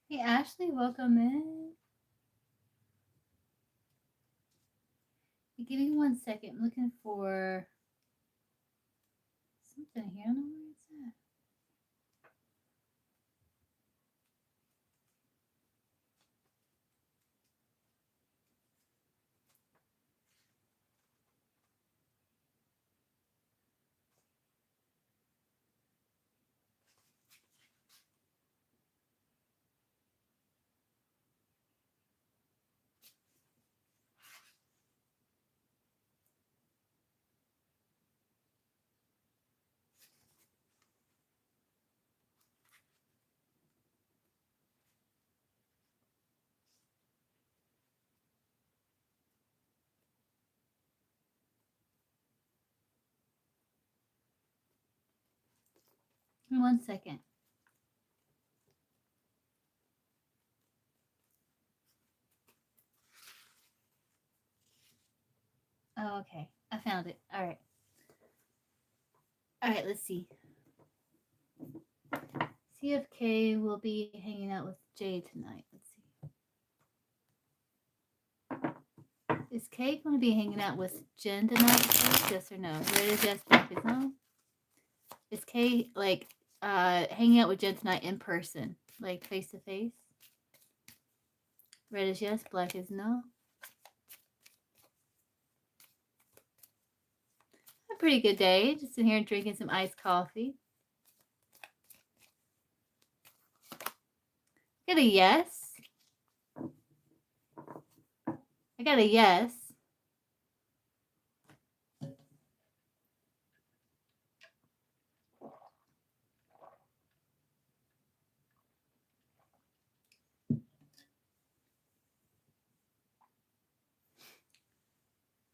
Hey, Ashley, welcome in. Hey, give me 1 second. I'm looking for something here. I don't know where it's at. Give me 1 second. Oh, okay. I found it. All right. All right, let's see. See if Kay will be hanging out with Jay tonight. Let's see. Is Kay going to be hanging out with Jen tonight? Yes or no? Red is yes, black is no. Is Kay like hanging out with Jen tonight in person, like face to face? Red is yes, black is no. A pretty good day. Just in here drinking some iced coffee. Got a yes. I got a yes.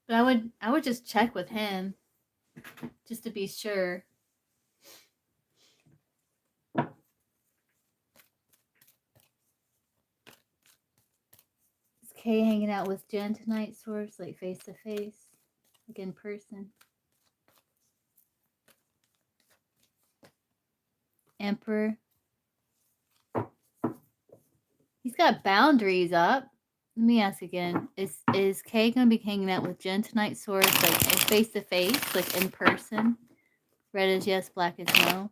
But I would just check with him just to be sure. Is Kay hanging out with Jen tonight, Source? Like face to face? Like in person? Emperor. He's got boundaries up. Let me ask again. Is Kay gonna be hanging out with Jen tonight, Source? Like face to face, like in person? Red is yes, black is no.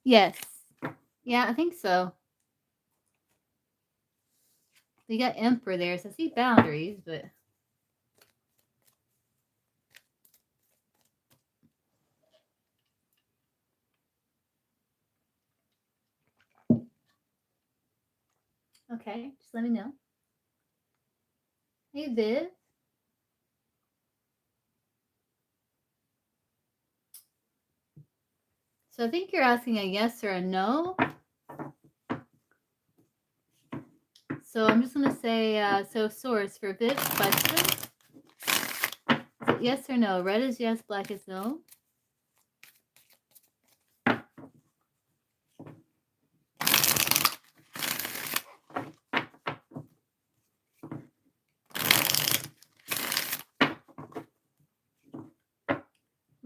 Yes. Yeah, I think so. You got Emperor there, so I see boundaries, but okay, just let me know. Hey, Viv. So I think you're asking a yes or a no. So I'm just going to say, so Source, for Viv's question, is it yes or no? Red is yes, black is no.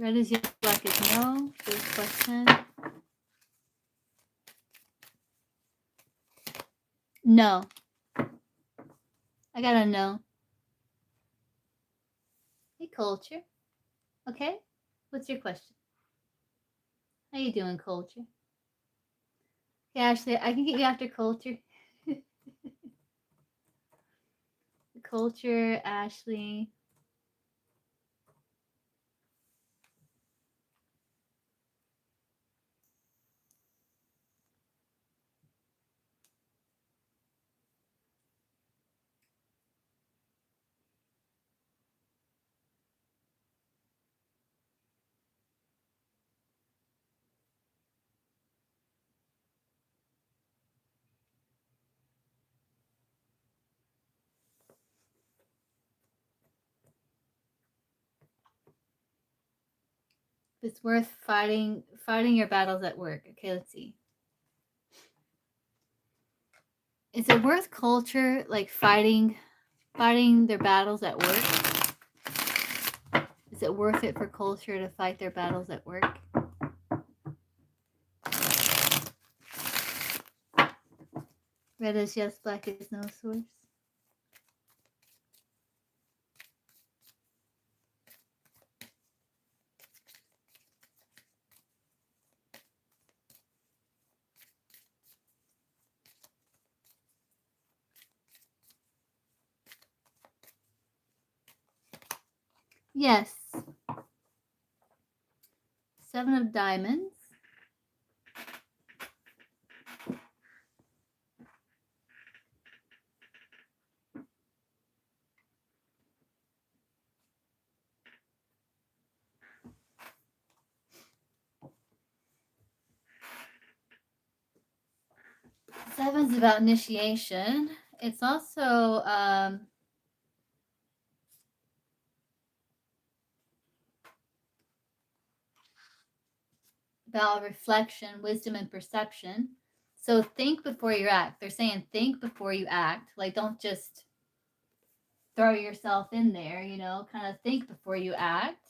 Red is yes, black is no. Viv's question. No. I got a no. Hey, Culture. Okay. What's your question? How you doing, Culture? Okay, Ashley, I can get you after Culture. Culture, Ashley. It's worth fighting your battles at work. Okay, let's see. Is it worth culture, like fighting their battles at work? Is it worth it for culture to fight their battles at work? Red is yes, black is no source. Yes. 7 of diamonds. Seven's about initiation. It's also about reflection, wisdom, and perception. So think before you act. They're saying think before you act. Like, don't just throw yourself in there, you know, kind of think before you act.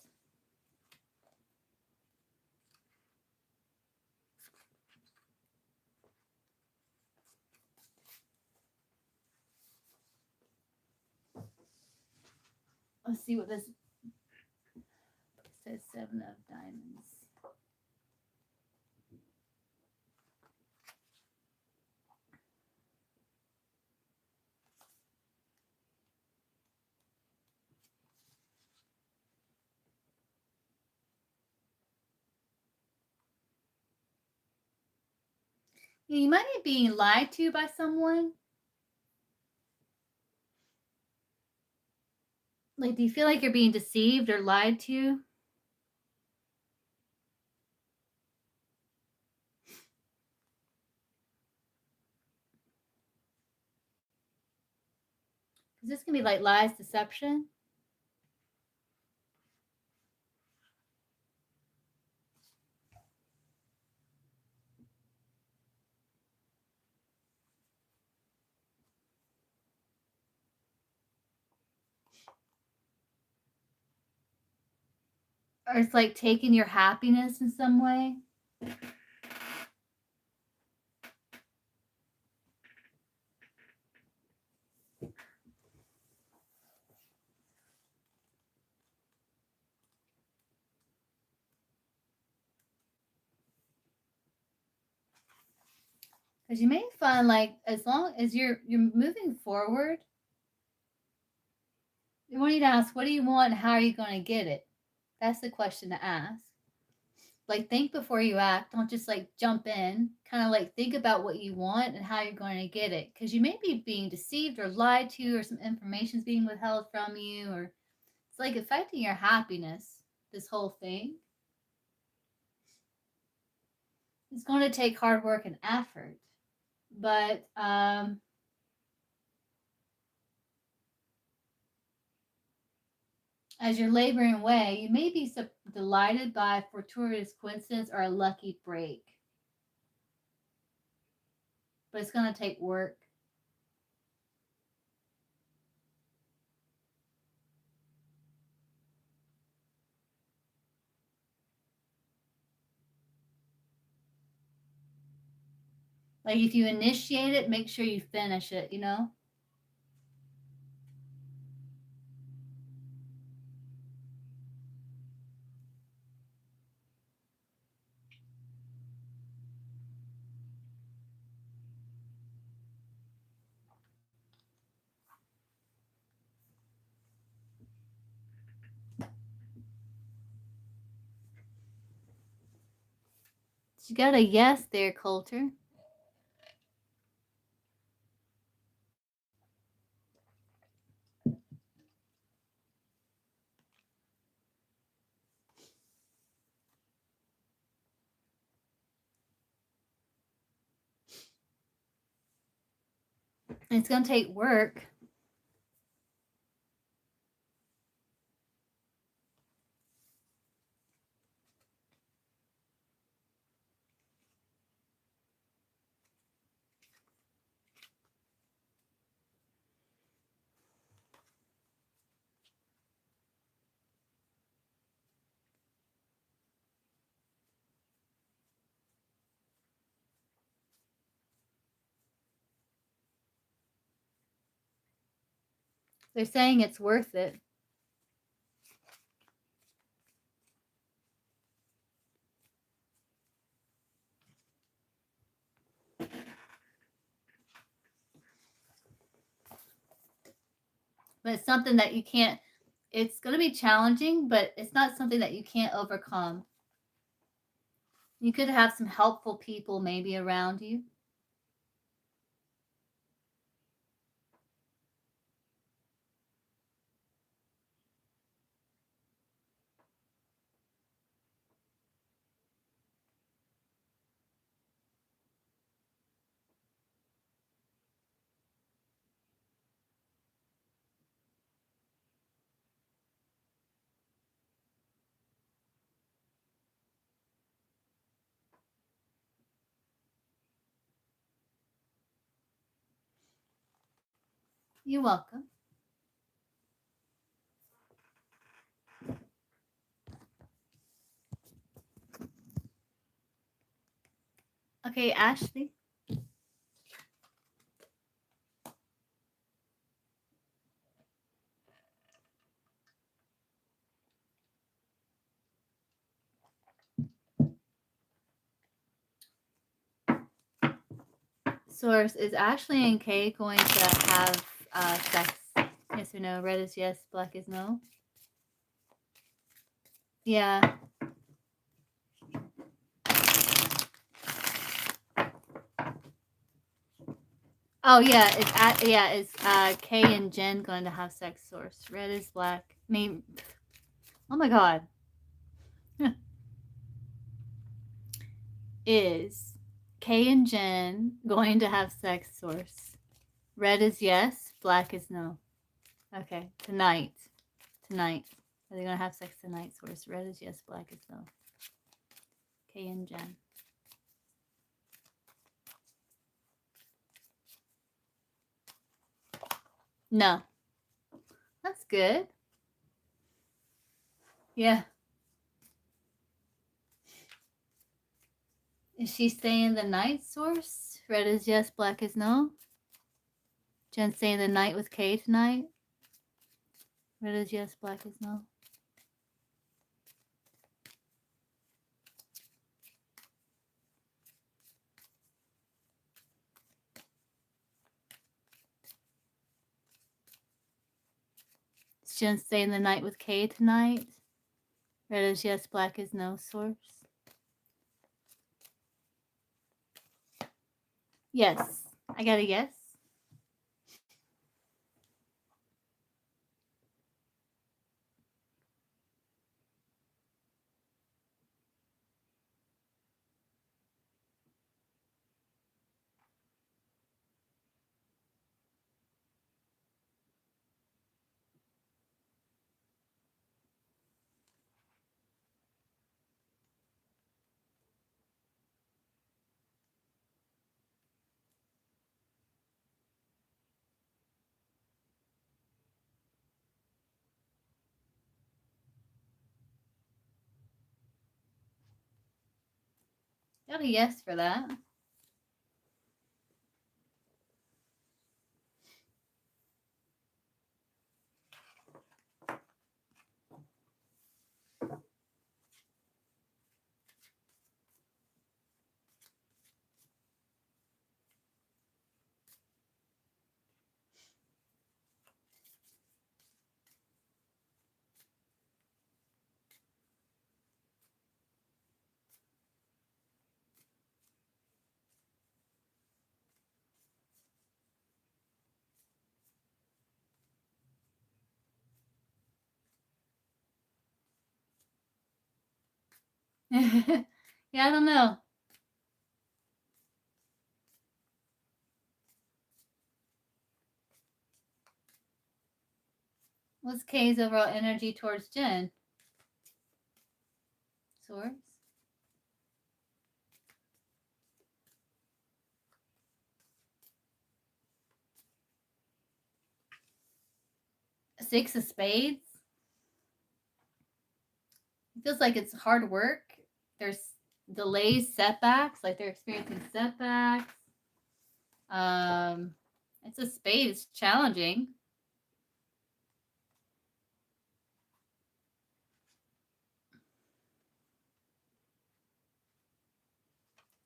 Let's see what this says. 7 of diamonds. You might be being lied to by someone. Like, do you feel like you're being deceived or lied to? Because this can be like lies, deception. Or it's like taking your happiness in some way. Because you may find, like, as long as you're moving forward, you want you to ask, what do you want and how are you going to get it? That's the question to ask. Like, think before you act. Don't just like jump in. Kind of like think about what you want and how you're going to get it. Because you may be being deceived or lied to, or some information's being withheld from you, or it's like affecting your happiness, this whole thing. It's going to take hard work and effort. But as you're laboring away, you may be delighted by a fortuitous coincidence or a lucky break. But it's going to take work. Like, if you initiate it, make sure you finish it, you know? You got a yes there, Coulter. It's going to take work. They're saying it's worth it. But it's something that you can't, it's going to be challenging, but it's not something that you can't overcome. You could have some helpful people maybe around you. You're welcome. Okay, Ashley. Source, is Ashley and Kay going to have sex? Yes or no? Red is yes, black is no. Yeah. Oh yeah, it's Kay and Jen going to have sex. Source, red is black. I mean, oh my god. Is Kay and Jen going to have sex? Source, red is yes, black is no. Okay, tonight. Are they gonna have sex tonight? Source, red is yes, black is no. Kay and Jen. No. That's good. Yeah. Is she staying the night? Source, red is yes, black is no. Jen staying the night with Kay tonight. Red is yes, black is no. Is Jen staying the night with Kay tonight? Red is yes, black is no. Source. Yes. I got a yes. Got a yes for that. Yeah, I don't know. What's Kay's overall energy towards Jen? Source. Six of spades. It feels like it's hard work. There's delays, setbacks, like they're experiencing setbacks. It's a spade. It's challenging.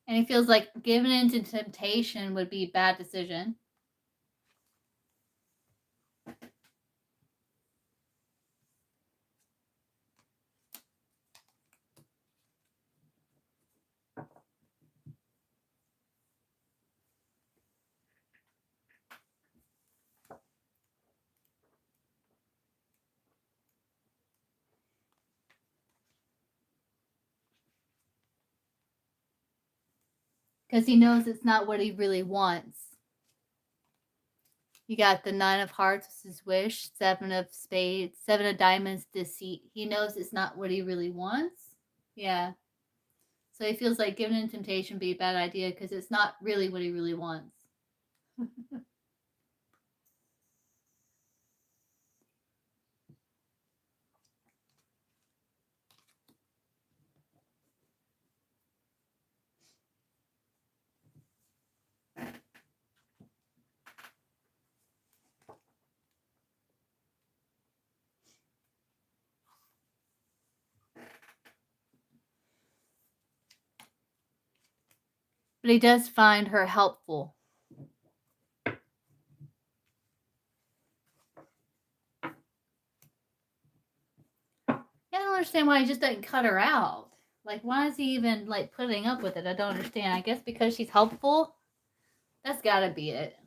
And he feels like giving in to temptation would be a bad decision. Because he knows it's not what he really wants. You got the 9 of Hearts, his wish, 7 of Spades, 7 of Diamonds, deceit. He knows it's not what he really wants. Yeah. So he feels like giving in temptation would be a bad idea because it's not really what he really wants. But he does find her helpful. I don't understand why he just doesn't cut her out. Like, why is he even, like, putting up with it? I don't understand. I guess because she's helpful? That's gotta be it.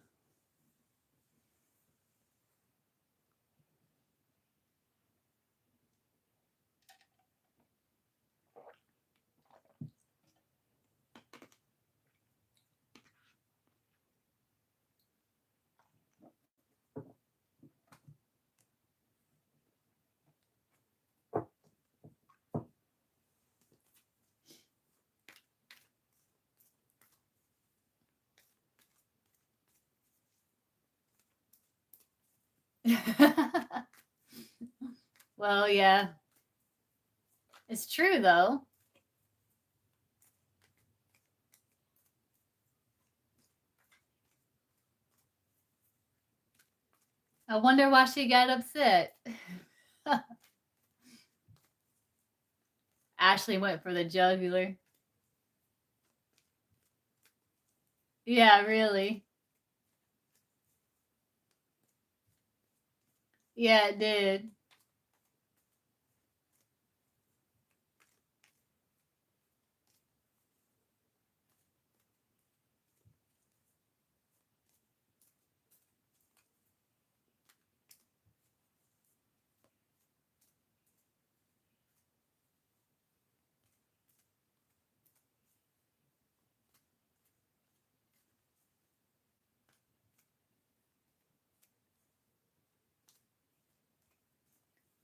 Well, yeah. It's true, though. I wonder why she got upset. Ashley went for the jugular. Yeah, really. Yeah, it did.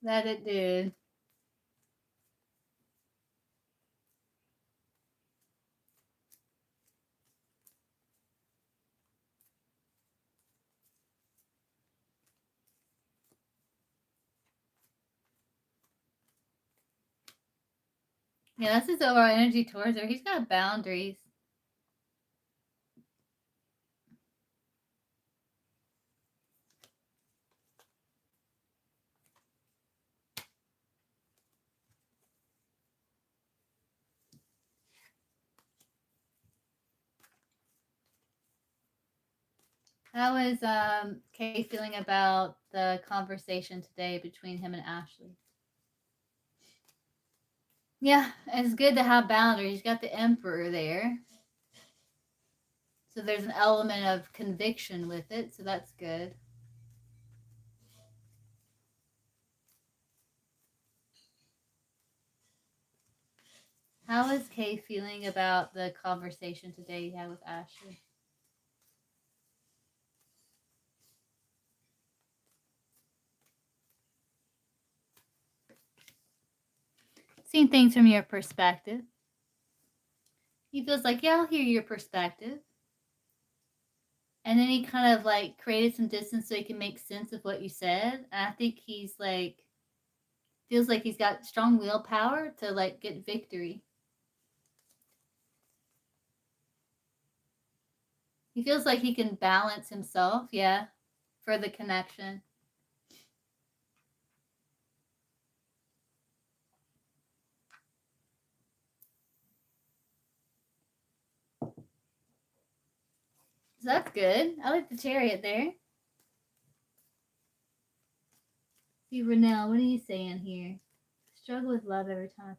That it did. Yeah, that's his overall energy towards her. He's got boundaries. How is Kay feeling about the conversation today between him and Ashley? Yeah, it's good to have boundaries. He's got the Emperor there. So there's an element of conviction with it, so that's good. How is Kay feeling about the conversation today you had with Ashley? Seeing things from your perspective. He feels like, yeah, I'll hear your perspective. And then he kind of like created some distance so he can make sense of what you said. And I think he's like, feels like he's got strong willpower to like get victory. He feels like he can balance himself, yeah, for the connection. So that's good. I like the Chariot there. See, Renelle, what are you saying here? Struggle with love every time.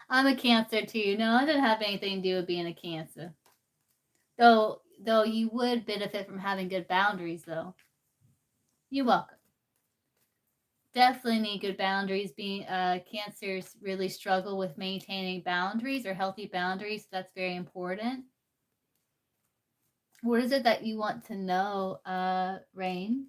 I'm a Cancer too. No, I don't have anything to do with being a Cancer. Though you would benefit from having good boundaries, though. You're welcome. Definitely need good boundaries. Being Cancers really struggle with maintaining boundaries or healthy boundaries. So that's very important. What is it that you want to know, Rain?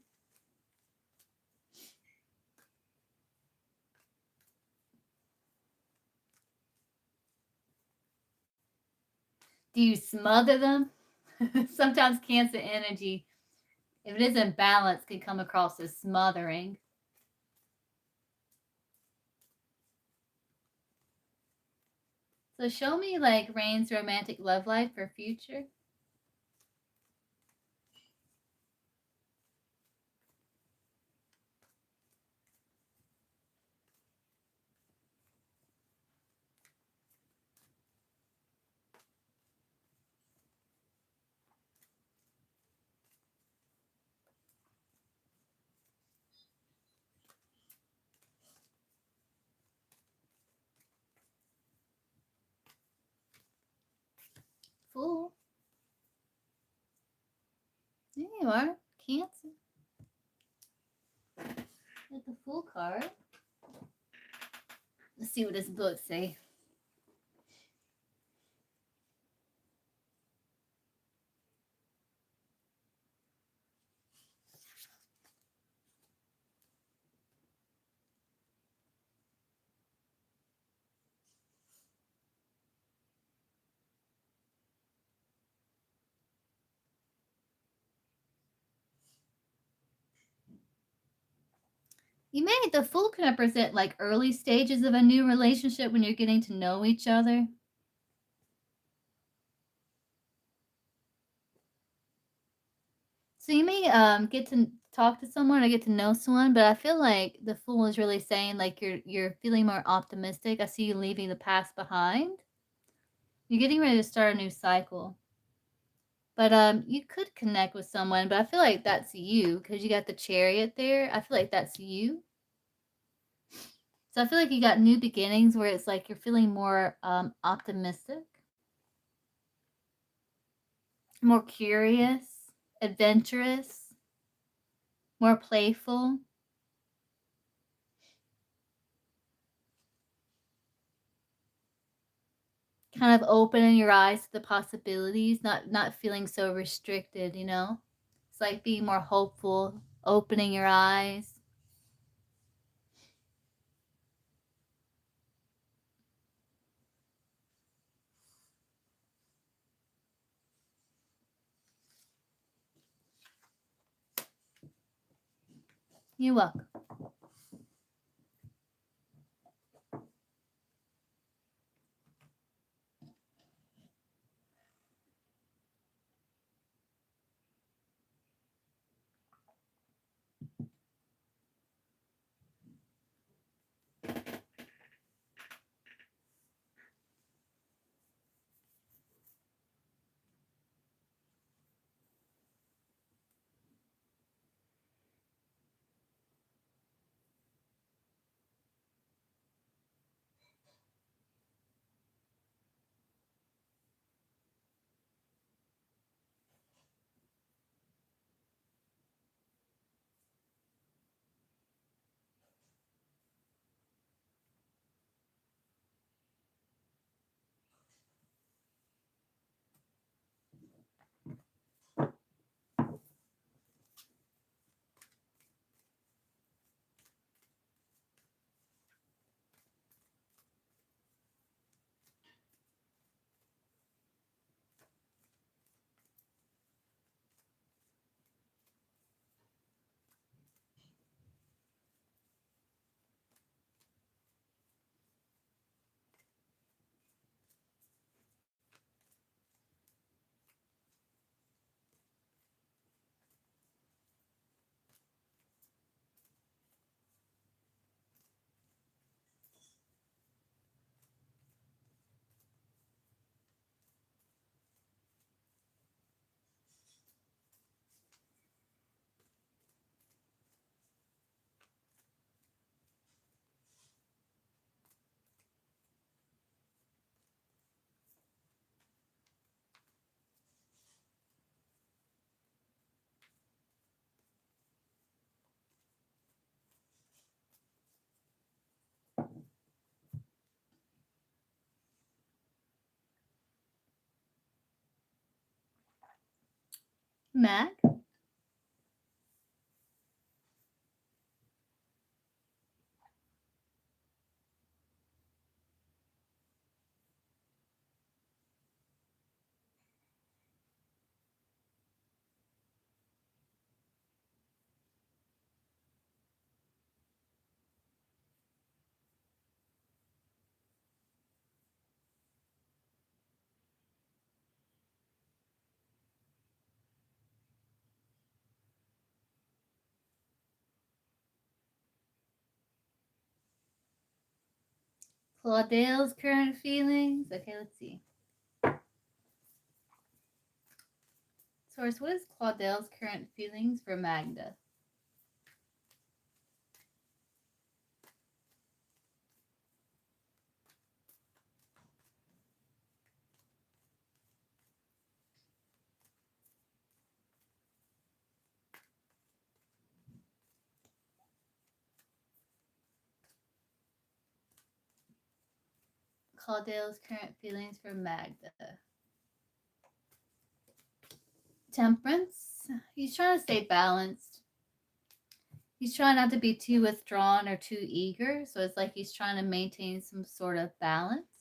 Do you smother them? Sometimes Cancer energy, if it isn't balanced, can come across as smothering. So show me like Rain's romantic love life for future. Fool. There you are, Cancer. Get the Fool card. Let's see what this book say. You may the Fool can represent like early stages of a new relationship when you're getting to know each other. So you may get to talk to someone or get to know someone, but I feel like the Fool is really saying like you're feeling more optimistic. I see you leaving the past behind. You're getting ready to start a new cycle. But you could connect with someone, but I feel like that's you because you got the Chariot there. I feel like that's you. So I feel like you got new beginnings where it's like you're feeling more optimistic, more curious, adventurous, more playful. Kind of opening your eyes to the possibilities, not feeling so restricted, you know? It's like being more hopeful, opening your eyes. You're welcome. Mag? Claudelle's current feelings. Okay, let's see. Source, what is Claudelle's current feelings for Magda? Claudelle's current feelings for Magda. Temperance. He's trying to stay balanced. He's trying not to be too withdrawn or too eager. So it's like he's trying to maintain some sort of balance.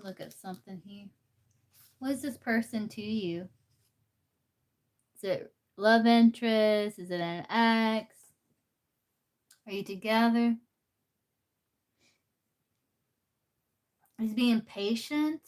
Look at something here. What is this person to you? Is it love interest? Is it an ex? Are you together? He's being patient.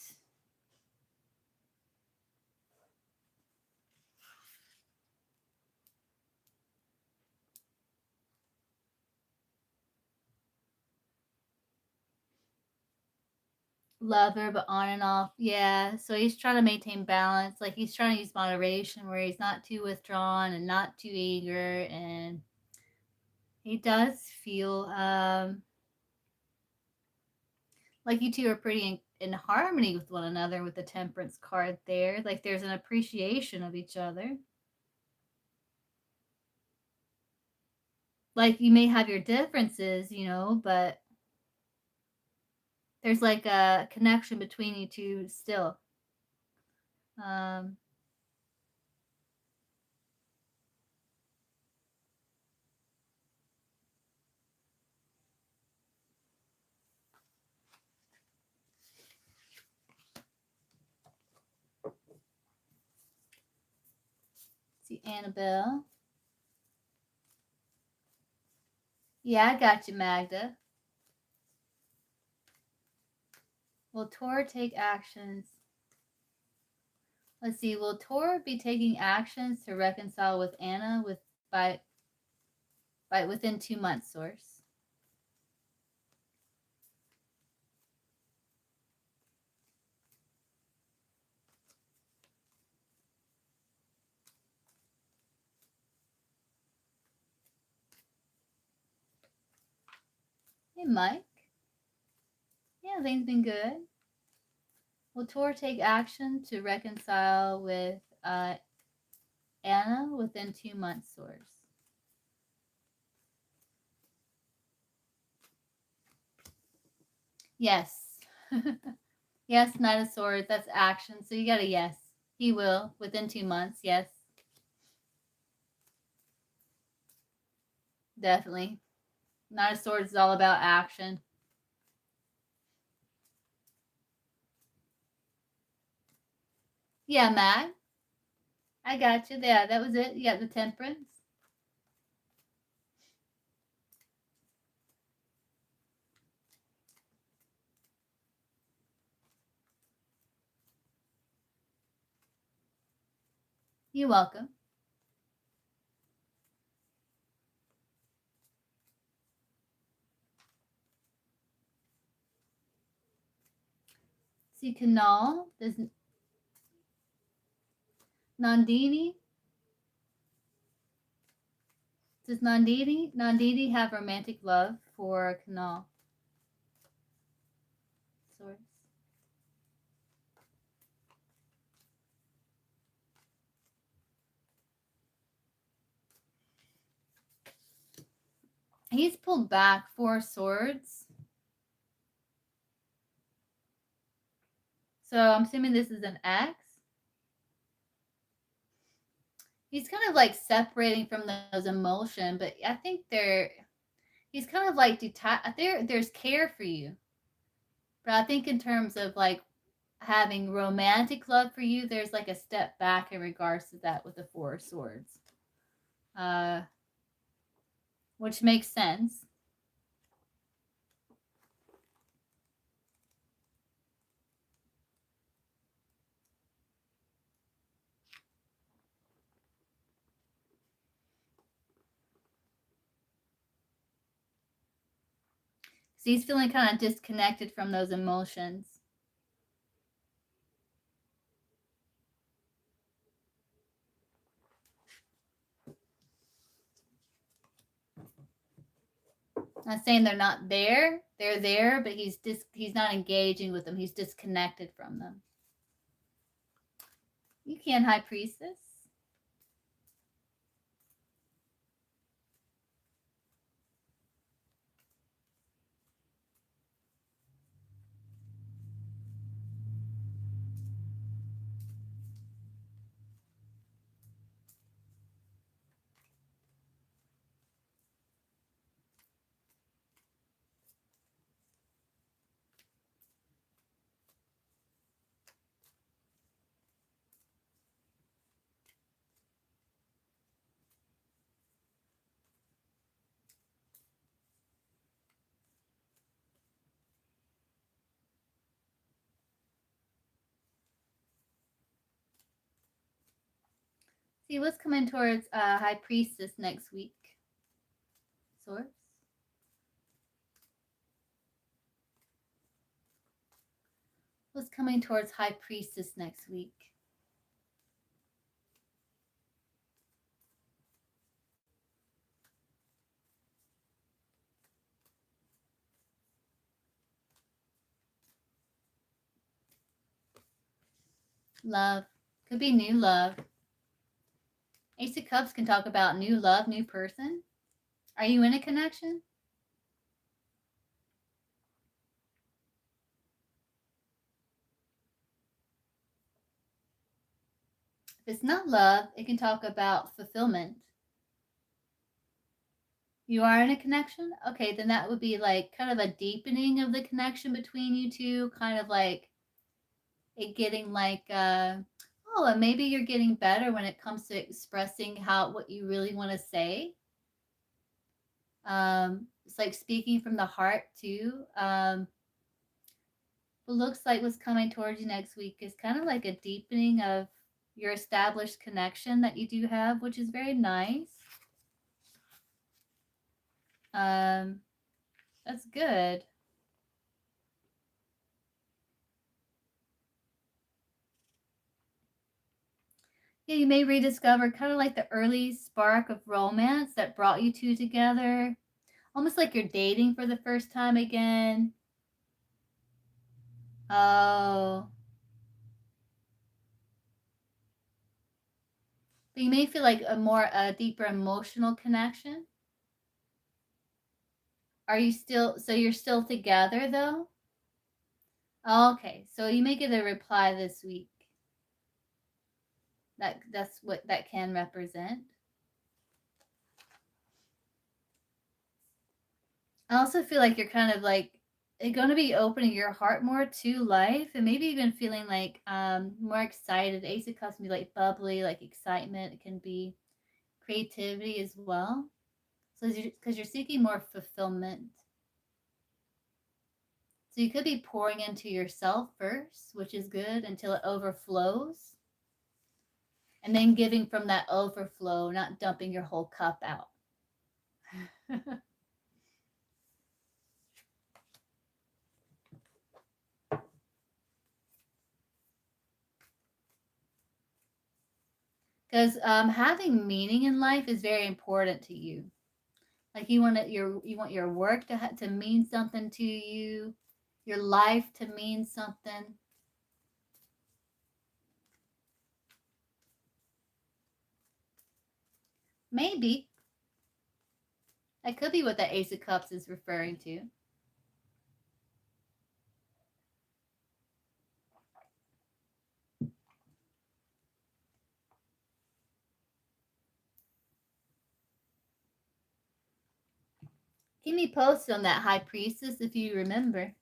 Lover, but on and off. Yeah. So he's trying to maintain balance. Like he's trying to use moderation where he's not too withdrawn and not too eager. And he does feel like you two are pretty in harmony with one another with the temperance card there. Like there's an appreciation of each other. Like you may have your differences, you know, but there's like a connection between you two still. Um, see, Annabelle. Yeah, I got you, Magda. Will Tor take actions? Let's see. Will Tor be taking actions to reconcile with Anna by within 2 months? Source. Hey, Mike. Yeah, things been good. Will Tor take action to reconcile with Anna within 2 months? Source. Yes. Yes, Knight of Swords. That's action. So you got a yes. He will within 2 months. Yes. Definitely. Knight of Swords is all about action. Yeah, Mag. I got you. Yeah, that was it. You got the Temperance. You're welcome. See, Kanal. Does Nandini? Does Nandini have romantic love for Kanal? Source. He's pulled back 4 swords. So I'm assuming this is an X. He's kind of like separating from those emotions, but I think he's kind of like there's care for you. But I think in terms of like having romantic love for you, there's like a step back in regards to that with the 4 swords. Which makes sense. So he's feeling kind of disconnected from those emotions. Not saying they're not there. They're there, but he's not engaging with them. He's disconnected from them. You can, High Priestess. See what's coming towards High Priestess next week. Source. What's coming towards High Priestess next week? Love. Could be new love. Ace of Cups can talk about new love, new person. Are you in a connection? If it's not love, it can talk about fulfillment. You are in a connection? Okay, then that would be like kind of a deepening of the connection between you two, kind of like it getting like oh, and maybe you're getting better when it comes to expressing what you really want to say. It's like speaking from the heart too. What looks like what's coming towards you next week is kind of like a deepening of your established connection that you do have, which is very nice. That's good. Yeah, you may rediscover kind of like the early spark of romance that brought you two together. Almost like you're dating for the first time again. Oh. But you may feel like a deeper emotional connection. Are you still, so you're still together though? Okay, so you may get a reply this week. That's what that can represent. I also feel like you're kind of like going to be opening your heart more to life, and maybe even feeling like more excited. Ace of Cups can be like bubbly, like excitement. It can be creativity as well. So because you're seeking more fulfillment. So you could be pouring into yourself first, which is good, until it overflows. And then giving from that overflow, not dumping your whole cup out. Because having meaning in life is very important to you. Like you want your work to mean something to you, your life to mean something. Maybe That could be what that Ace of Cups is referring to. Keep me posted on that, High Priestess, if you remember.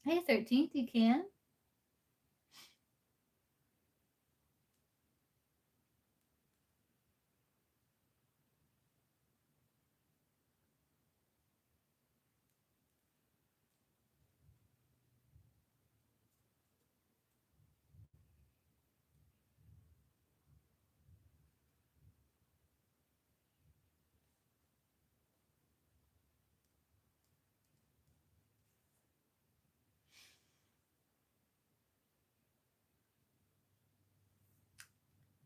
Hey, 13th, you can.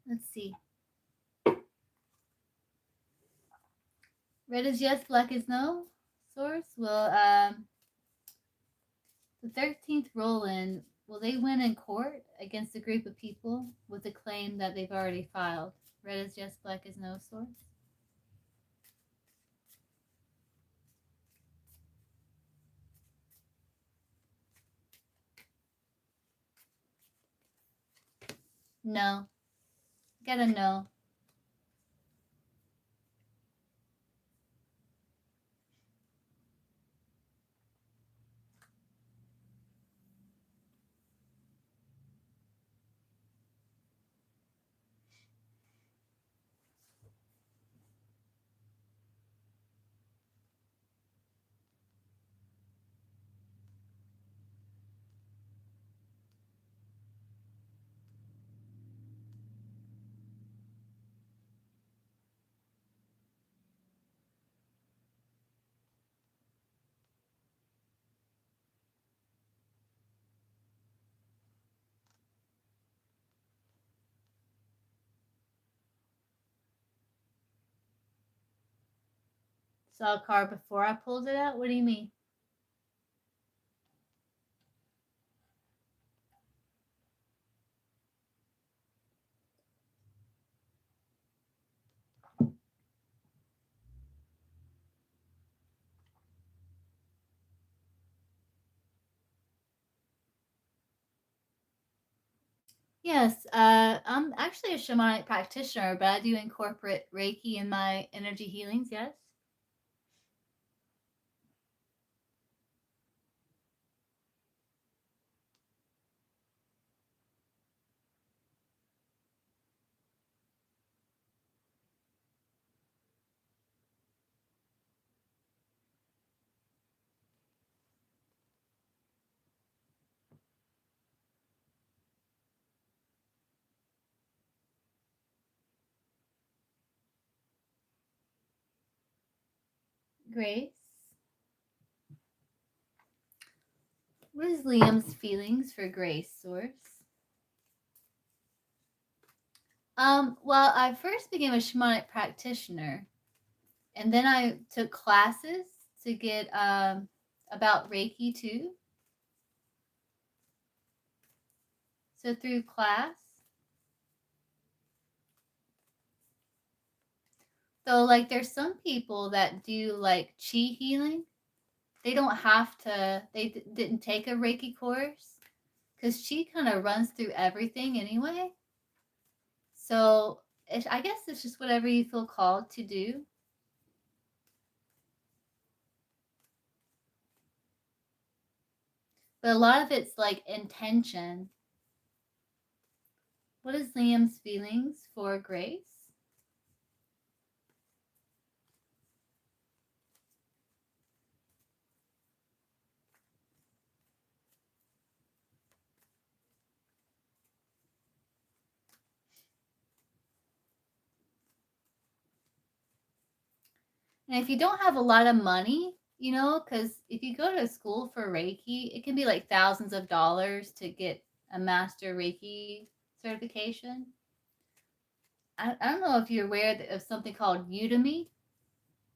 Let's see. Red is yes, black is no. Source. Well, the 13th roll-in, will they win in court against a group of people with a claim that they've already filed? Red is yes, black is no, source. No. Gotta know. Saw a card before I pulled it out? What do you mean? Yes, I'm actually a shamanic practitioner, but I do incorporate Reiki in my energy healings, yes. Grace. What is Liam's feelings for Grace, Source? Well, I first became a shamanic practitioner, and then I took classes to get about Reiki too. So through class, so like there's some people that do like chi healing. They don't have to. They didn't take a Reiki course because chi kind of runs through everything anyway. So I guess it's just whatever you feel called to do. But a lot of it's like intention. What is Liam's feelings for Grace? And if you don't have a lot of money, because if you go to school for Reiki, it can be like thousands of dollars to get a master Reiki certification. I don't know if you're aware of something called Udemy.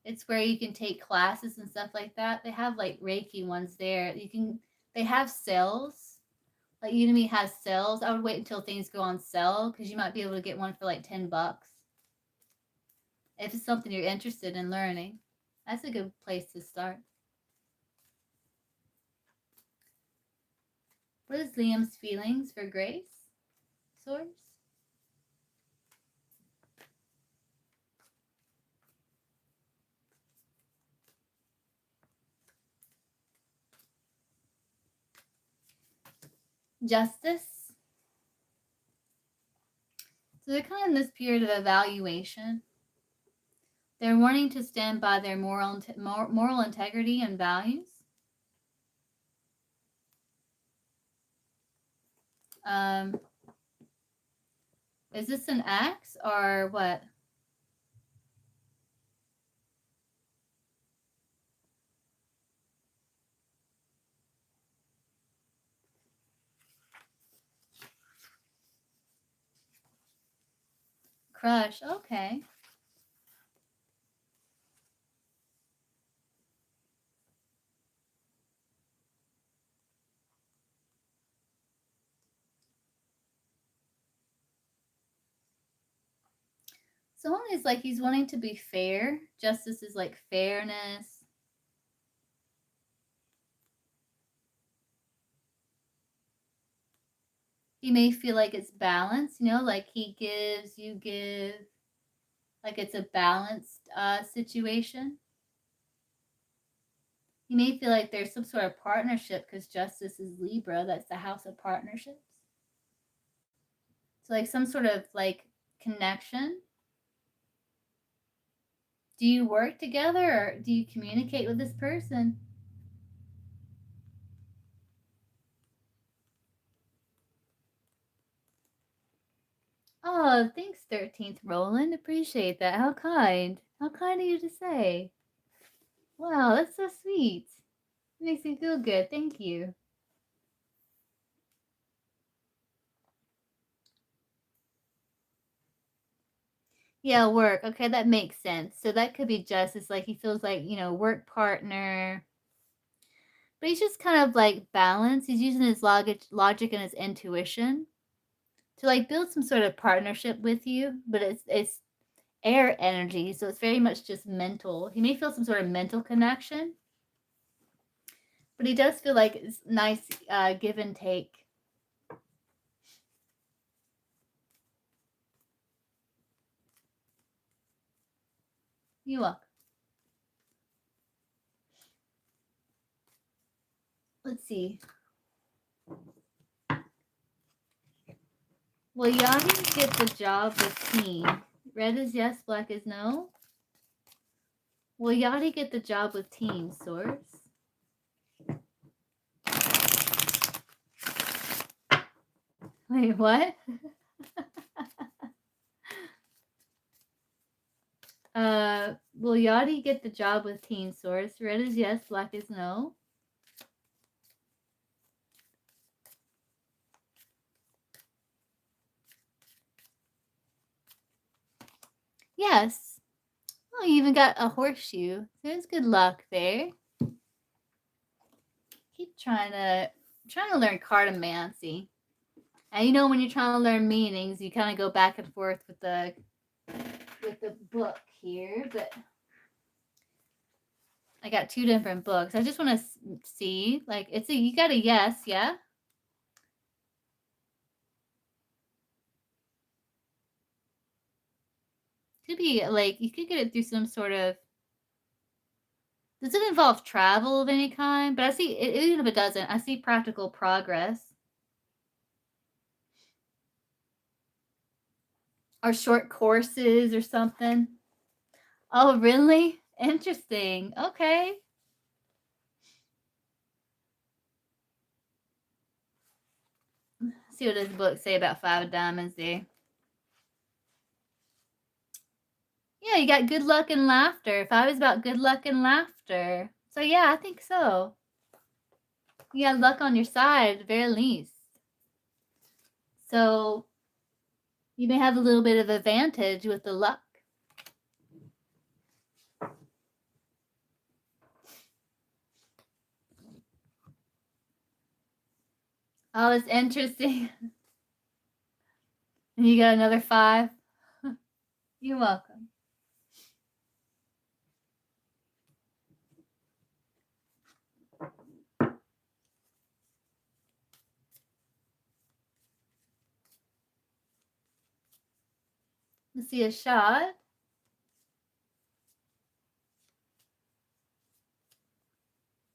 It's where you can take classes and stuff like that. They have like Reiki ones there. They have sales. Like Udemy has sales. I would wait until things go on sale because you might be able to get one for like $10 if it's something you're interested in learning. That's a good place to start. What is Liam's feelings for Grace? Source? Justice? So they're kind of in this period of evaluation. They're wanting to stand by their moral integrity and values. Um, is this an X or what? Crush. Okay. Someone is like he's wanting to be fair. Justice is like fairness. He may feel like it's balanced, like he gives, you give, like it's a balanced situation. You may feel like there's some sort of partnership because justice is Libra. That's the house of partnerships. So, like some sort of like connection. Do you work together or do you communicate with this person? Oh, thanks, 13th Roland. Appreciate that. How kind. How kind of you to say. Wow, that's so sweet. It makes me feel good. Thank you. Yeah, work. Okay, that makes sense. So that could be justice. Like he feels like, work partner. But he's just kind of like balanced. He's using his logic and his intuition to like build some sort of partnership with you, but it's air energy, so it's very much just mental. He may feel some sort of mental connection, but he does feel like it's nice give and take. You're welcome. Let's see. Will Yachty get the job with team? Red is yes, black is no. Will Yachty get the job with team, Source? Wait, what? Will Yachty get the job with team, Source? Red is yes, black is no. Yes. Oh, you even got a horseshoe. There's good luck there. Keep trying to learn cartomancy. And you know when you're trying to learn meanings, you kind of go back and forth with the book here, but I got two different books. I just want to see, like, you got a yes, yeah? Could be, like, you could get it through some sort of, does it involve travel of any kind? But I see, even if it doesn't, I see practical progress. Or short courses or something. Oh, really? Interesting. Okay. Let's see what this book say about 5 of diamonds there. Yeah, you got good luck and laughter. 5 is about good luck and laughter. So yeah, I think so. You got luck on your side at the very least. So you may have a little bit of advantage with the luck. Oh, it's interesting. And you got another 5. You're welcome. Let's see a shot.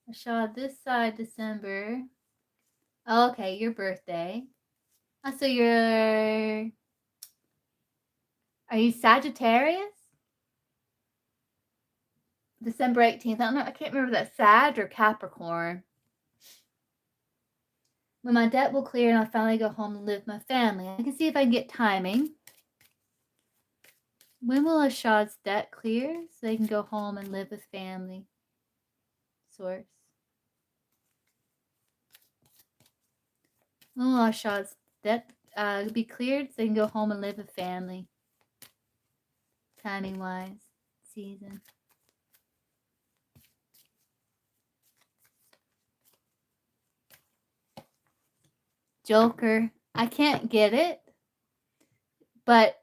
A shot this side, December. Oh, okay, your birthday. Oh, so are you Sagittarius? December 18th. I don't know. I can't remember that. Sag or Capricorn. When my debt will clear and I'll finally go home and live with my family. I can see if I can get timing. When will Ashad's debt clear so they can go home and live with family? Source. When will Ashad's debt be cleared so they can go home and live with family? Timing wise. Season. Joker. I can't get it. But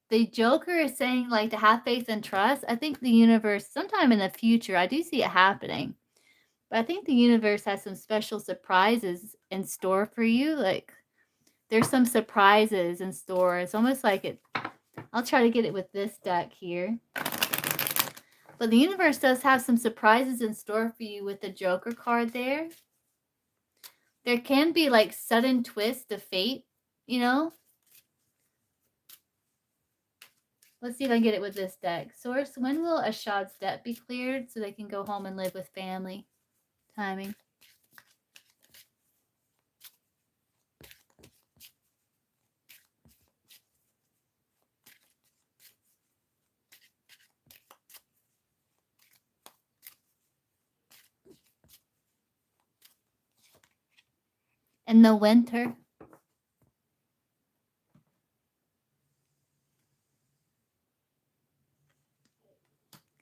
the Joker is saying, like, to have faith and trust. I think the universe, sometime in the future, I do see it happening. But I think the universe has some special surprises in store for you. Like, there's some surprises in store. It's almost like it. I'll try to get it with this deck here. But the universe does have some surprises in store for you with the Joker card there. There can be, like, sudden twist of fate, you know? Let's see if I can get it with this deck. Source, when will Ashad's debt be cleared so they can go home and live with family? Timing. In the winter.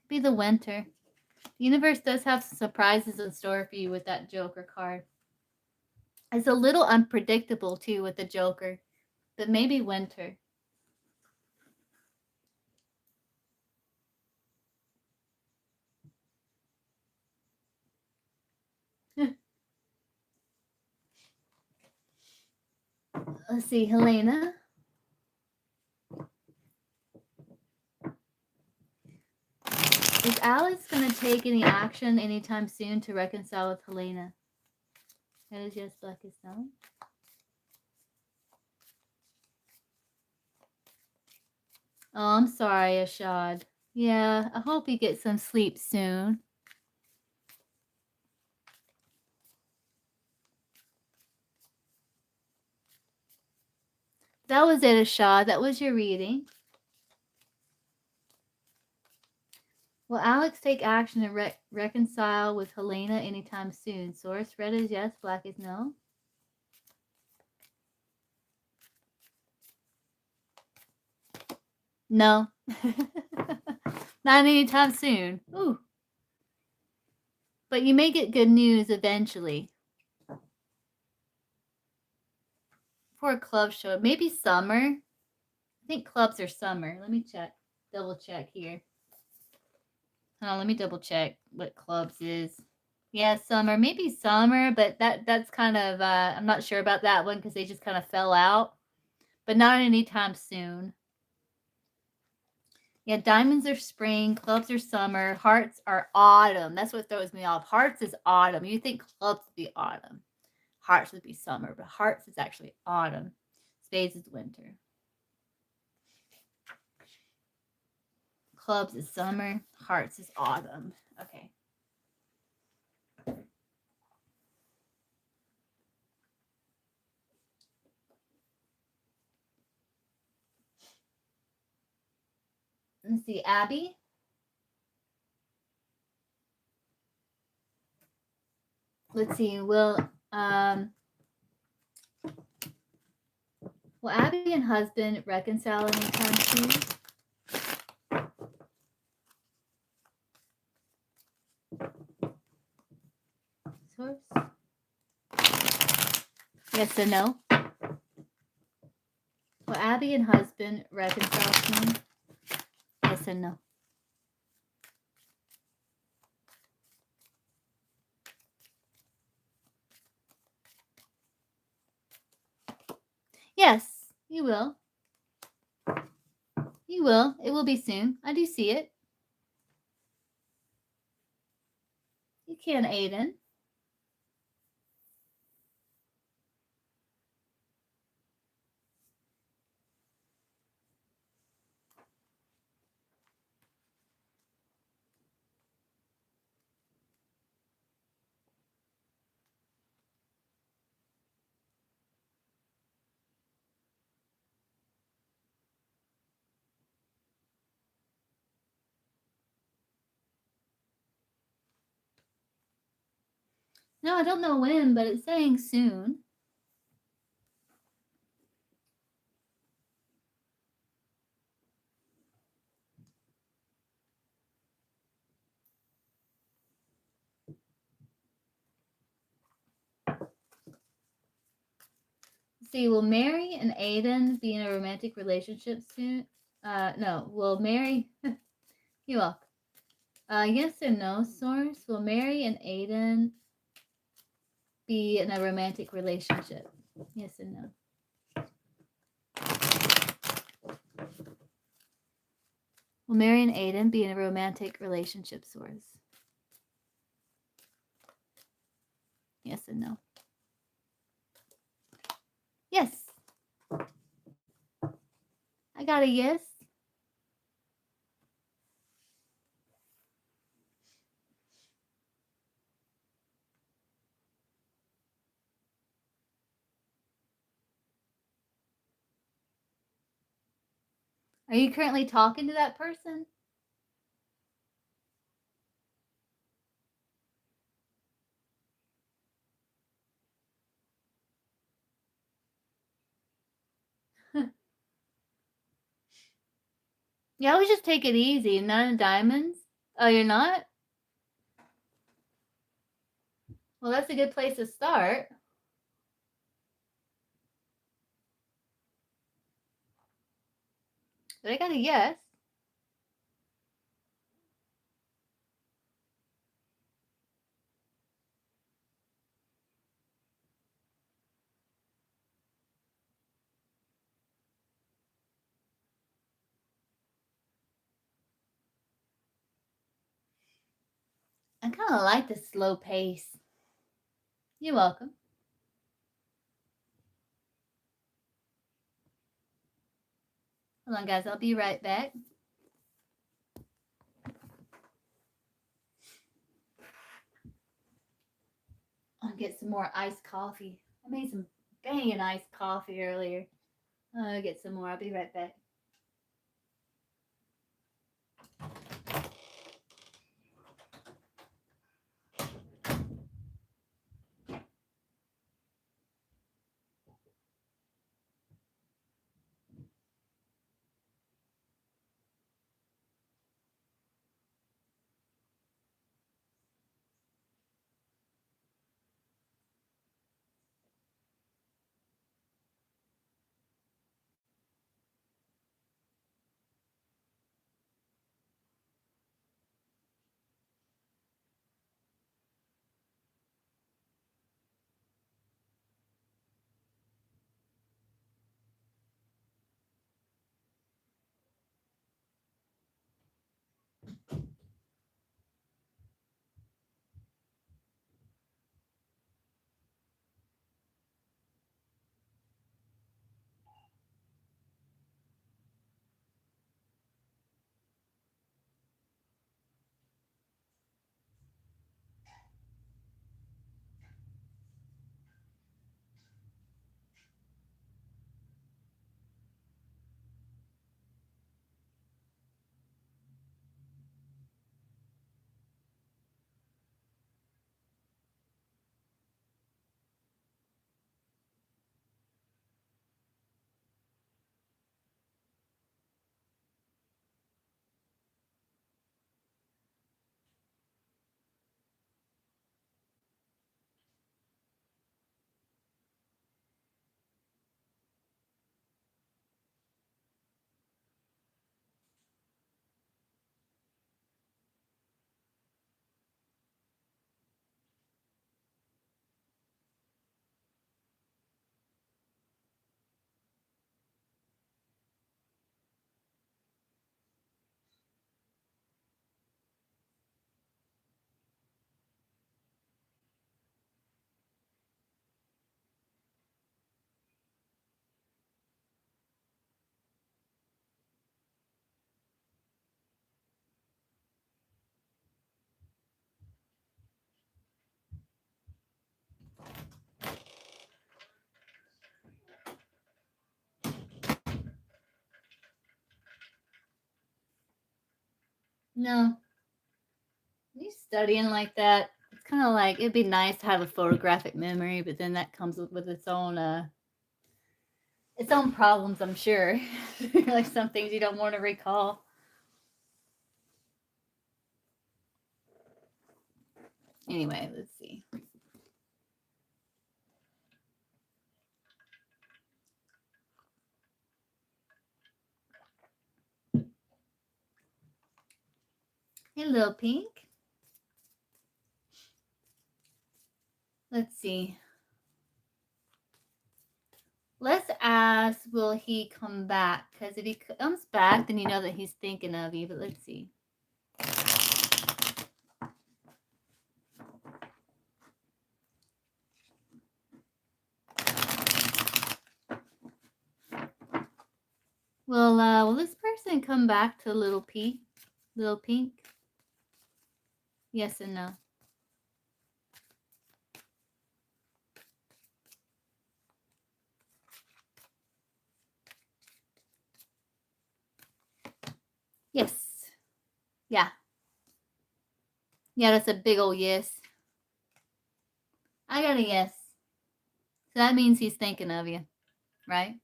Be the winter. The universe does have some surprises in store for you with that Joker card. It's a little unpredictable too with the Joker, but maybe winter. Let's see, Helena. Is Alex going to take any action anytime soon to reconcile with Helena? That is yes, black is no. Oh, I'm sorry, Ashad. Yeah, I hope you get some sleep soon. That was it, Ashad. That was your reading. Will Alex take action to reconcile with Helena anytime soon? Source, red is yes, black is no. No. Not anytime soon. Ooh. But you may get good news eventually. For a club show. Maybe summer. I think clubs are summer. Let me check. Double check here. Hold on, let me double check what clubs is. Yeah, summer. Maybe summer, but that's kind of I'm not sure about that one because they just kind of fell out. But not anytime soon. Yeah, diamonds are spring, clubs are summer, hearts are autumn. That's what throws me off. Hearts is autumn. You think clubs would be autumn. Hearts would be summer, but hearts is actually autumn. Spades is winter. Clubs is summer, hearts is autumn. Okay. Let's see, Abby. Let's see, will Abby and husband reconcile anytime soon? Source? Yes or no? Will Abby and husband reconcile soon? Yes or no? Yes, you will. You will. It will be soon. I do see it. You can, Aiden. No, I don't know when, but it's saying soon. See, will Mary and Aiden be in a romantic relationship soon? No. Will Mary... you welcome. Yes or no, source? Will Mary and Aiden be in a romantic relationship? Yes or no? Will Mary and Aiden be in a romantic relationship, source? Yes or no? Yes. I got a yes. Are you currently talking to that person? Yeah, I would just take it easy. None of diamonds. Oh, you're not? Well, that's a good place to start. But I got a yes. I kind of like the slow pace. You're welcome. Hold on, guys. I'll be right back. I'll get some more iced coffee. I made some banging iced coffee earlier. I'll get some more. I'll be right back. No, you studying like that. It's kind of like it'd be nice to have a photographic memory, but then that comes with its own problems, I'm sure. Like some things you don't want to recall. Anyway, let's see. Hey, little pink. Let's see. Let's ask, will he come back? Because if he comes back, then you know that he's thinking of you. But let's see. Will this person come back to little P? Little pink? Yes and no. Yes. Yeah. Yeah, that's a big old yes. I got a yes. So that means he's thinking of you, right?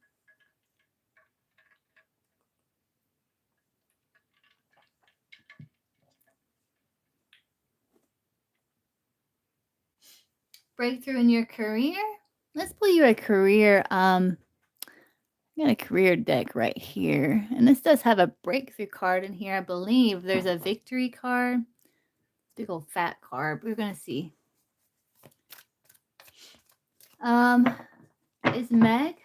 Breakthrough in your career? Let's pull you a career. I got a career deck right here. And this does have a breakthrough card in here. I believe there's a victory card. Big old fat card. We're going to see. Is Meg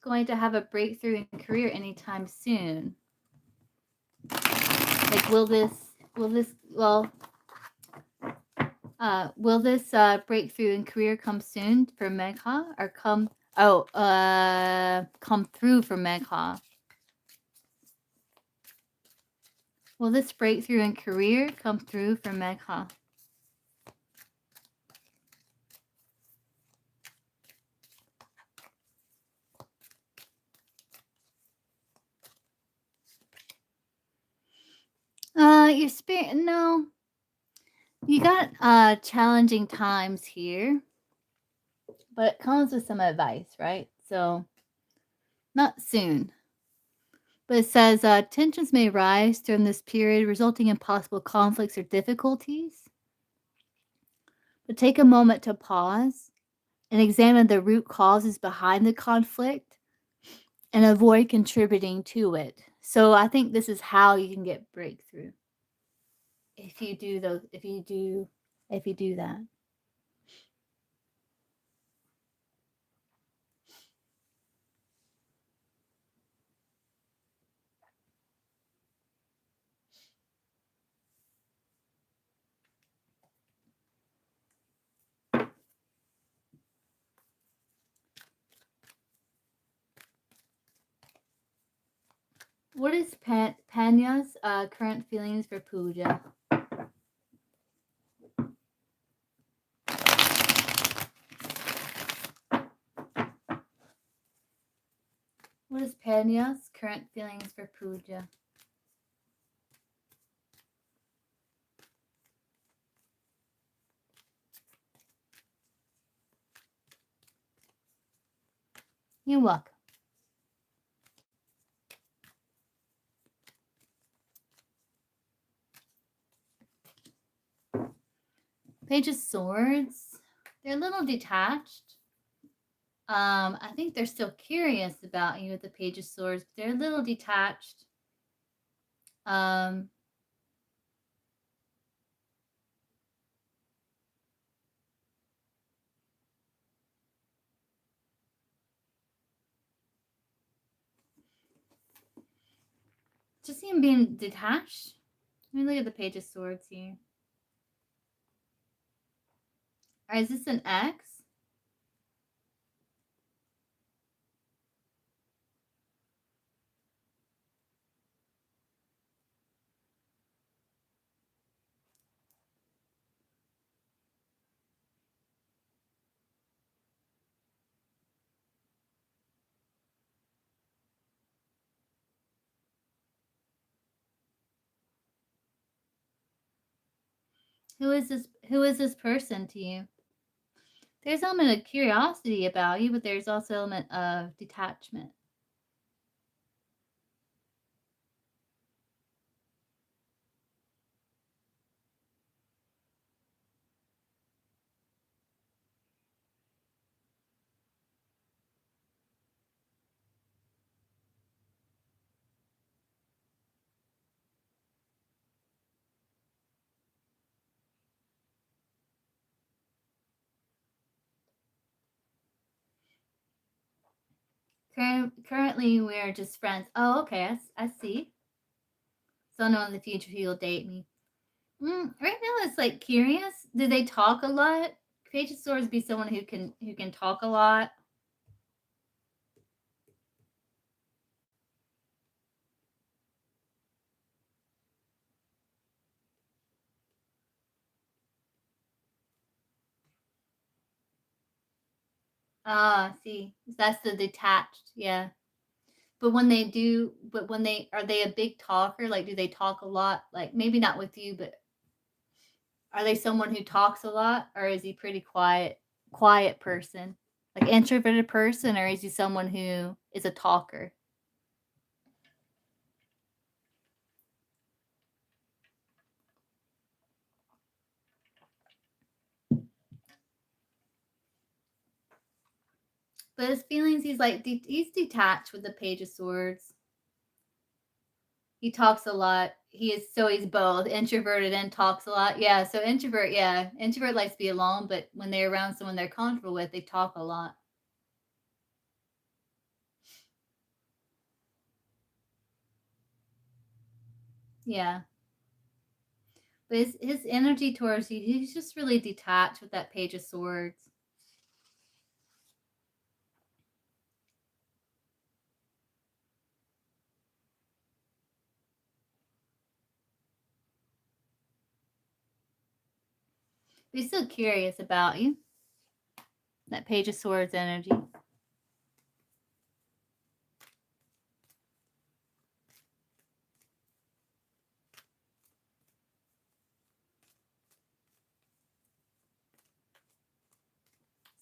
going to have a breakthrough in career anytime soon? Like, will this, well, Will this breakthrough in career come soon for Megha or come through for Megha? Will this breakthrough in career come through for Megha? Your spirit, no. You got challenging times here, but it comes with some advice, right? So, not soon. But it says tensions may rise during this period, resulting in possible conflicts or difficulties. But take a moment to pause and examine the root causes behind the conflict and avoid contributing to it. So I think this is how you can get breakthrough. If you do that. What is Panya's current feelings for Pooja? What is Panya's current feelings for Pooja? You're welcome. Page of Swords. They're a little detached. I think they're still curious about you with the Page of Swords. But they're a little detached. Just see him being detached. Let me look at the Page of Swords here. All right, is this an X? Who is this person to you? There's an element of curiosity about you, but there's also an element of detachment. Currently, we're just friends. Oh, okay. I see. So I know in the future he'll date me. Right now, it's like curious. Do they talk a lot? Page of Swords be someone who can talk a lot. Ah, see, that's the detached. Yeah. But when they are they a big talker? Like, do they talk a lot? Like, maybe not with you, but are they someone who talks a lot, or is he pretty quiet person, like introverted person, or is he someone who is a talker? But his feelings, he's like he's detached with the Page of Swords. He talks a lot. He's both introverted and talks a lot. Yeah, so introvert, yeah. Introvert likes to be alone, but when they're around someone they're comfortable with, they talk a lot. Yeah. But his energy towards you, he's just really detached with that Page of Swords. But he's still curious about you. That Page of Swords energy.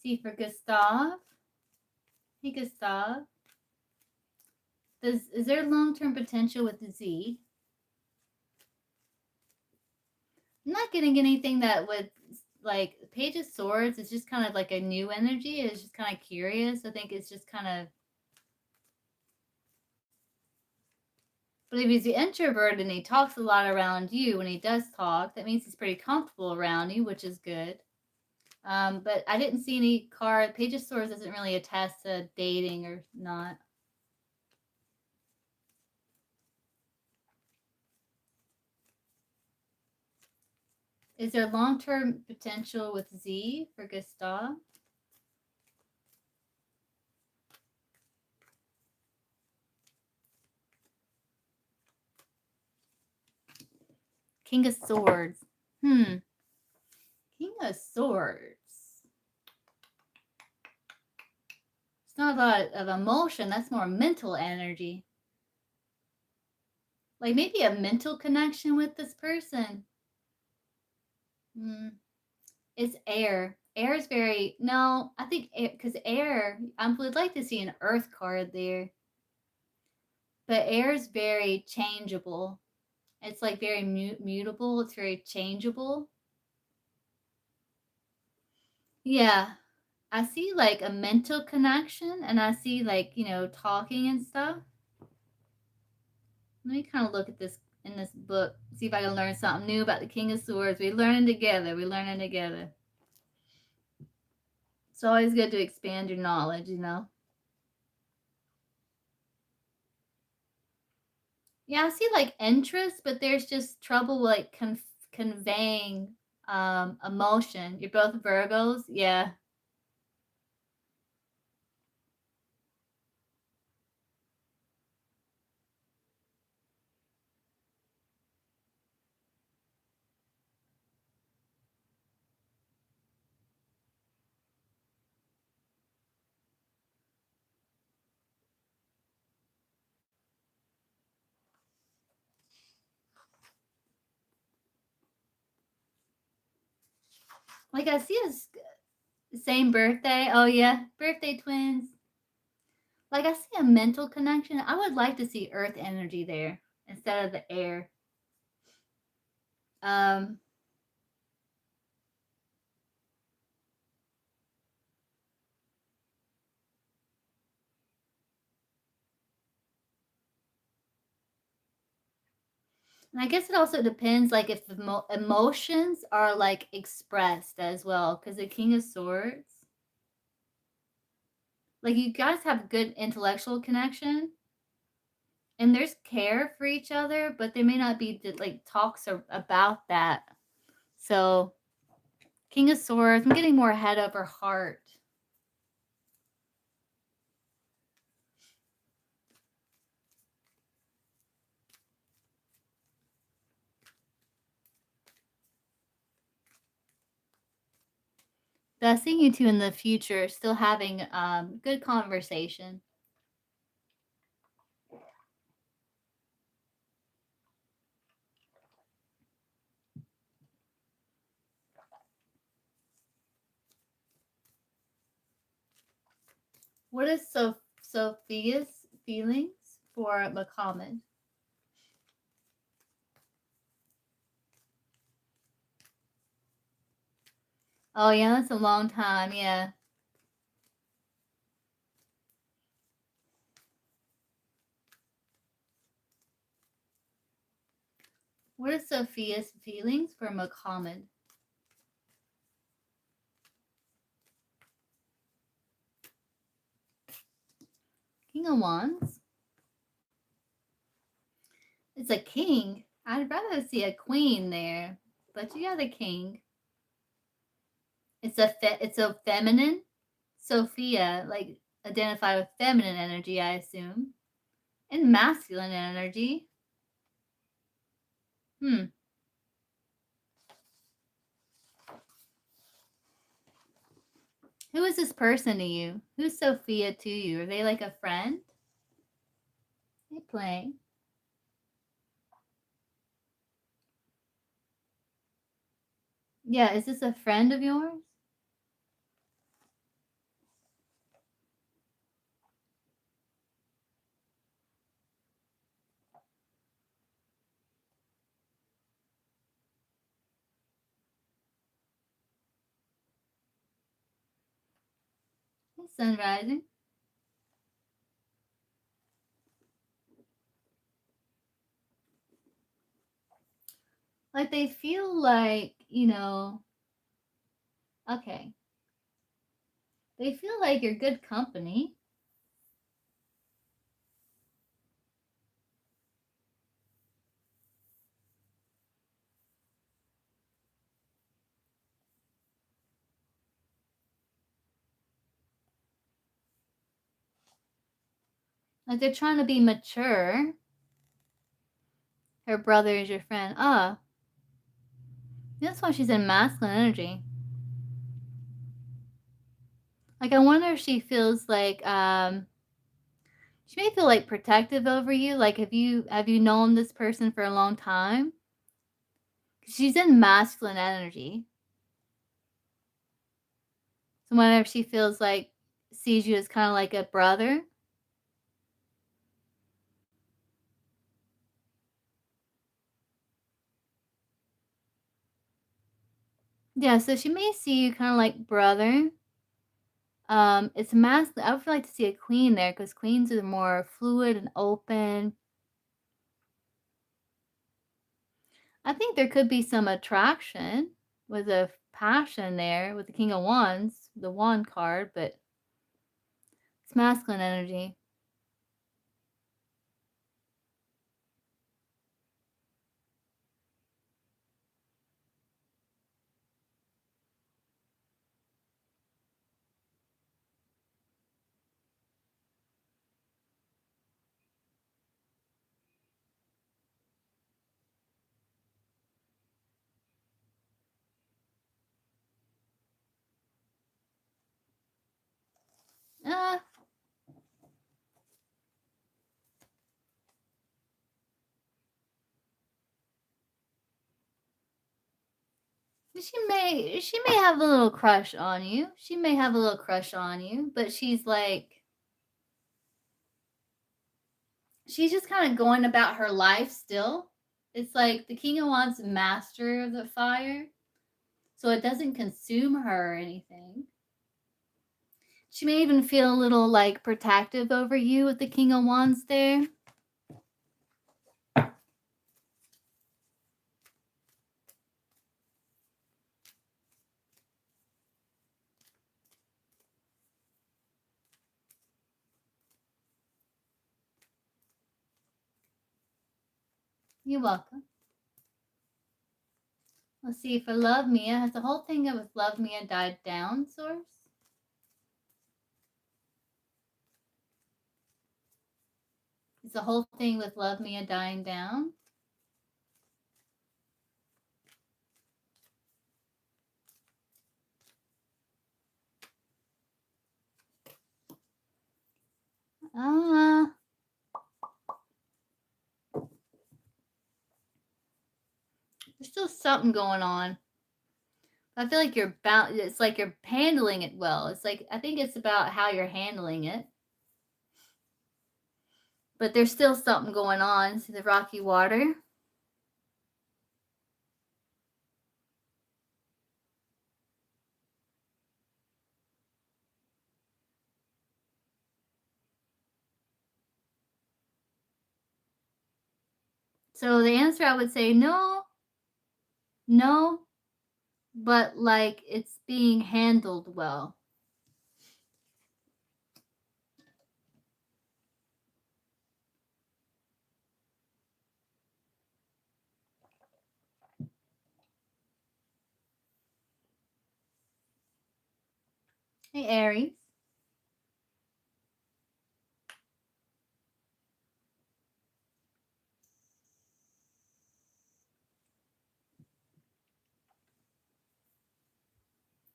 See, for Gustav. Hey, Gustav. Is there long-term potential with the Z? I'm not getting anything that would, like, Page of Swords is just kind of like a new energy. It's just kind of curious. I think it's just kind of. But if he's the introvert and he talks a lot around you, when he does talk, that means he's pretty comfortable around you, which is good. But I didn't see any card. Page of Swords doesn't really attest to dating or not. Is there long-term potential with Z for Gustav? King of Swords. King of Swords. It's not a lot of emotion. That's more mental energy. Like maybe a mental connection with this person. It's air. Air is very, no, I think because air, I would like to see an earth card there. But air is very changeable. It's like very mutable. It's very changeable. Yeah. I see like a mental connection and I see like, talking and stuff. Let me kind of look at this in this book, see if I can learn something new about the King of Swords. We're learning together. We're learning together. It's always good to expand your knowledge, Yeah, I see like interest, but there's just trouble like conveying emotion. You're both Virgos, yeah. Like I see us same birthday. Oh yeah, birthday twins. Like I see a mental connection. I would like to see earth energy there instead of the air. Um and I guess it also depends like if the emotions are like expressed as well cuz the King of Swords, like you guys have good intellectual connection and there's care for each other, but there may not be like talks about that. So, King of Swords, I'm getting more head over heart. But seeing you two in the future, still having good conversation. What is Sophia's feelings for Muhammad? Oh yeah, that's a long time. Yeah. What is Sophia's feelings for Muhammad? King of Wands. It's a king. I'd rather see a queen there. but you got the king. It's a feminine. Sophia, like identify with feminine energy, I assume, and masculine energy. Who is this person to you? Who's Sophia to you? Are they like a friend? They playing. Yeah, is this a friend of yours? Hey, sun rising. Like they feel like, okay. They feel like you're good company. Like they're trying to be mature. Her brother is your friend. Ah, that's why she's in masculine energy. Like I wonder if she feels like she may feel like protective over you. Like have you known this person for a long time? She's in masculine energy. So whenever she feels like sees you as kind of like a brother. Yeah, so she may see you kind of like brother. It's masculine. I would like to see a queen there because queens are more fluid and open. I think there could be some attraction with a passion there with the King of Wands, the Wand card, but it's masculine energy. Uh, she may have a little crush on you. She may have a little crush on you, but she's just kind of going about her life still. It's like the King of Wands master of the fire, so it doesn't consume her or anything. She may even feel a little like protective over you with the King of Wands there. You're welcome. Let's see, for Love Mia, has the whole thing with Love Mia died down, Source? Is the whole thing with Love Mia dying down? There's still something going on. I feel like it's like you're handling it well. It's like, I think it's about how you're handling it. But there's still something going on. See the rocky water? So the answer, I would say no, but like it's being handled well. Hey, Aries.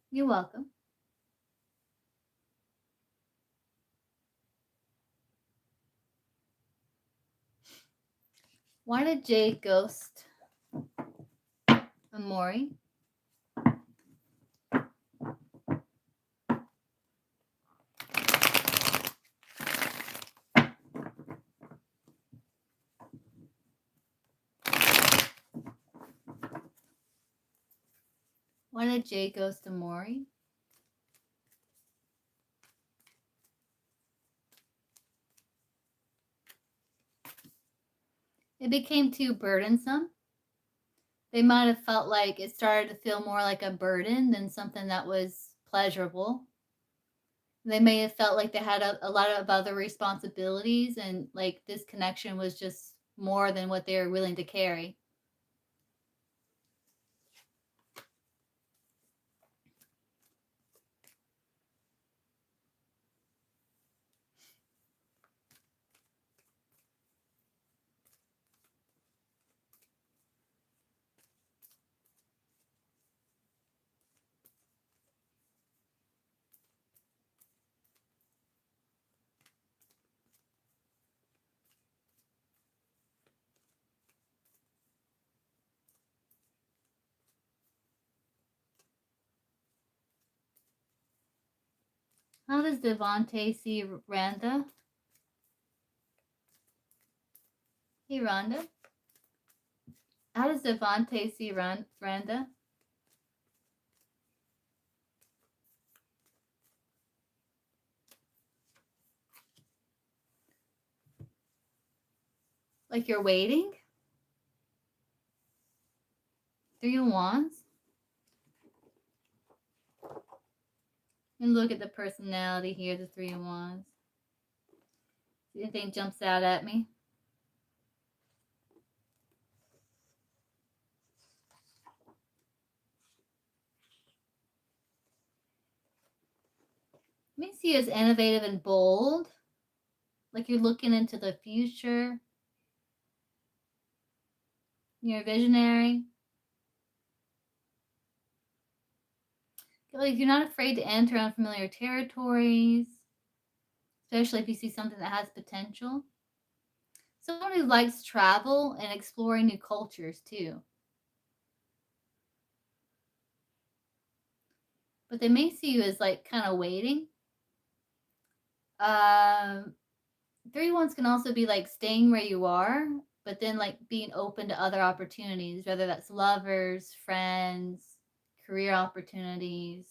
You're welcome. Why did Jay ghost Amori? Why did Jay ghost Amori? It became too burdensome. They might have felt like it started to feel more like a burden than something that was pleasurable. They may have felt like they had a lot of other responsibilities, and like this connection was just more than what they were willing to carry. How does Devontae see Randa? Hey, Rhonda. How does Devontae see Randa? Like you're waiting? Three of Wands? And look at the personality here, the Three of Wands. See anything jumps out at me? Let me see you as innovative and bold. Like you're looking into the future. You're a visionary. Like you're not afraid to enter unfamiliar territories, especially if you see something that has potential. Someone who likes travel and exploring new cultures too. But they may see you as like kind of waiting. Three ones can also be like staying where you are, but then like being open to other opportunities, whether that's lovers, friends, career opportunities.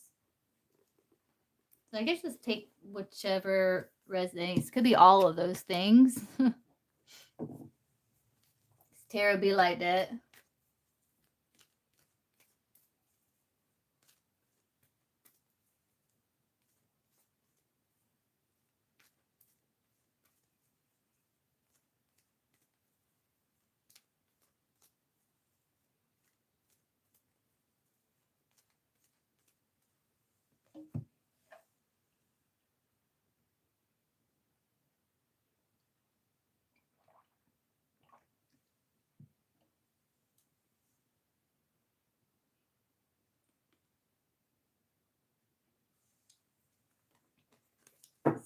So I guess just take whichever resonates. Could be all of those things. Tarot be like that.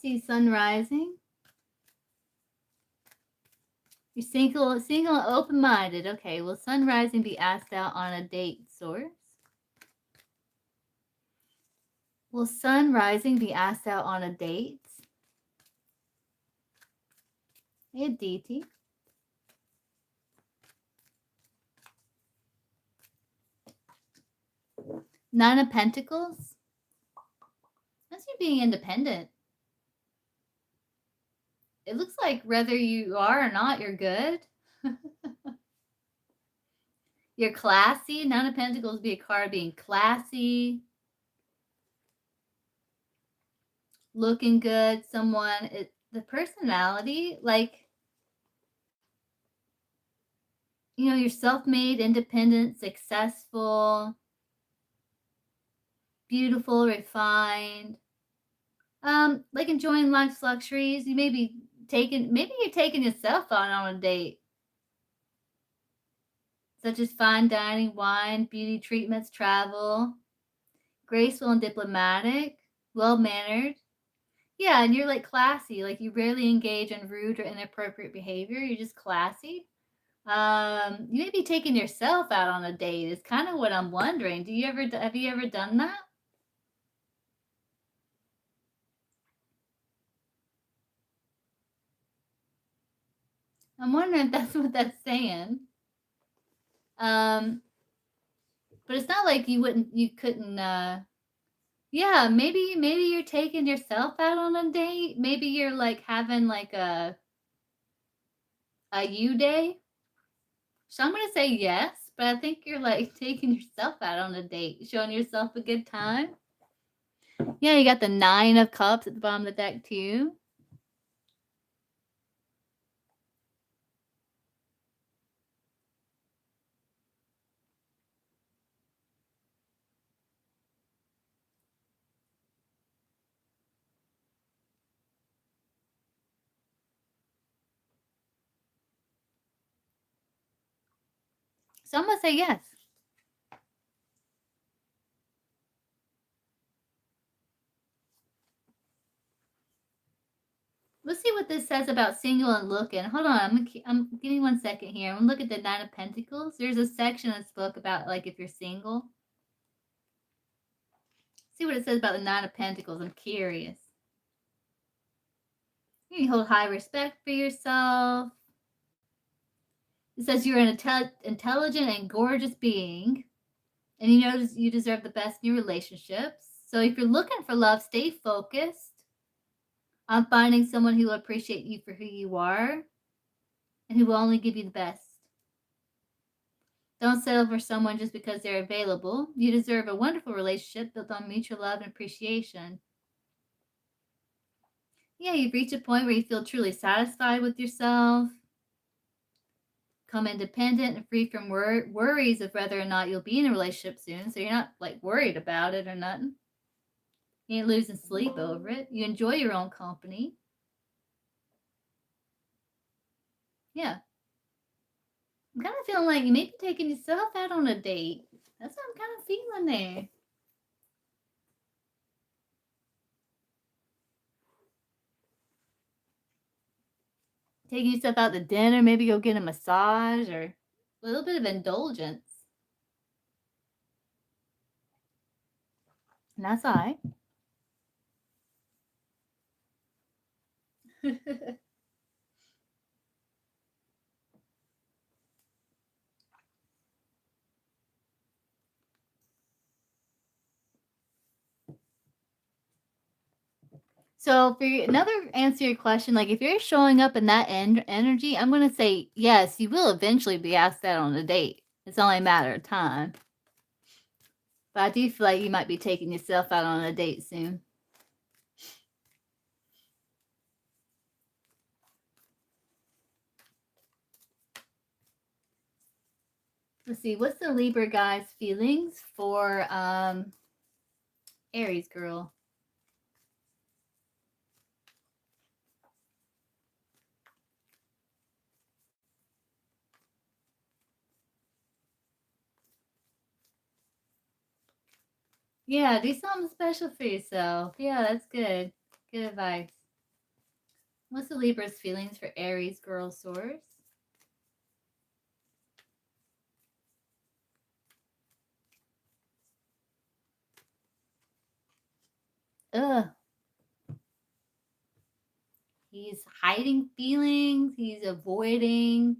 See sun rising. You're single, open-minded. Okay, will sun rising be asked out on a date, source? Will sun rising be asked out on a date? Hey, DT. Nine of Pentacles. That's you being independent. It looks like whether you are or not, you're good. You're classy. Nine of Pentacles be a card being classy, looking good. Someone, the personality, like, you know, you're self-made, independent, successful, beautiful, refined. Like enjoying life's luxuries. You maybe you're taking yourself out on a date, such as fine dining, wine, beauty treatments, travel, graceful and diplomatic, well mannered. Yeah, and you're like classy. Like you rarely engage in rude or inappropriate behavior. You're just classy. You may be taking yourself out on a date. Is kind of what I'm wondering. Have you ever done that? I'm wondering if that's what that's saying. Um, but it's not like you couldn't. Yeah, maybe you're taking yourself out on a date. Maybe you're like having like a you day. So I'm gonna say yes, but I think you're like taking yourself out on a date, showing yourself a good time. Yeah, you got the 9 of Cups at the bottom of the deck too. So I'm gonna say yes. Let's see what this says about single and looking. Hold on, I'm give me 1 second here. I'm gonna look at the 9 of Pentacles. There's a section in this book about like if you're single. See what it says about the 9 of Pentacles. I'm curious. You hold high respect for yourself. It says you're an intelligent and gorgeous being, and you know you deserve the best in your relationships. So if you're looking for love, stay focused on finding someone who will appreciate you for who you are and who will only give you the best. Don't settle for someone just because they're available. You deserve a wonderful relationship built on mutual love and appreciation. Yeah, you've reached a point where you feel truly satisfied with yourself, become independent and free from worries of whether or not you'll be in a relationship soon. So you're not like worried about it or nothing. You ain't losing sleep over it. You enjoy your own company. Yeah. I'm kind of feeling like you may be taking yourself out on a date. That's what I'm kind of feeling there. Taking yourself out to dinner, maybe go get a massage or a little bit of indulgence. And that's all right. So for another answer your question, like if you're showing up in that energy, I'm gonna say yes, you will eventually be asked out on a date. It's only a matter of time. But I do feel like you might be taking yourself out on a date soon. Let's see, what's the Libra guy's feelings for Aries girl? Yeah, do something special for yourself. Yeah, that's good. Good advice. What's the Libra's feelings for Aries girl source? Ugh. He's hiding feelings. He's avoiding.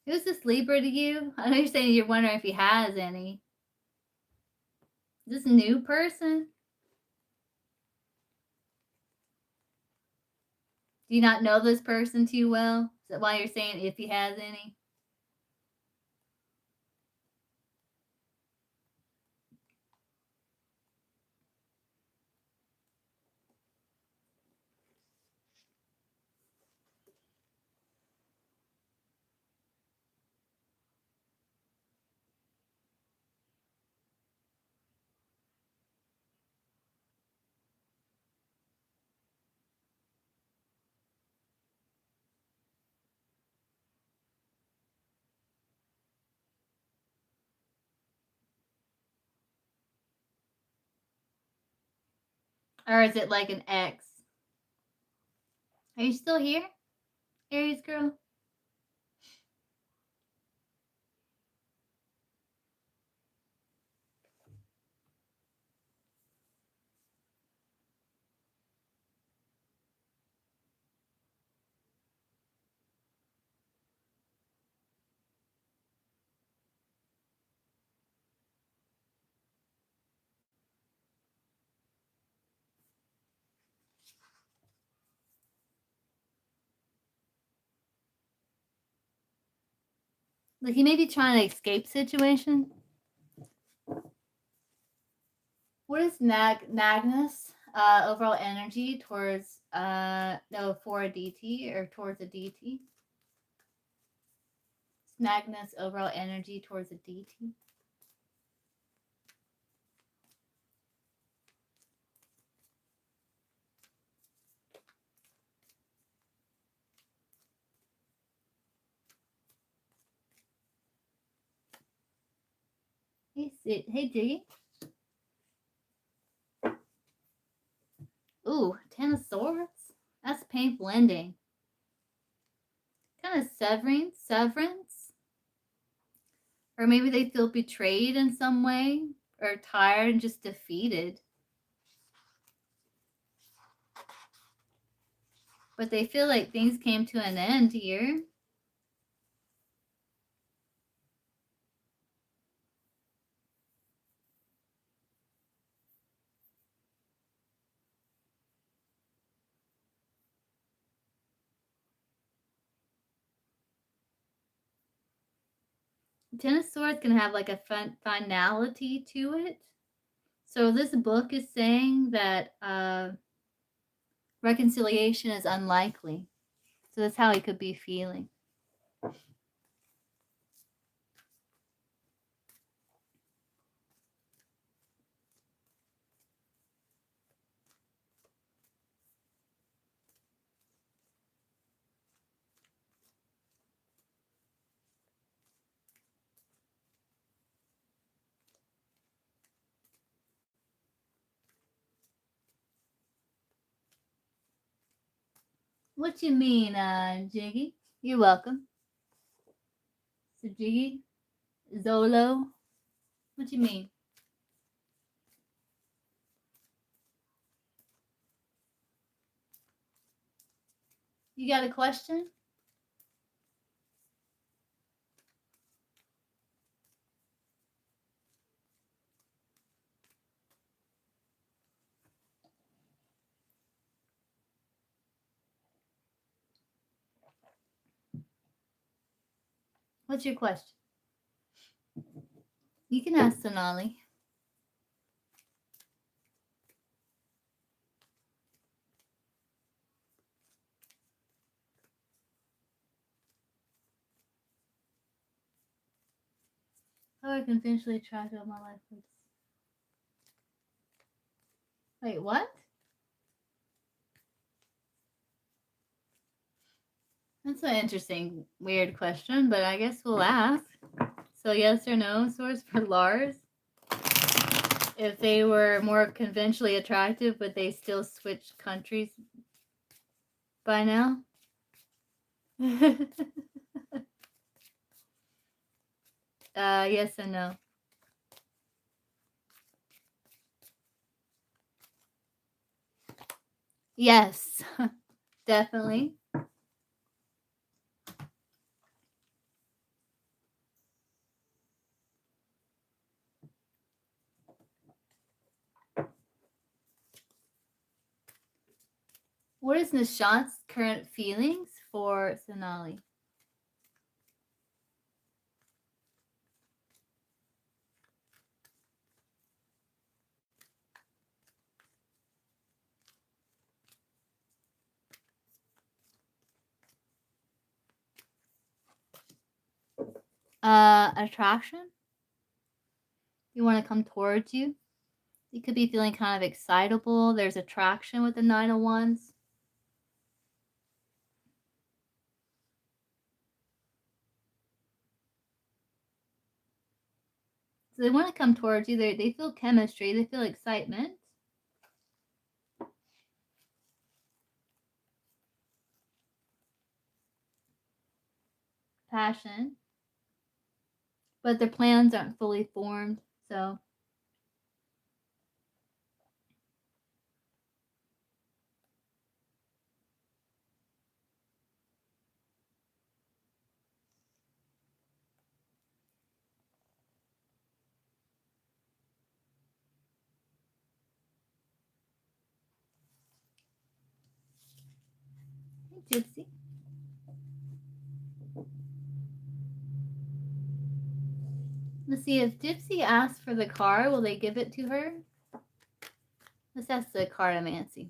Who's this Libra to you? I know you're saying you're wondering if he has any. Is this a new person? Do you not know this person too well? Is that why you're saying if he has any? Or is it like an X? Are you still here, Aries girl? Like he may be trying to escape situation. What is Nagnus overall energy towards no for a DT or towards a DT? Nagnus overall energy towards a DT. Hey Jiggy. Ooh, Ten of Swords. That's painful ending. Kind of severance. Or maybe they feel betrayed in some way, or tired and just defeated. But they feel like things came to an end here. Ten of Swords can have like a finality to it. So this book is saying that reconciliation is unlikely. So that's how he could be feeling. What you mean, Jiggy? You're welcome. So Jiggy, Zolo, what you mean? You got a question? What's your question? You can ask Sonali. How I can eventually track out my life. Wait, what? That's an interesting, weird question, but I guess we'll ask. So yes or no, source for Lars. If they were more conventionally attractive, but they still switched countries by now? Yes and no. Yes, definitely. What is Nishant's current feelings for Sonali? Attraction? You want to come towards you? You could be feeling kind of excitable. There's attraction with the Nine of Wands. So they want to come towards you. They feel chemistry. They feel excitement. passion, but their plans aren't fully formed. So Gypsy. Let's see, if Gypsy asks for the car, will they give it to her? Let's ask the cartomancy.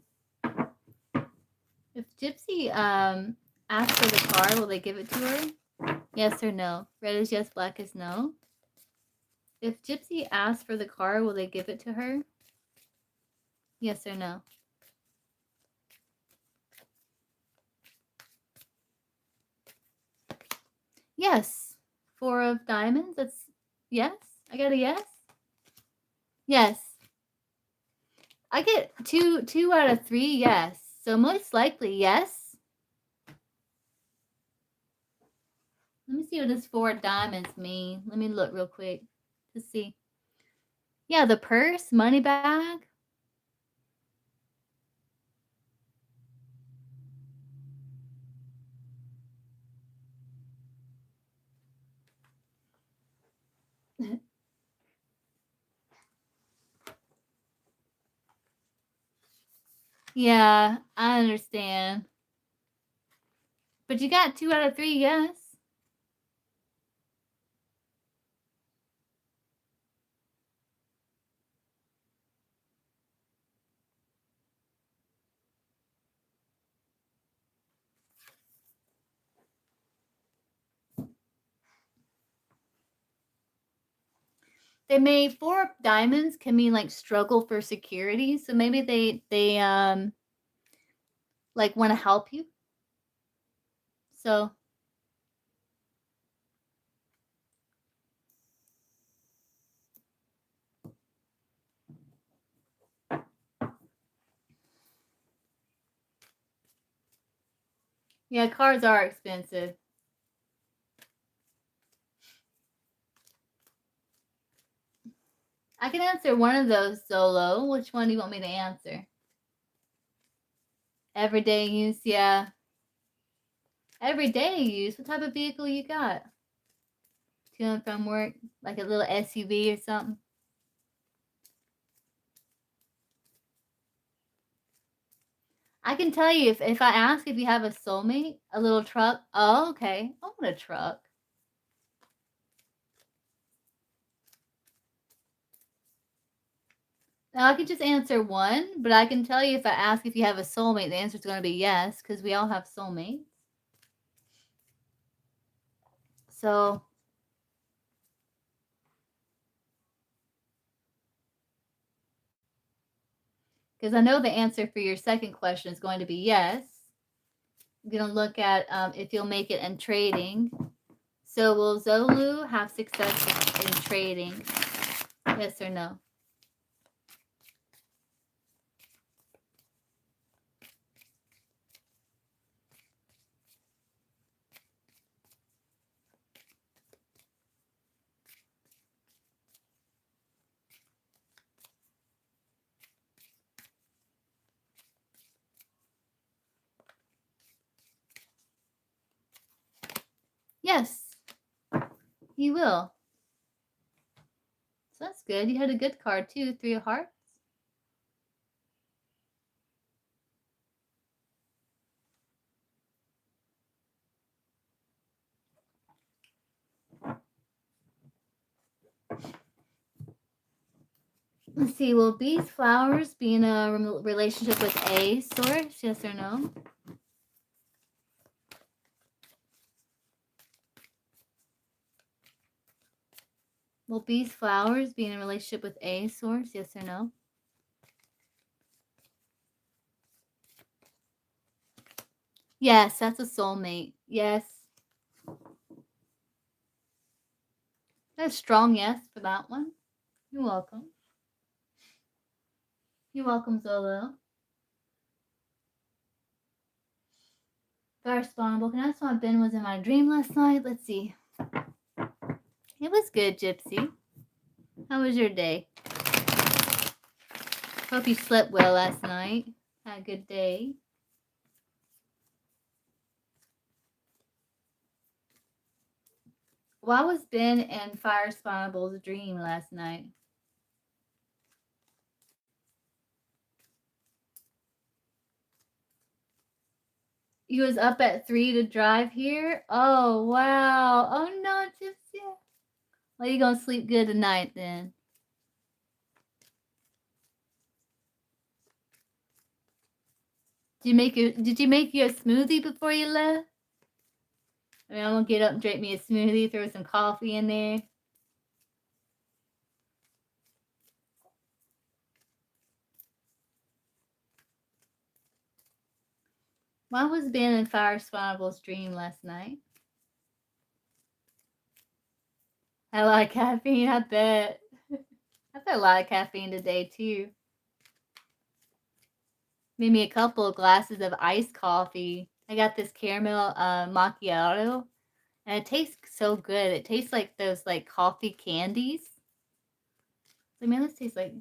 If Gypsy asks for the car, will they give it to her? Yes or no? Red is yes, black is no. If Gypsy asks for the car, will they give it to her? Yes or no? Yes. 4 of diamonds. That's yes. I got a yes. Yes. I get two out of 3 yes. So most likely yes. Let me see what this 4 diamonds mean. Let me look real quick to see. Yeah, the purse, money bag. Yeah, I understand. But you got 2 out of 3 yes. They may 4 of diamonds can mean like struggle for security. So maybe they like want to help you. So yeah, cars are expensive. I can answer one of those solo. Which one do you want me to answer? Everyday use, yeah. Everyday use. What type of vehicle you got? To and from work, like a little SUV or something. I can tell you if I ask if you have a soulmate, a little truck. Oh, okay. I want a truck. Now I can just answer one, but I can tell you if I ask if you have a soulmate, the answer is going to be yes, because we all have soulmates. So because I know the answer for your second question is going to be yes. I'm going to look at if you'll make it in trading. So will Zolu have success in trading? Yes or no? Yes, he will. So that's good. You had a good card too, 3 of hearts. Let's see, will bees, flowers be in a relationship with a source? Yes or no? Will bees, flowers be in a relationship with a source? Yes or no? Yes, that's a soulmate. Yes. That's a strong yes for that one. You're welcome. You're welcome, Zolo. Fire spawnable. Can I ask why Ben was in my dream last night? Let's see. It was good, Gypsy. How was your day? Hope you slept well last night. Had a good day. Why was Ben in Fire Spawnable's dream last night? He was up at 3 to drive here? Oh, wow. Oh, no, Gypsy. Well, you gonna sleep good tonight, then. Did you make you a smoothie before you left? I mean, I'm gonna get up and drink me a smoothie, throw some coffee in there. Why was Ben in Fire Spawnable's dream last night? I like caffeine, I bet. I've had a lot of caffeine today, too. Made me a couple of glasses of iced coffee. I got this caramel macchiato, and it tastes so good. It tastes like those like coffee candies. So, man, this tastes like...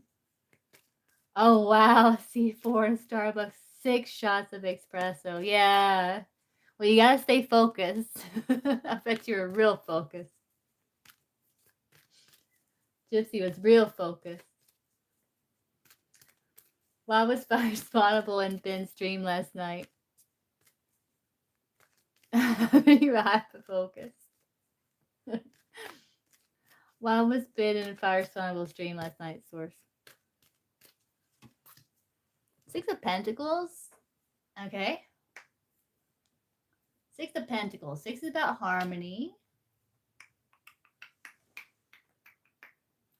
Oh, wow. C4 Starbucks. 6 shots of espresso. Yeah. Well, you gotta stay focused. I bet you were real focused. Gypsy was real focused. Why was Fire Spawnable in Ben's dream last night? You were hyper-focused. Why was Ben in Fire Spawnable's dream last night, Source? 6 of Pentacles. Okay. 6 of Pentacles. 6 is about harmony.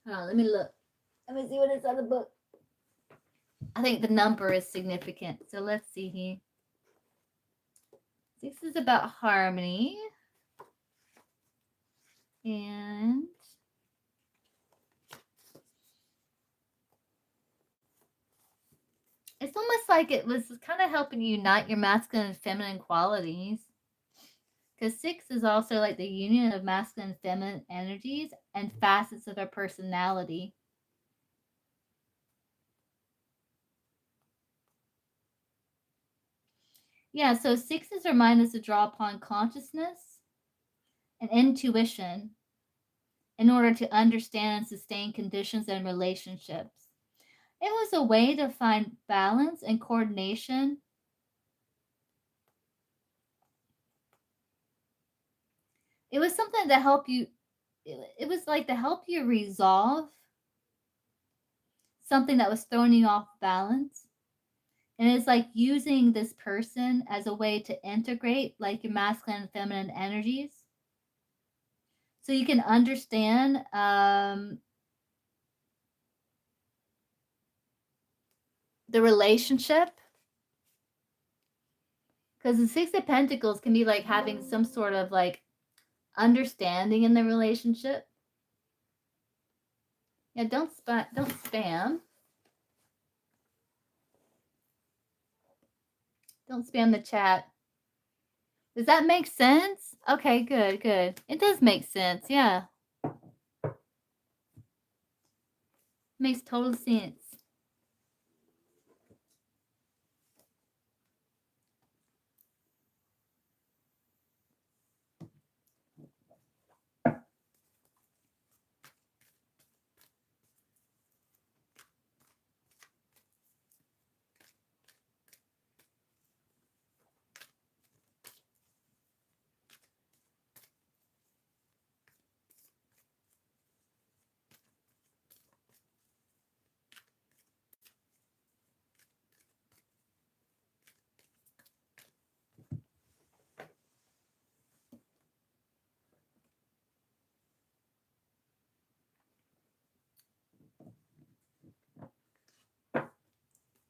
Hold on, let me look. Let me see what is on the book. I think the number is significant. So let's see here. 6 is about harmony. And it's almost like it was kind of helping you unite your masculine and feminine qualities. Because 6 is also like the union of masculine and feminine energies and facets of our personality. Yeah, so 6s remind us to draw upon consciousness and intuition in order to understand and sustain conditions and relationships. It was a way to find balance and coordination. It was something to help you, it was like to help you resolve something that was throwing you off balance. And it's like using this person as a way to integrate like your masculine and feminine energies. So you can understand the relationship. Because the 6 of Pentacles can be like having some sort of like understanding in the relationship. Yeah, don't spam. Don't spam the chat. Does that make sense? Okay, good, good. It does make sense, yeah. Makes total sense.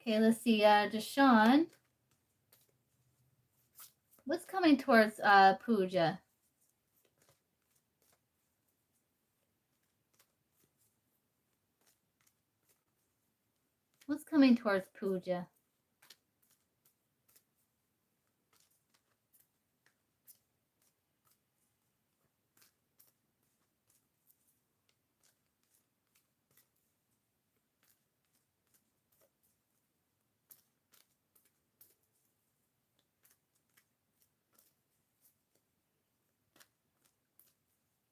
Okay, let's see. Deshaun, what's coming towards Pooja? What's coming towards Pooja?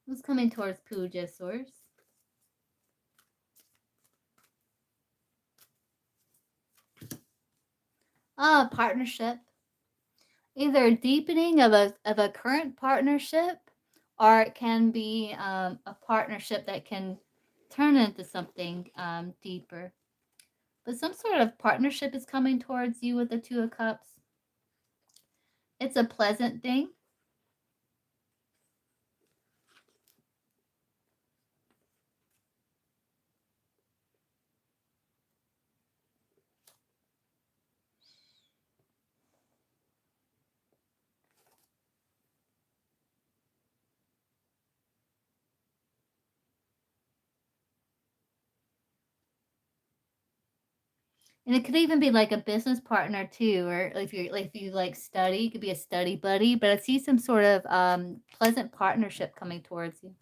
Who's coming towards Puja source? Partnership. Either a deepening of a current partnership, or it can be a partnership that can turn into something deeper. But some sort of partnership is coming towards you with the Two of Cups. It's a pleasant thing. And it could even be like a business partner too, or if you like study, it could be a study buddy. But I see some sort of pleasant partnership coming towards you.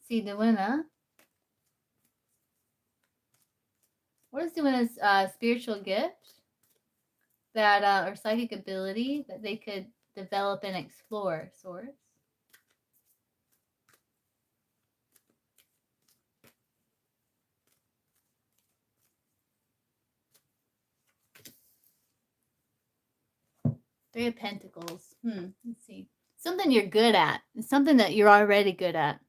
See the winner. What is the winner's spiritual gift that or psychic ability that they could develop and explore? Swords. Three of Pentacles. Let's see. Something you're good at. It's something that you're already good at.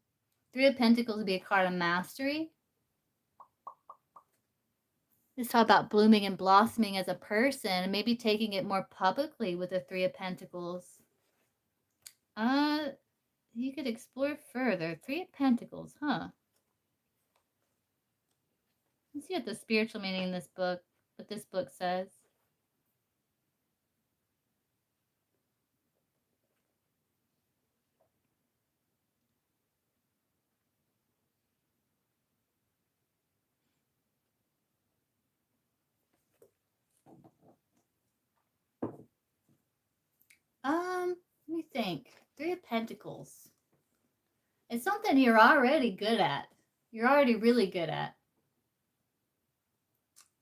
Three of Pentacles would be a card of mastery. Let's talk about blooming and blossoming as a person, and maybe taking it more publicly with the Three of Pentacles. You could explore further. Three of Pentacles, huh? Let's see what the spiritual meaning in this book, what this book says. Let me think. Three of Pentacles. It's something you're already good at. You're already really good at.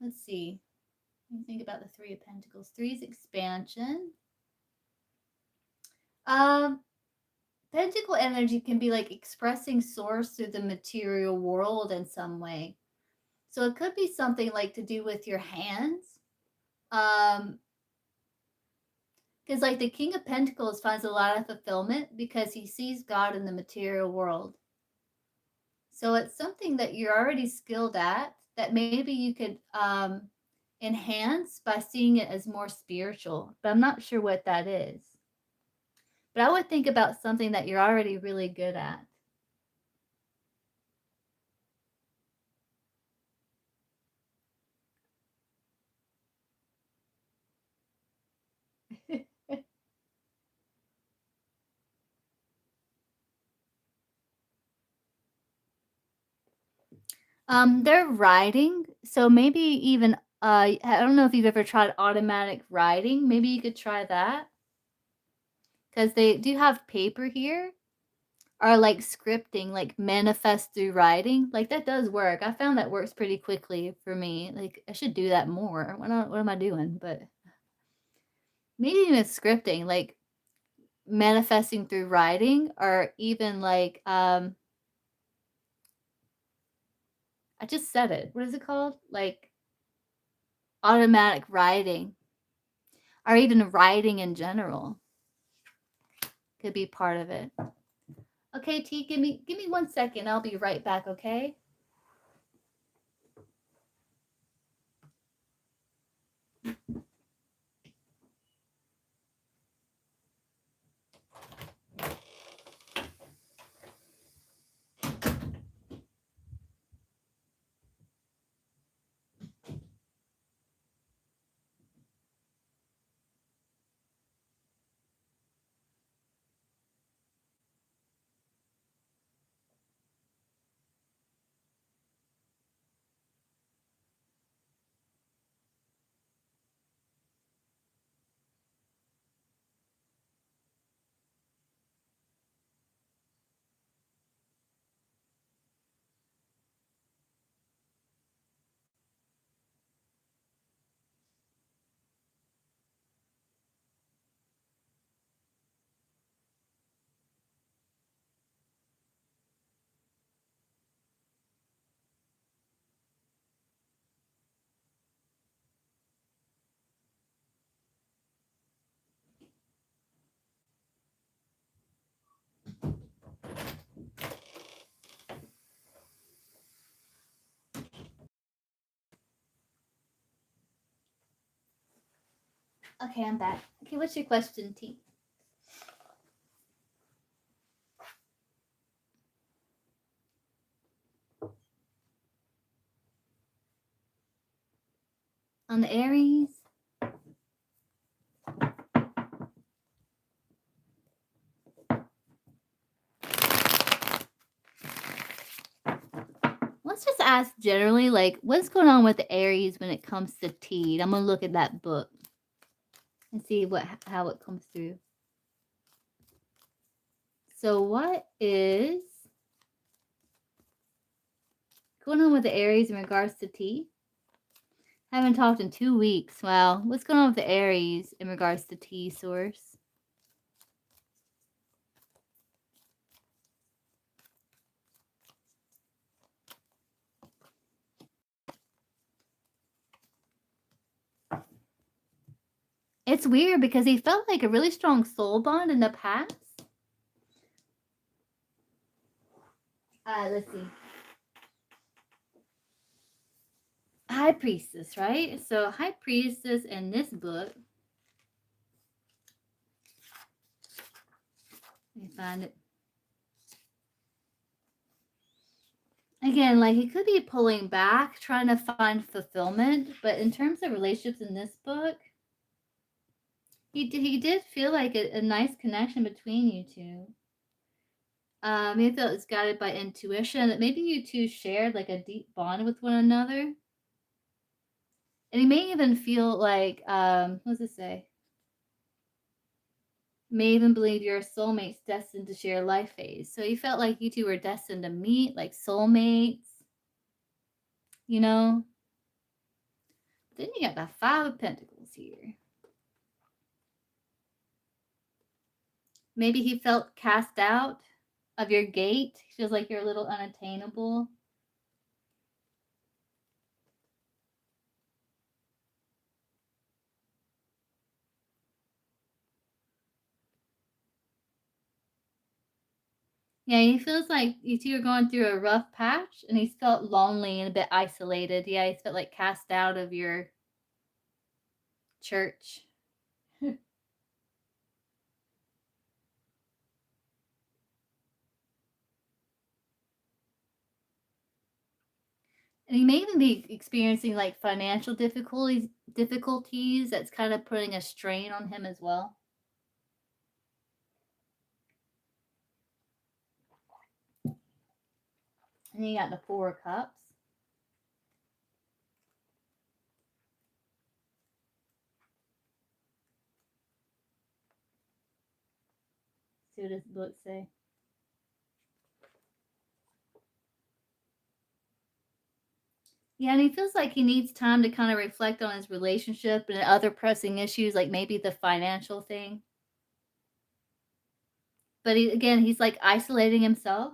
Let's see. Let me think about the Three of Pentacles. Three is expansion. Pentacle energy can be like expressing source through the material world in some way. So it could be something like to do with your hands. Because like the King of Pentacles finds a lot of fulfillment because he sees God in the material world. So it's something that you're already skilled at that maybe you could enhance by seeing it as more spiritual. But I'm not sure what that is. But I would think about something that you're already really good at. They're writing, so maybe even I don't know if you've ever tried automatic writing. Maybe you could try that. Because they do have paper here. Or like scripting, like manifest through writing. Like that does work. I found that works pretty quickly for me. Like I should do that more. What am I doing? But maybe even scripting, like manifesting through writing, or even like I just said it. What is it called? Like automatic writing, or even writing in general could be part of it. Okay, T, give me 1 second. I'll be right back, okay? Okay, I'm back. Okay, what's your question, T? On the Aries? Let's just ask generally, like, what's going on with the Aries when it comes to tea? I'm gonna look at that book and see how it comes through. So, what is going on with the Aries in regards to tea? Haven't talked in 2 weeks. Wow, what's going on with the Aries in regards to tea source? It's weird because he felt like a really strong soul bond in the past. Let's see. High Priestess, right? So High Priestess in this book. Let me find it. Again, like he could be pulling back, trying to find fulfillment, but in terms of relationships in this book, he did feel like a nice connection between you two. He felt it's guided by intuition, that maybe you two shared like a deep bond with one another. And he may even feel like, what does it say? May even believe you're soulmates destined to share life phase. So he felt like you two were destined to meet, like soulmates, you know? Then you got the Five of Pentacles here. Maybe he felt cast out of your gate. He feels like you're a little unattainable. Yeah, he feels like you two are going through a rough patch and he's felt lonely and a bit isolated. Yeah, he's felt like cast out of your church. And he may even be experiencing like financial difficulties that's kind of putting a strain on him as well. And you got the Four of Cups. See what this book say. Yeah, and he feels like he needs time to kind of reflect on his relationship and other pressing issues, like maybe the financial thing. But he's like isolating himself.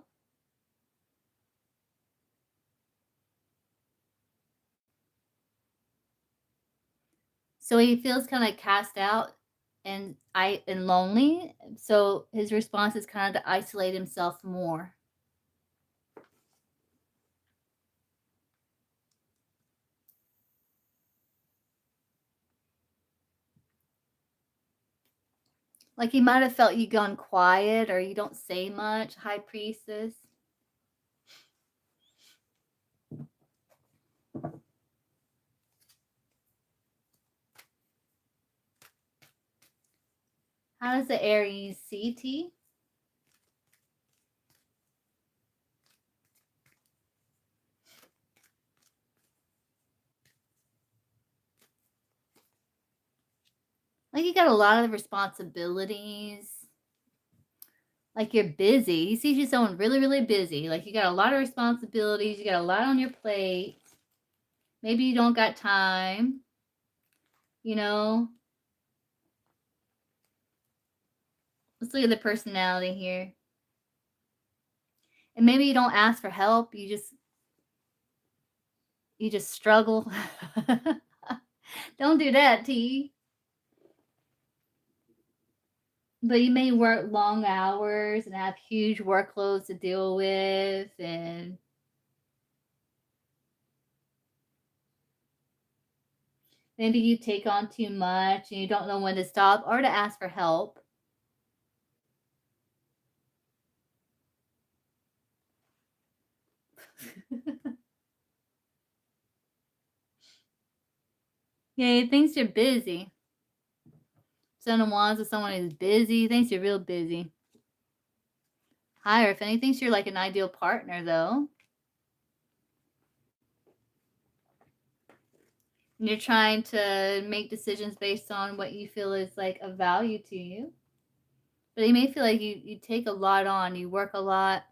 So he feels kind of cast out and lonely. So his response is kind of to isolate himself more. Like he might have felt you gone quiet or you don't say much, High Priestess. How does the Aries see T? Like you got a lot of responsibilities. Like you're busy. He sees you someone really, really busy. Like you got a lot of responsibilities. You got a lot on your plate. Maybe you don't got time. You know? Let's look at the personality here. And maybe you don't ask for help. You just struggle. Don't do that, T. But you may work long hours and have huge workloads to deal with, and Maybe you take on too much and you don't know when to stop or to ask for help. Yeah, he thinks you're busy. Son of Wands is someone who's busy. He thinks you're real busy. Hierophant, he thinks you're like an ideal partner, though. And you're trying to make decisions based on what you feel is like of value to you. But he may feel like you take a lot on, you work a lot.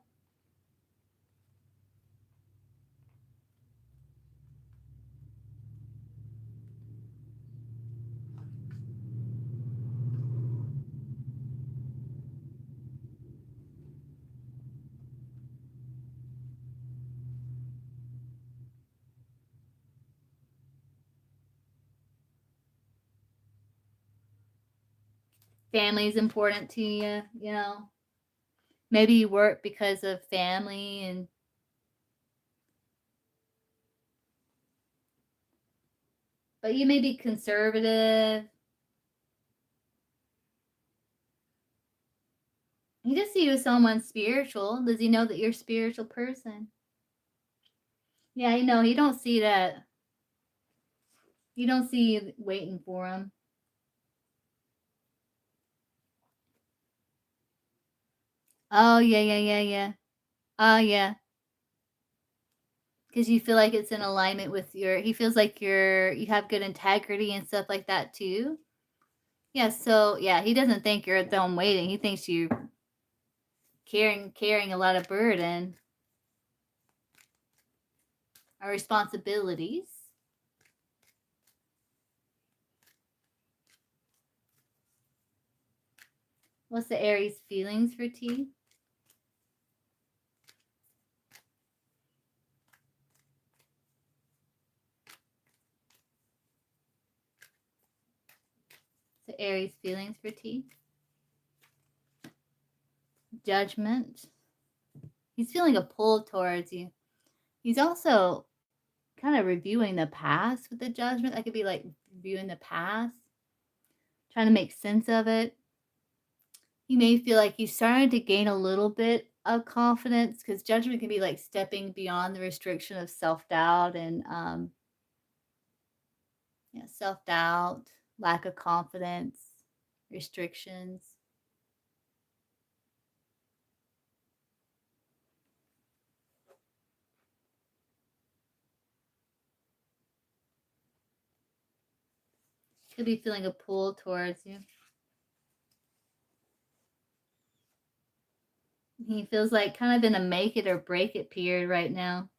Family is important to you, you know. Maybe you work because of family, and but you may be conservative. He just see you as someone spiritual. Does he know that you're a spiritual person? Yeah, you know, he don't see that. You don't see you waiting for him. Oh, yeah, yeah, yeah, yeah. Oh, yeah. Because you feel like it's in alignment with your, he feels like you have good integrity and stuff like that too. Yeah, so yeah, he doesn't think you're at home waiting. He thinks you carrying a lot of burden or responsibilities. What's the Aries feelings for T? The Aries feelings for T? Judgment. He's feeling a pull towards you. He's also kind of reviewing the past with the judgment. That could be like reviewing the past, trying to make sense of it. You may feel like he's starting to gain a little bit of confidence because judgment can be like stepping beyond the restriction of self-doubt and self-doubt, lack of confidence, restrictions. Could be feeling a pull towards you. He feels like kind of in a make it or break it period right now.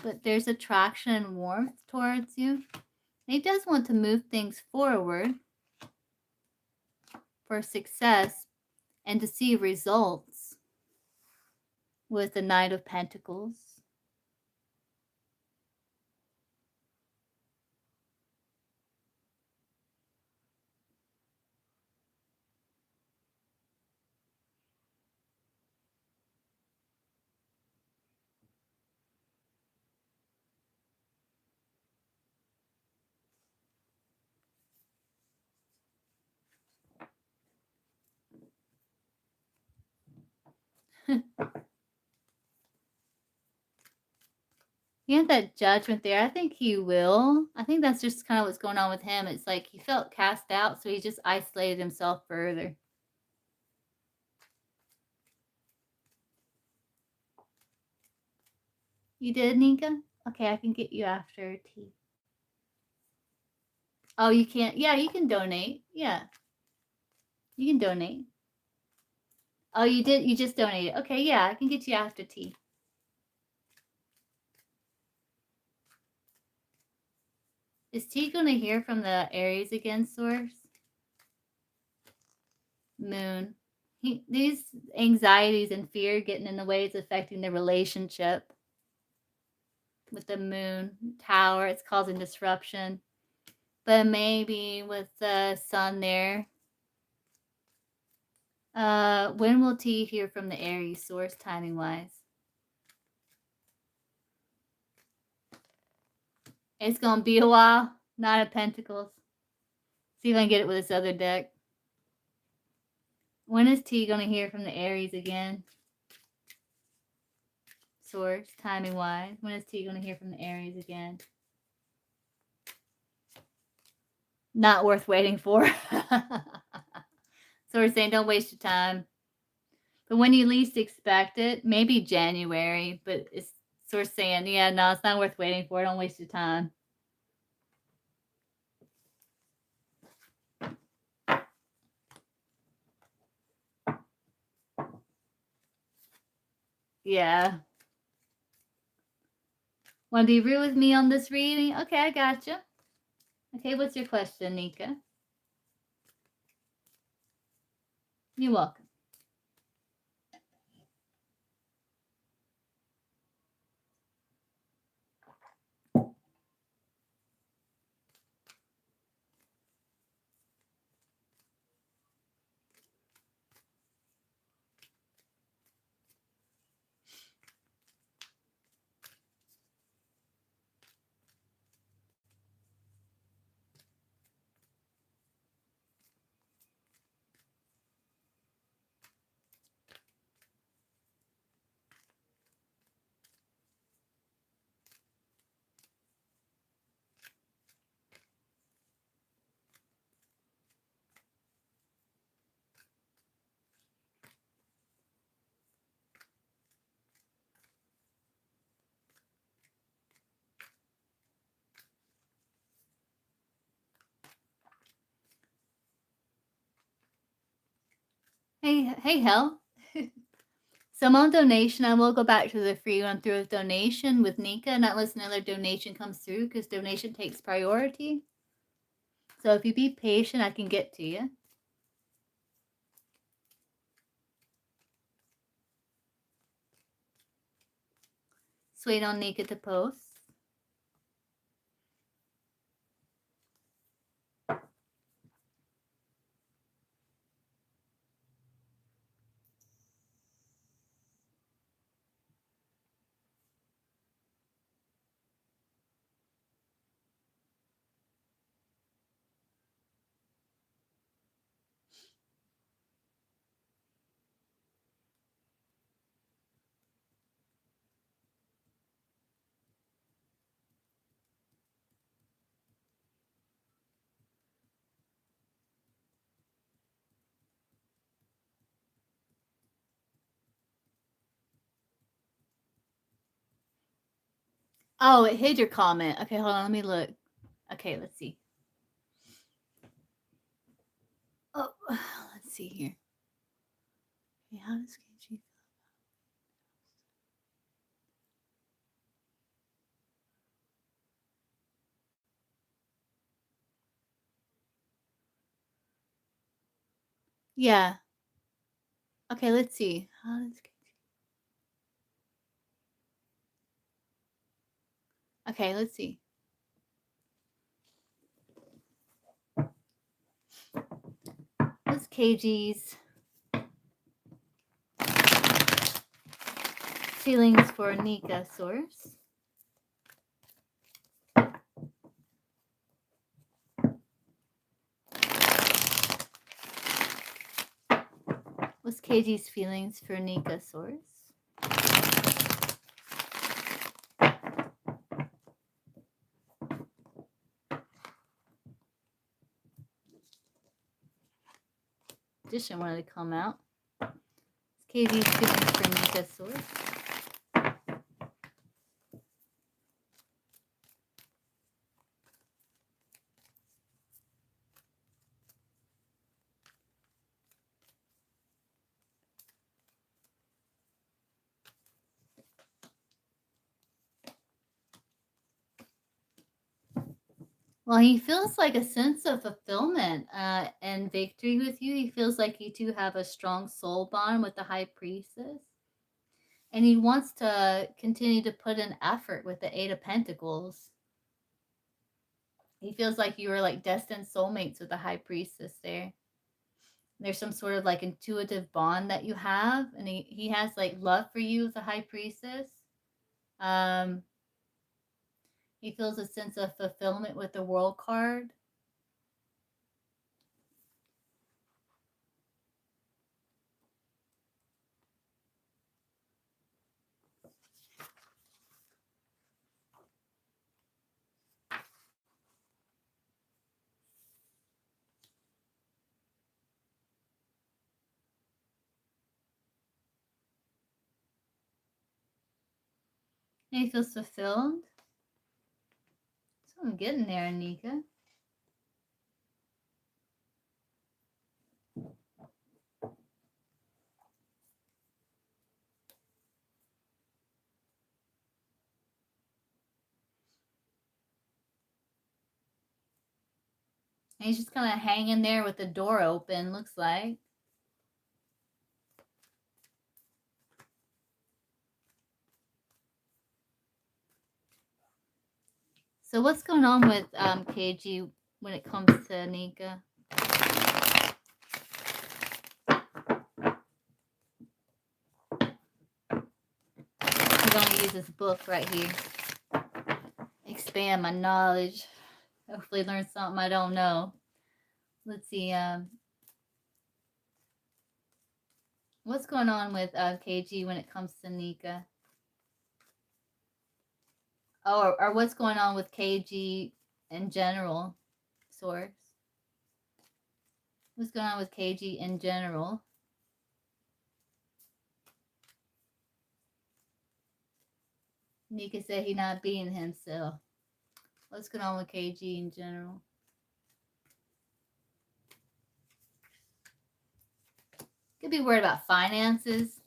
But there's attraction and warmth towards you. He does want to move things forward for success and to see results with the Knight of Pentacles. You have that judgment there. I think he will. I think that's just kind of what's going on with him. It's like he felt cast out, so he just isolated himself further. You did, Nika? Okay, I can get you after tea. Oh, you can't? Yeah, you can donate. Yeah, you can donate. Oh, you did? You just donated. Okay, yeah, I can get you after tea. Is T going to hear from the Aries again, Source? Moon. These anxieties and fear getting in the way is affecting the relationship. With the Moon Tower, it's causing disruption. But maybe with the sun there. When will T hear from the Aries source timing-wise? It's going to be a while. Nine of Pentacles. See if I can get it with this other deck. When is T going to hear from the Aries again? Source, timing-wise. When is T going to hear from the Aries again? Not worth waiting for. So we're saying don't waste your time. But when you least expect it, maybe January, but it's sort of saying, yeah, no, it's not worth waiting for. Don't waste your time. Yeah. Want to be real with me on this reading? Okay, I gotcha. Okay, what's your question, Nika? You're welcome. Hey, Hell. So I'm on donation. I will go back to the free run through of donation with Nika, not unless another donation comes through, because donation takes priority. So if you be patient, I can get to you. Just wait on Nika to post. Oh, it hid your comment. Okay, hold on. Let me look. Okay, let's see. Oh, let's see here. Okay, how does KG? Yeah. Okay, let's see. How does KG? Okay, let's see. What's KG's feelings for Nika source? What's KG's feelings for Nika source? Addition wanted to come out. What's KG's feelings for Nika source? Well, he feels like a sense of fulfillment and victory with you. He feels like you two have a strong soul bond with the High Priestess. And he wants to continue to put in effort with the Eight of Pentacles. He feels like you were like destined soulmates with the high priestess there. There's some sort of like intuitive bond that you have, and he has like love for you as a high priestess. Um, he feels a sense of fulfillment with the world card. And he feels fulfilled. So I'm getting there, Anika. And he's just kind of hanging there with the door open, looks like. So what's going on with KG when it comes to Anika? I'm going to use this book right here. Expand my knowledge. Hopefully learn something I don't know. Let's see. What's going on with KG when it comes to Nika? Oh, or what's going on with KG in general, source? What's going on with KG in general? Nika said he not being himself. What's going on with KG in general? Could be worried about finances.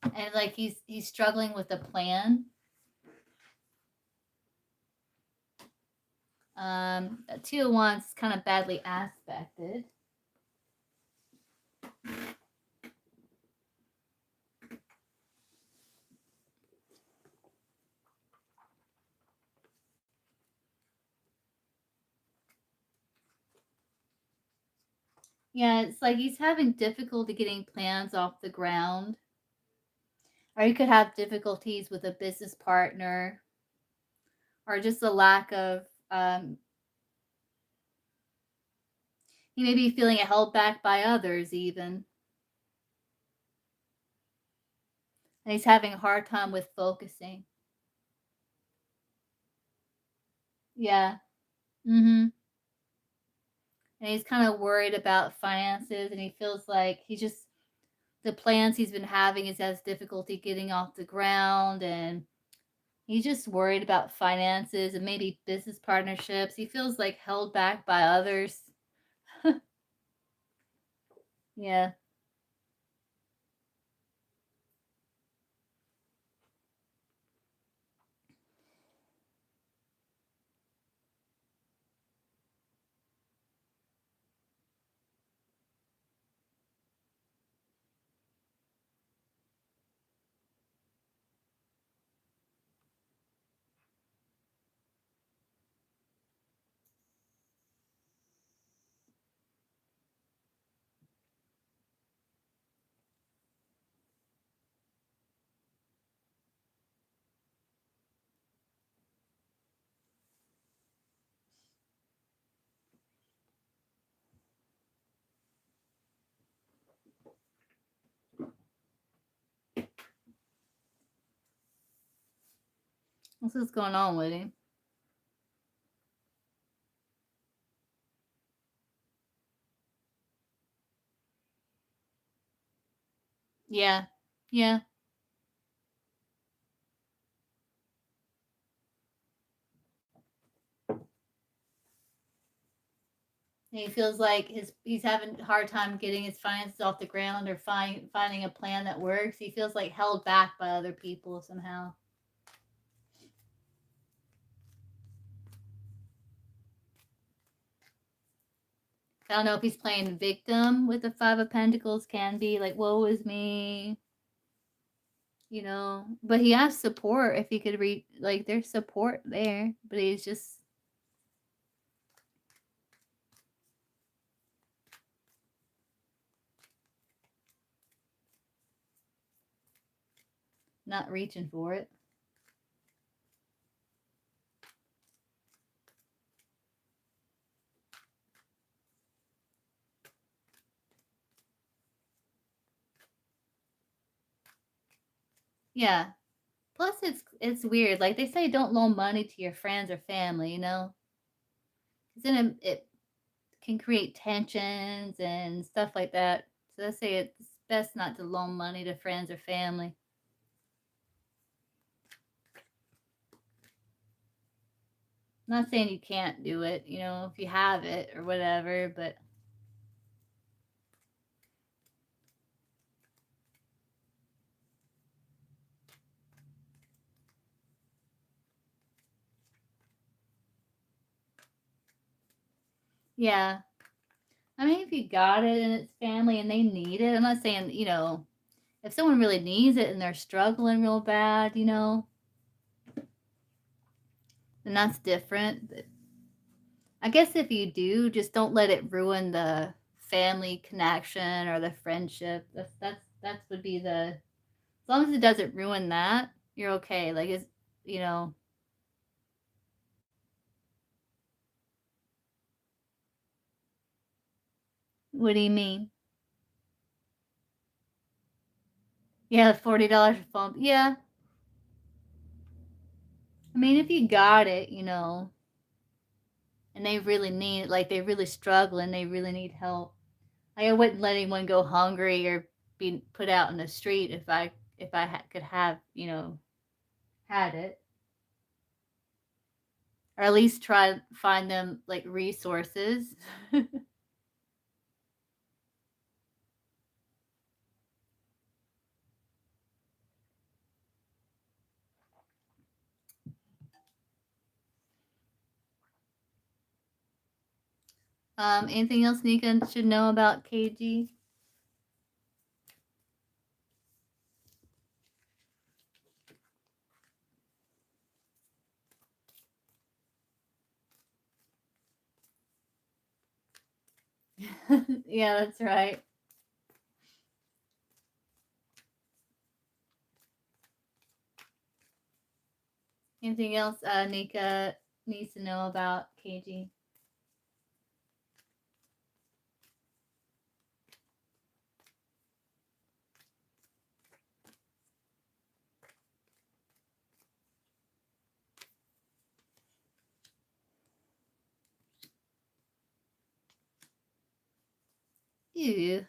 And like he's struggling with a plan. Two of Wands is kind of badly aspected. Yeah, it's like he's having difficulty getting plans off the ground. Or he could have difficulties with a business partner. Or just a lack of, he may be feeling held back by others even. And he's having a hard time with focusing. Yeah. Mm-hmm. And he's kind of worried about finances, and he feels like the plans he's been having is has difficulty getting off the ground, and he's just worried about finances and maybe business partnerships. He feels like held back by others. Yeah. What's going on with him? Yeah. Yeah. And he feels like he's having a hard time getting his finances off the ground or finding a plan that works. He feels like held back by other people somehow. I don't know if he's playing victim with the Five of Pentacles. Can be like, woe is me. you know. But he has support if he could read, like, there's support there, but he's just not reaching for it. Yeah. Plus, it's weird. Like they say, don't loan money to your friends or family. You know, because then it can create tensions and stuff like that. So they say it's best not to loan money to friends or family. I'm not saying you can't do it, you know, if you have it or whatever, but yeah. I mean, if you got it and it's family and they need it, I'm not saying, you know, if someone really needs it and they're struggling real bad, you know, then that's different. But I guess if you do, just don't let it ruin the family connection or the friendship. That's would be the, as long as it doesn't ruin that, you're okay. Like it's, you know, what do you mean? Yeah, $40 a phone. Yeah, I mean, if you got it, you know, and they really need it, like they really struggle and they really need help. Like I wouldn't let anyone go hungry or be put out in the street if I could have, you know, had it, or at least try to find them like resources. Anything else Nika should know about KG? Yeah, that's right. Anything else Nika needs to know about KG? Ew.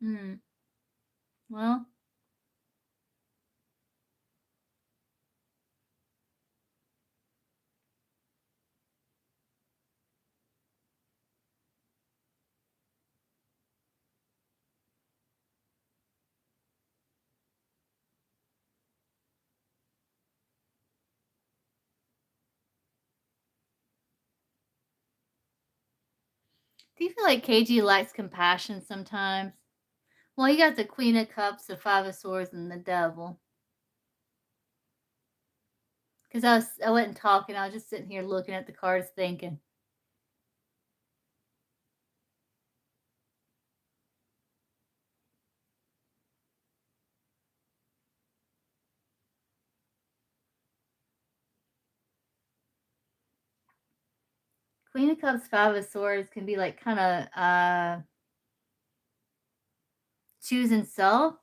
Hmm. Well, do you feel like KG lacks compassion sometimes? Well, you got the Queen of Cups, the Five of Swords, and the Devil. Because I wasn't talking, I was just sitting here looking at the cards, thinking. Queen of Cups, Five of Swords can be like kind of choosing self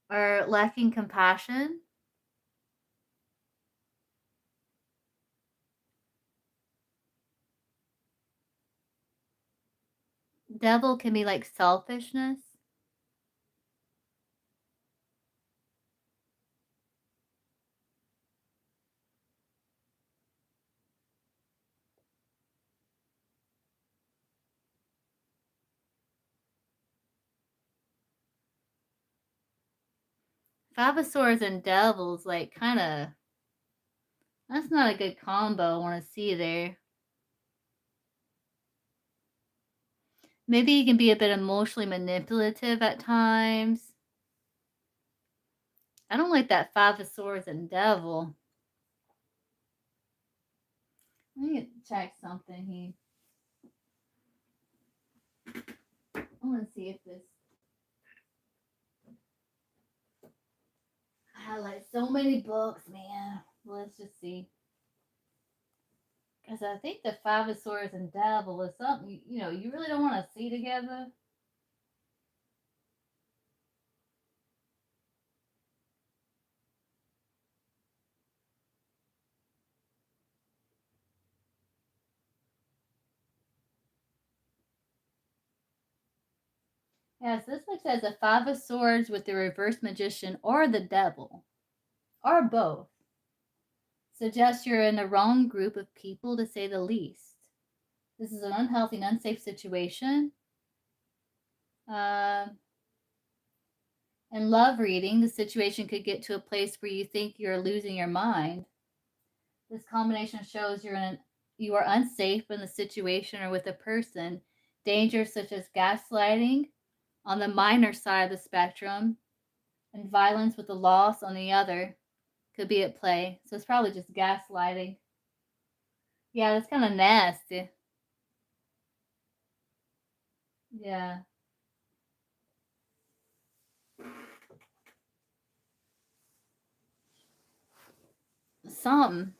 or lacking compassion. Devil can be like selfishness. Five of Swords and Devils, like, kind of, that's not a good combo I want to see there. Maybe you can be a bit emotionally manipulative at times. I don't like that Five of Swords and Devil. Let me check something here. I want to see if this. I have like so many books, man. Let's just see. Because I think the Five of Swords and Devil is something, you know, you really don't want to see together. Yes, this looks as a Five of Swords with the Reverse Magician or the Devil, or both. Suggests you're in the wrong group of people, to say the least. This is an unhealthy and unsafe situation. In love reading, the situation could get to a place where you think you're losing your mind. This combination shows you are unsafe in the situation or with a person. Dangers such as gaslighting on the minor side of the spectrum and violence with the loss on the other could be at play. So it's probably just gaslighting. Yeah, that's kind of nasty. Yeah. Something.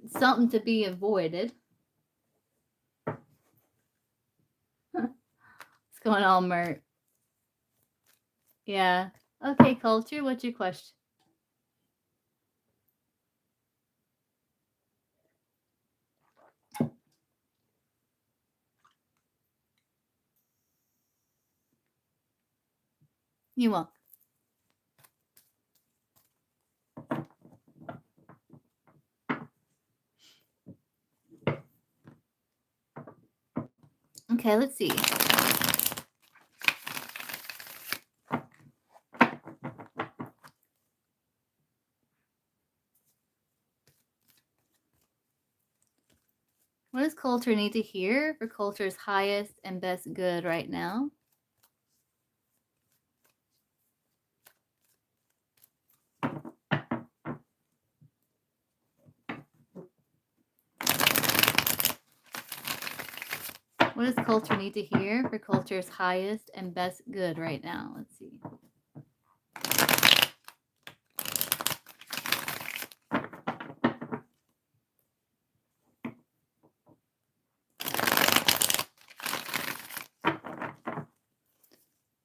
Something to be avoided. What's going on, Mert? Yeah. Okay, culture, what's your question? You won't. Okay, let's see. What does culture need to hear for culture's highest and best good right now? What does culture need to hear for culture's highest and best good right now? Let's see.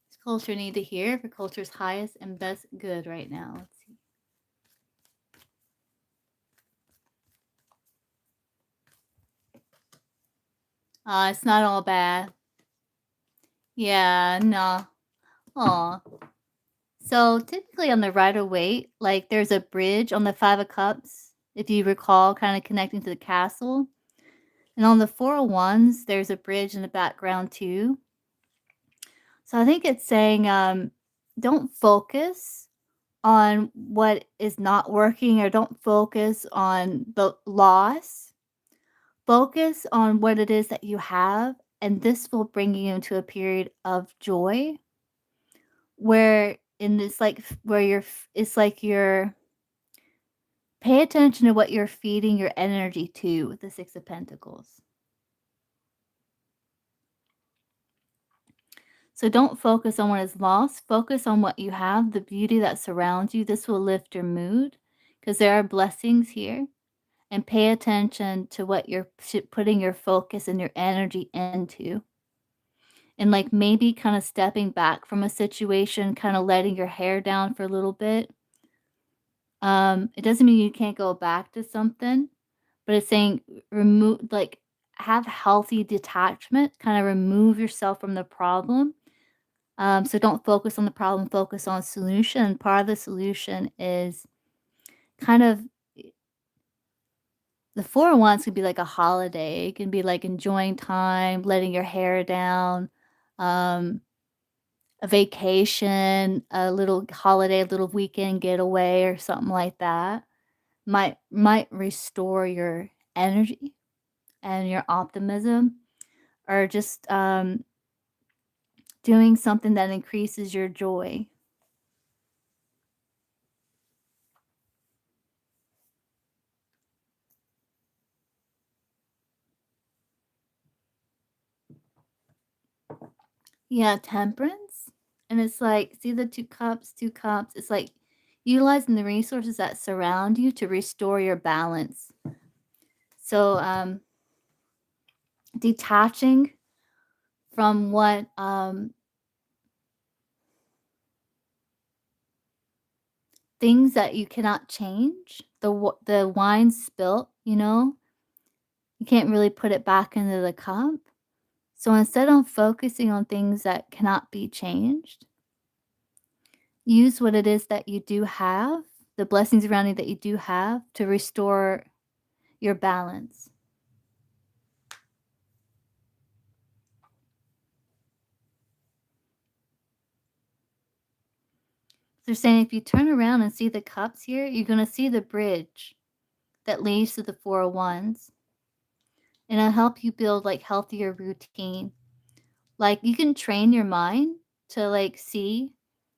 Does culture need to hear for culture's highest and best good right now? Let's see. It's not all bad. Yeah, no. Aw. So typically on the Rider-Waite, like there's a bridge on the Five of Cups, if you recall, kind of connecting to the castle. And on the Four of Wands, there's a bridge in the background too. So I think it's saying don't focus on what is not working, or don't focus on the loss. Focus on what it is that you have, and this will bring you into a period of joy where in this like where it's like you're pay attention to what you're feeding your energy to with the Six of Pentacles. So don't focus on what is lost. Focus on what you have, the beauty that surrounds you. This will lift your mood because there are blessings here. And pay attention to what you're putting your focus and your energy into. And like maybe kind of stepping back from a situation, kind of letting your hair down for a little bit. It doesn't mean you can't go back to something, but it's saying remove, like, have healthy detachment, kind of remove yourself from the problem. So don't focus on the problem, focus on solution. Part of the solution is kind of the Four of Wands could be like a holiday. It can be like enjoying time, letting your hair down, um, a vacation, a little holiday, a little weekend getaway or something like that might restore your energy and your optimism, or just doing something that increases your joy. Yeah, temperance. And it's like, see the two cups. It's like utilizing the resources that surround you to restore your balance. So, detaching from what things that you cannot change. The wine spilt, you can't really put it back into the cup. So instead of focusing on things that cannot be changed, use what it is that you do have, the blessings around you that you do have, to restore your balance. They're saying if you turn around and see the cups here, you're going to see the bridge that leads to the Four of Wands. And it'll help you build like healthier routine. Like you can train your mind to like see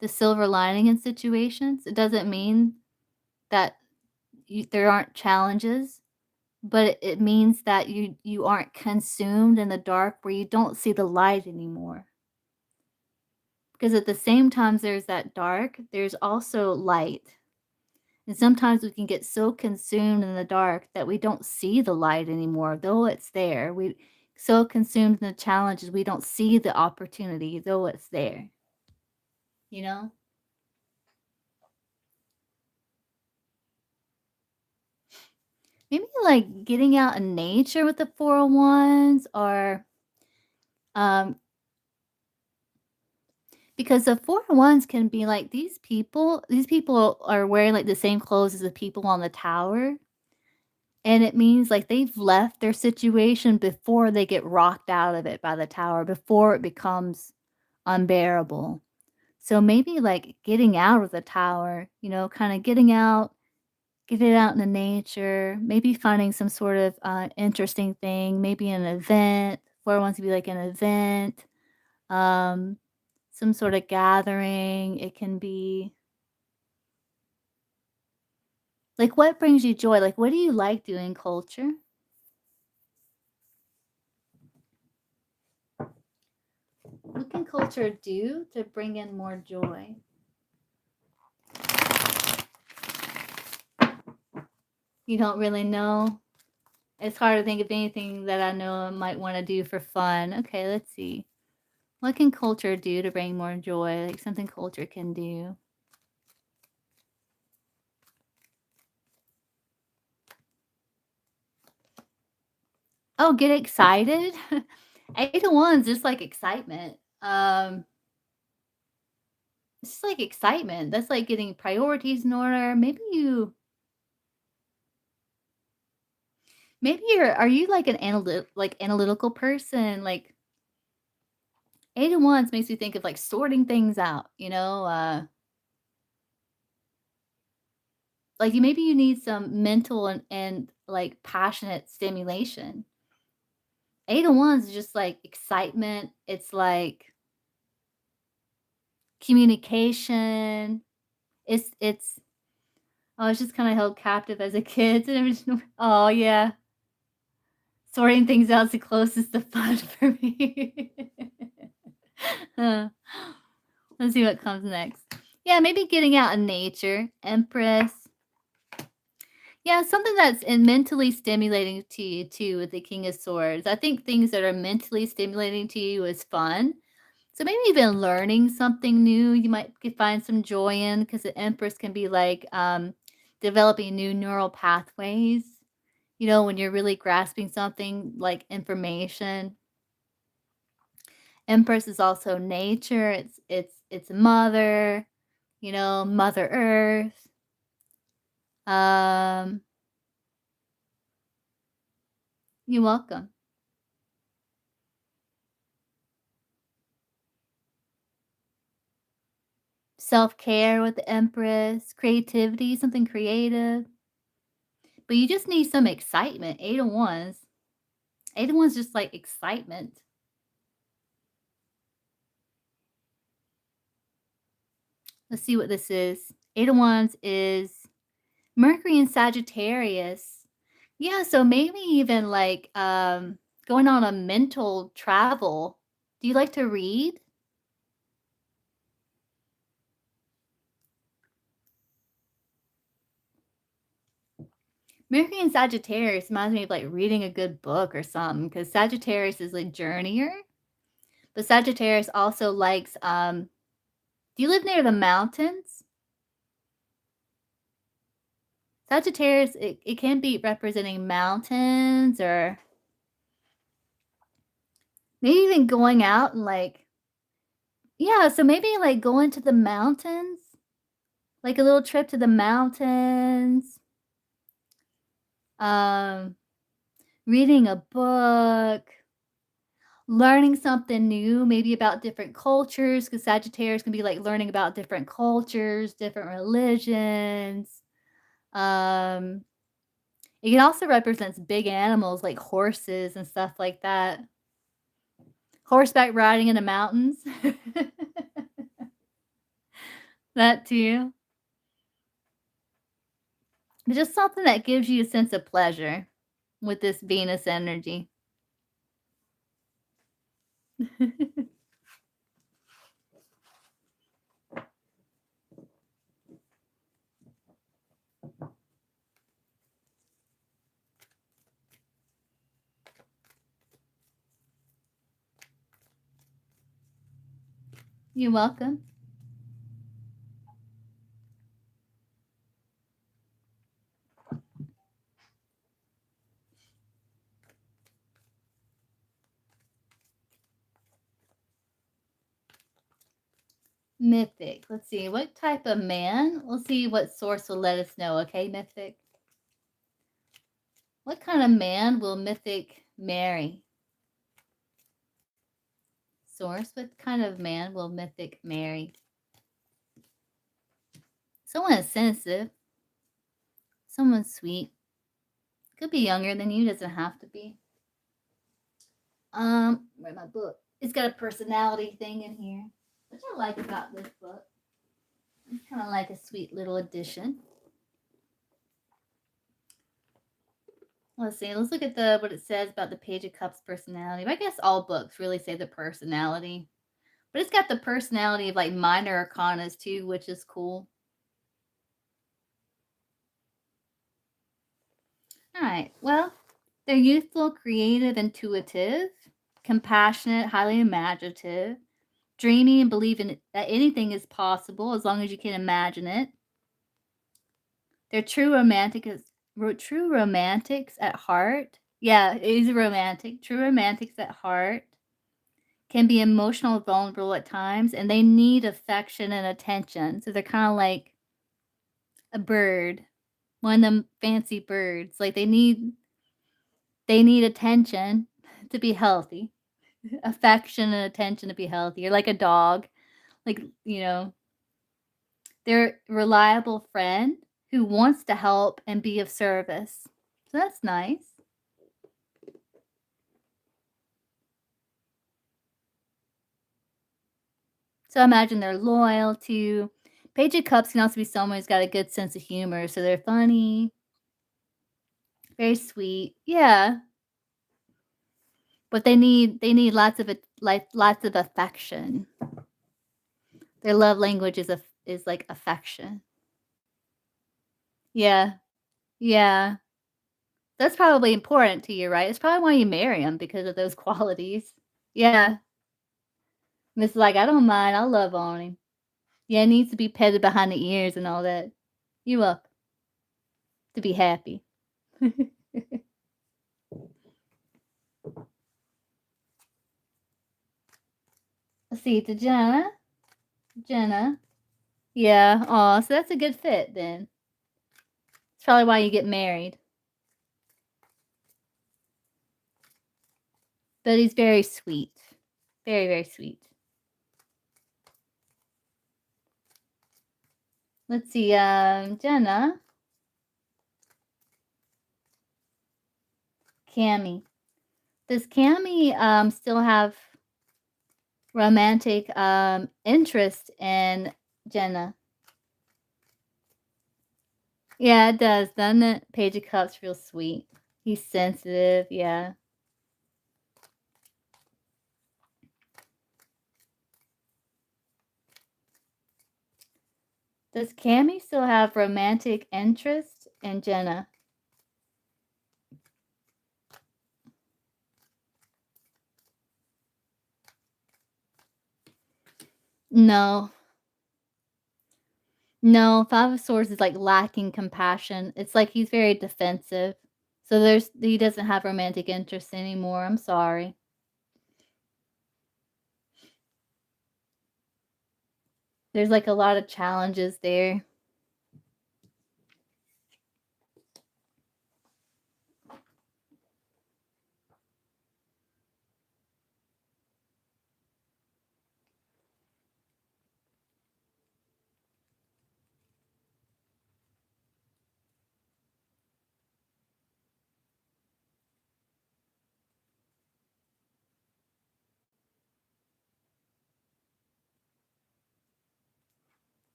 the silver lining in situations. It doesn't mean that there aren't challenges, but it means that you aren't consumed in the dark where you don't see the light anymore. Because at the same time there's that dark, there's also light. And sometimes we can get so consumed in the dark that we don't see the light anymore, though it's there. We so consumed in the challenges, we don't see the opportunity, though it's there. You know? Maybe like getting out in nature with the 401s, or um because the 401s can be like these people are wearing like the same clothes as the people on the tower. And it means like they've left their situation before they get rocked out of it by the tower, before it becomes unbearable. So maybe like getting out of the tower, kind of get it out in the nature, maybe finding some sort of interesting thing, maybe an event, where it wants to be like an event, um, some sort of gathering. It can be like, what brings you joy? Like, what do you like doing, culture? What can culture do to bring in more joy? You don't really know? It's hard to think of anything that I know I might want to do for fun. Okay, let's see. What can culture do to bring more joy? Like something culture can do. Oh, get excited. Eight of Wands, just like excitement. It's just like excitement. That's like getting priorities in order. Are you like an analytical person? Like Eight of Wands makes me think of like sorting things out, like maybe you need some mental and like passionate stimulation. Eight of Wands is just like excitement. It's like communication. It's I was just kind of held captive as a kid. And I'm just, oh yeah, sorting things out is the closest to fun for me. Huh. Let's see what comes next. Yeah, maybe getting out in nature. Empress. Yeah, something that's mentally stimulating to you too with the King of Swords. I think things that are mentally stimulating to you is fun. So maybe even learning something new, you might find some joy in, because the Empress can be like developing new neural pathways. When you're really grasping something like information. Empress is also nature. It's mother, Mother Earth. Um, you're welcome. Self-care with the Empress, creativity, something creative. But you just need some excitement. 8 of Wands. 8 of Wands just like excitement. Let's see what this is. 8 of Wands is Mercury in Sagittarius. Yeah, so maybe even like going on a mental travel. Do you like to read? Mercury in Sagittarius reminds me of like reading a good book or something, because Sagittarius is a journeyer. But Sagittarius also likes do you live near the mountains? Sagittarius, it can be representing mountains, or maybe even going out and like, yeah, so maybe like going to the mountains, like a little trip to the mountains, um, reading a book, learning something new, maybe about different cultures, because Sagittarius can be like learning about different cultures, different religions. Um, it can also represents big animals like horses and stuff like that. Horseback riding in the mountains. That too. But just something that gives you a sense of pleasure with this Venus energy. You're welcome. Mythic. Let's see. What type of man? We'll see what source will let us know. Okay, Mythic. What kind of man will Mythic marry? Source. What kind of man will Mythic marry? Someone sensitive. Someone sweet. Could be younger than you. Doesn't have to be. Where's my book? It's got a personality thing in here, which I like about this book. It's kind of like a sweet little addition. Let's see. Let's look at what it says about the Page of Cups personality. But I guess all books really say the personality. But it's got the personality of like minor arcanas too, which is cool. All right. Well, they're youthful, creative, intuitive, compassionate, highly imaginative, dreamy, and believe that anything is possible as long as you can imagine it. They're true romantics at heart. Yeah, it is a romantic. True romantics at heart. Can be emotional and vulnerable at times, and they need affection and attention. So they're kind of like a bird, one of them fancy birds. Like they need attention to be healthy, affection and attention to be healthy. Or like a dog, like they're a reliable friend who wants to help and be of service. So that's nice. So I imagine they're loyal to. Page of Cups can also be someone who's got a good sense of humor. So they're funny, very sweet. Yeah. But they need lots of it, like lots of affection. Their love language is like affection. Yeah. Yeah. That's probably important to you, right? It's probably why you marry them, because of those qualities. Yeah. And it's like, I don't mind. I'll love on him. Yeah, it needs to be petted behind the ears and all that. You up to be happy. Let's see, to Jenna. Jenna. Yeah. Oh, so that's a good fit then. It's probably why you get married. But he's very sweet. Very, very sweet. Let's see, Jenna, Cammy. Does Cammy still have romantic interest in Jenna? Yeah, it does, doesn't it? Page of Cups, real sweet. He's sensitive, yeah. Does Cammy still have romantic interest in Jenna? No. No, Five of Swords is like lacking compassion. It's like he's very defensive. So he doesn't have romantic interest anymore. I'm sorry. There's like a lot of challenges there.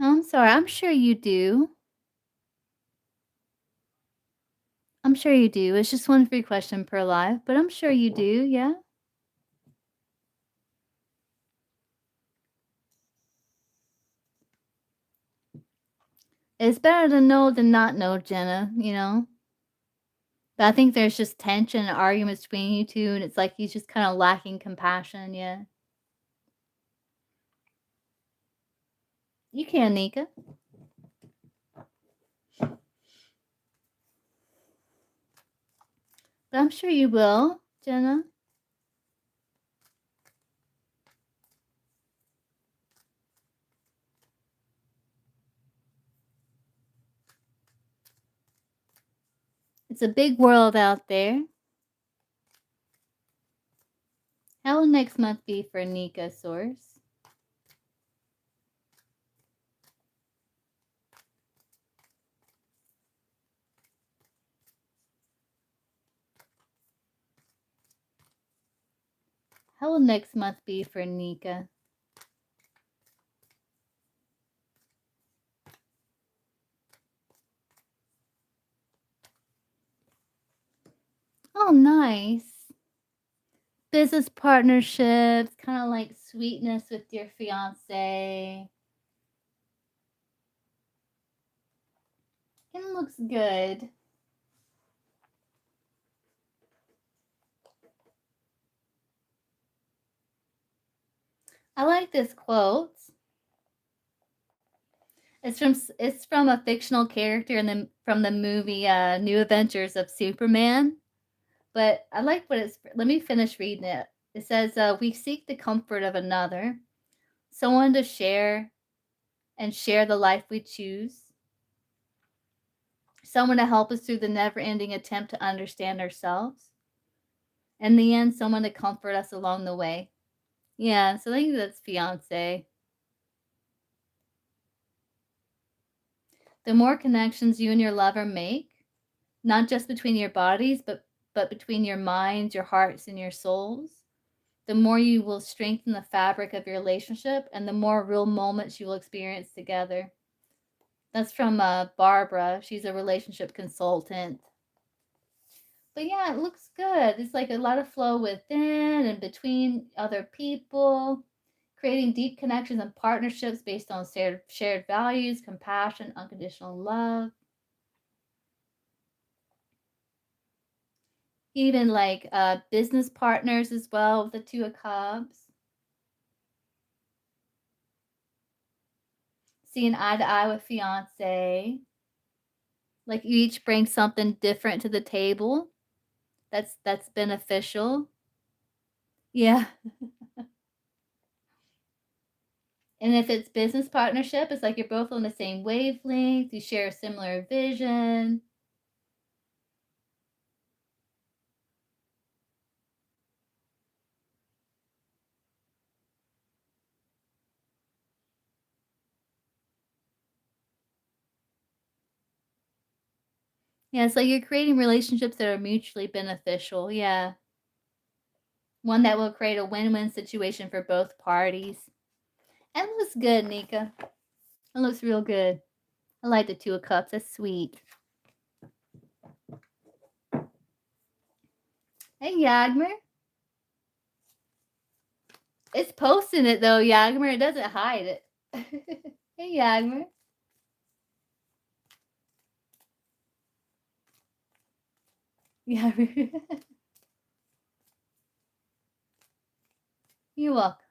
I'm sorry. I'm sure you do. I'm sure you do. It's just one free question per live, but I'm sure you do, yeah. It's better to know than not know, Jenna, you know? But I think there's just tension and arguments between you two, and it's like he's just kind of lacking compassion, yeah. You can, Nika. But I'm sure you will, Jenna. It's a big world out there. How will next month be for Nika, Source? How will next month be for Nika? Oh, nice. Business partnerships, kind of like sweetness with your fiance. It looks good. I like this quote. It's from a fictional character from the movie New Adventures of Superman. But I like what it's. Let me finish reading it. It says, "We seek the comfort of another, someone to share and share the life we choose, someone to help us through the never-ending attempt to understand ourselves. In the end, someone to comfort us along the way." Yeah, so I think that's fiance. The more connections you and your lover make, not just between your bodies, but between your minds, your hearts, and your souls, the more you will strengthen the fabric of your relationship and the more real moments you will experience together. That's from Barbara. She's a relationship consultant. But yeah, it looks good. It's like a lot of flow within and between other people, creating deep connections and partnerships based on shared values, compassion, unconditional love. Even like business partners as well with the Two of Cups. Seeing eye to eye with fiance. Like you each bring something different to the table. That's beneficial. Yeah. And if it's business partnership, it's like you're both on the same wavelength, you share a similar vision. Yeah, it's like you're creating relationships that are mutually beneficial. Yeah. One that will create a win-win situation for both parties. And looks good, Nika. It looks real good. I like the Two of Cups. That's sweet. Hey, Yagmer. It's posting it, though, Yagmer. It doesn't hide it. Hey, Yagmer. Yagmer. You're welcome.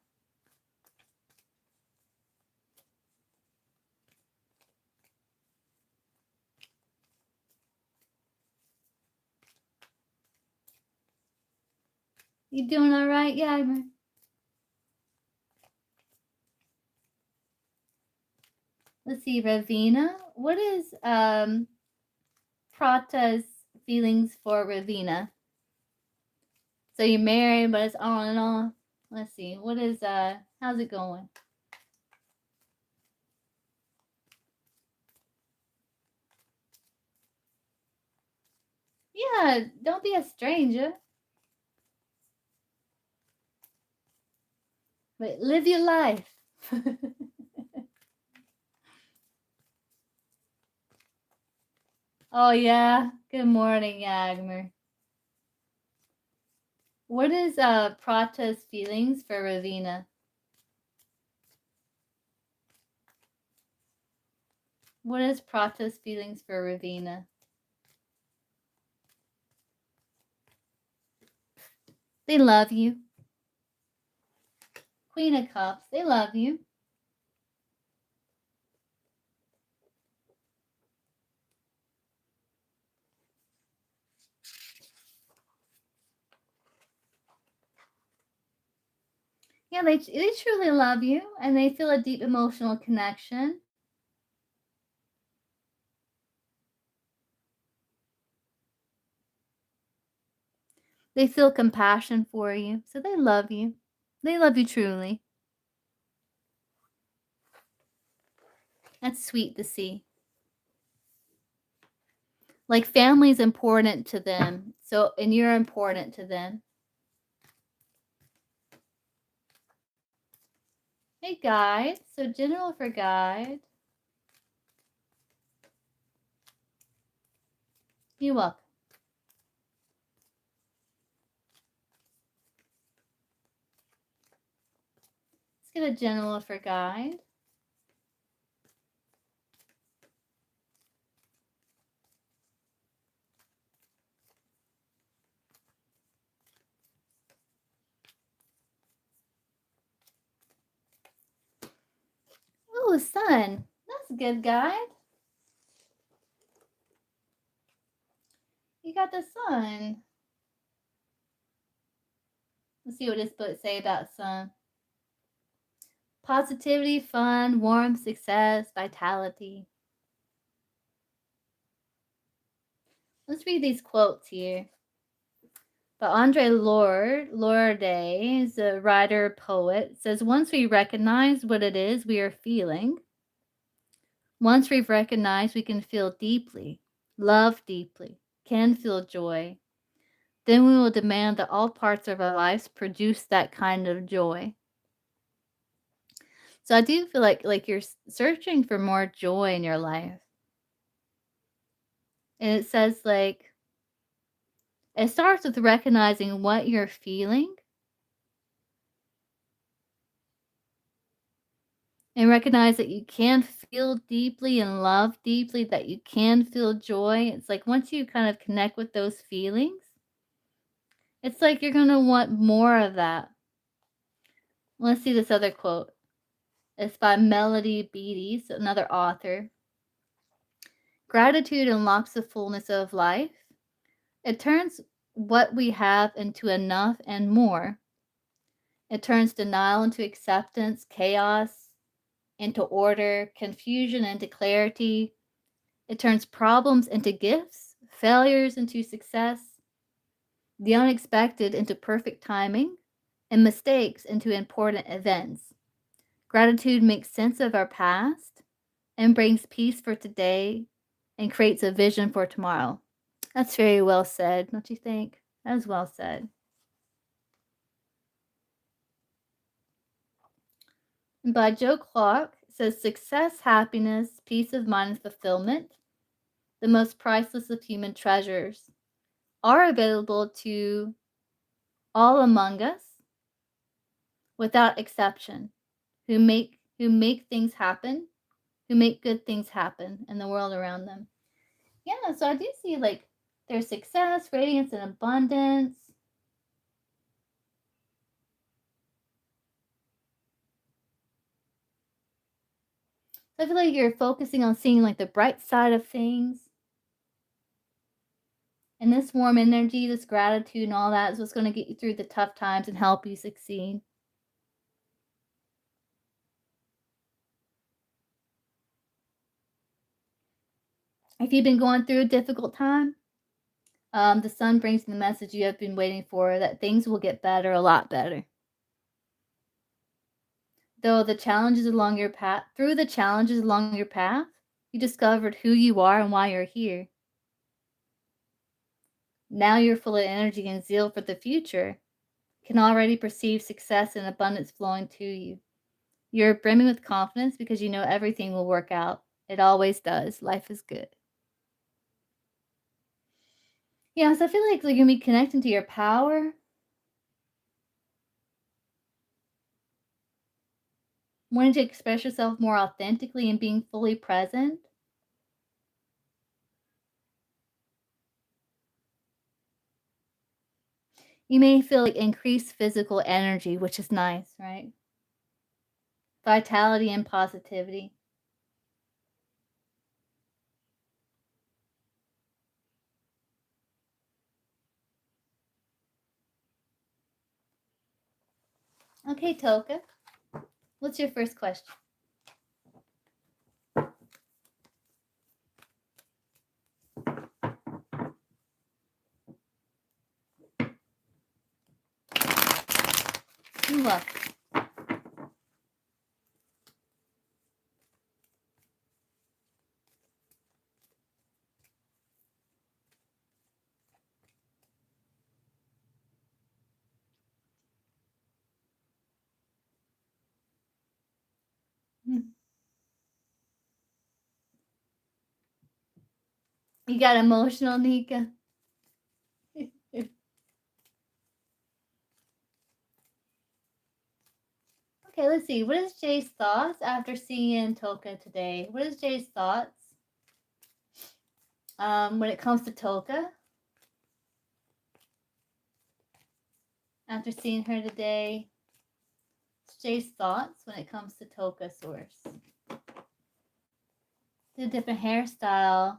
You doing all right, Yagmer? Let's see, Ravina. What is Prata's feelings for Ravina? So you're married, but it's on and off. Let's see. What is how's it going? Yeah, don't be a stranger. But live your life. Oh yeah. Good morning, Yagmer. What is Prata's feelings for Ravina? What is Prata's feelings for Ravina? They love you. Queen of Cups, they love you. Yeah, they truly love you, and they feel a deep emotional connection. They feel compassion for you, so they love you. They love you truly. That's sweet to see. Like family is important to them, so and you're important to them. Hey, guide. So general for guide. You're welcome. Let's get a general for guide. Oh, sun. That's a good guide. You got the sun. Let's see what this book say about sun. Positivity, fun, warmth, success, vitality. Let's read these quotes here. But Andre Lorde is a writer, poet, says once we recognize what it is we are feeling, once we've recognized we can feel deeply, love deeply, can feel joy, then we will demand that all parts of our lives produce that kind of joy. So I do feel like you're searching for more joy in your life. And it says like it starts with recognizing what you're feeling and recognize that you can feel deeply and love deeply, that you can feel joy. It's like once you kind of connect with those feelings, it's like you're going to want more of that. Let's see this other quote. It's by Melody Beattie, another author. Gratitude unlocks the fullness of life. It turns what we have into enough and more. It turns denial into acceptance, chaos into order, confusion into clarity. It turns problems into gifts, failures into success, the unexpected into perfect timing, and mistakes into important events. Gratitude makes sense of our past and brings peace for today and creates a vision for tomorrow. That's very well said, don't you think? That was well said. And by Joe Clark, it says success, happiness, peace of mind, and fulfillment, the most priceless of human treasures, are available to all among us without exception who make things happen, who make good things happen in the world around them. Yeah, so I do see like there's success, radiance, and abundance. So I feel like you're focusing on seeing like the bright side of things. And this warm energy, this gratitude, and all that is what's going to get you through the tough times and help you succeed. If you've been going through a difficult time, the sun brings the message you have been waiting for, that things will get better, a lot better. Though the challenges along your path, through the challenges along your path, you discovered who you are and why you're here. Now you're full of energy and zeal for the future, can already perceive success and abundance flowing to you. You're brimming with confidence because you know everything will work out. It always does. Life is good. Yeah, so I feel like you're going to be connecting to your power, wanting to express yourself more authentically and being fully present. You may feel like increased physical energy, which is nice, right? Vitality and positivity. Okay, Toka, what's your first question? You look. You got emotional, Nika? Okay, let's see. What is Jay's thoughts after seeing Toka today? What is Jay's thoughts when it comes to Toka? After seeing her today, what's Jay's thoughts when it comes to Toka source? The different hairstyle.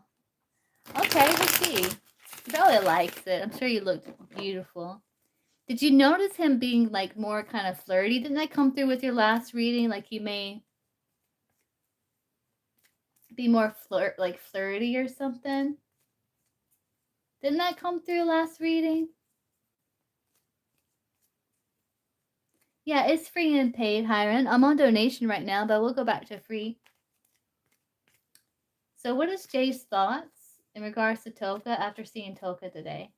Okay, let's see. He probably likes it. I'm sure you looked beautiful. Did you notice him being like more kind of flirty? Didn't that come through with your last reading? Like he may be more flirty or something? Didn't that come through last reading? Yeah, it's free and paid, Hiron. I'm on donation right now, but we'll go back to free. So what is Jay's thoughts in regards to Toka after seeing Toka today?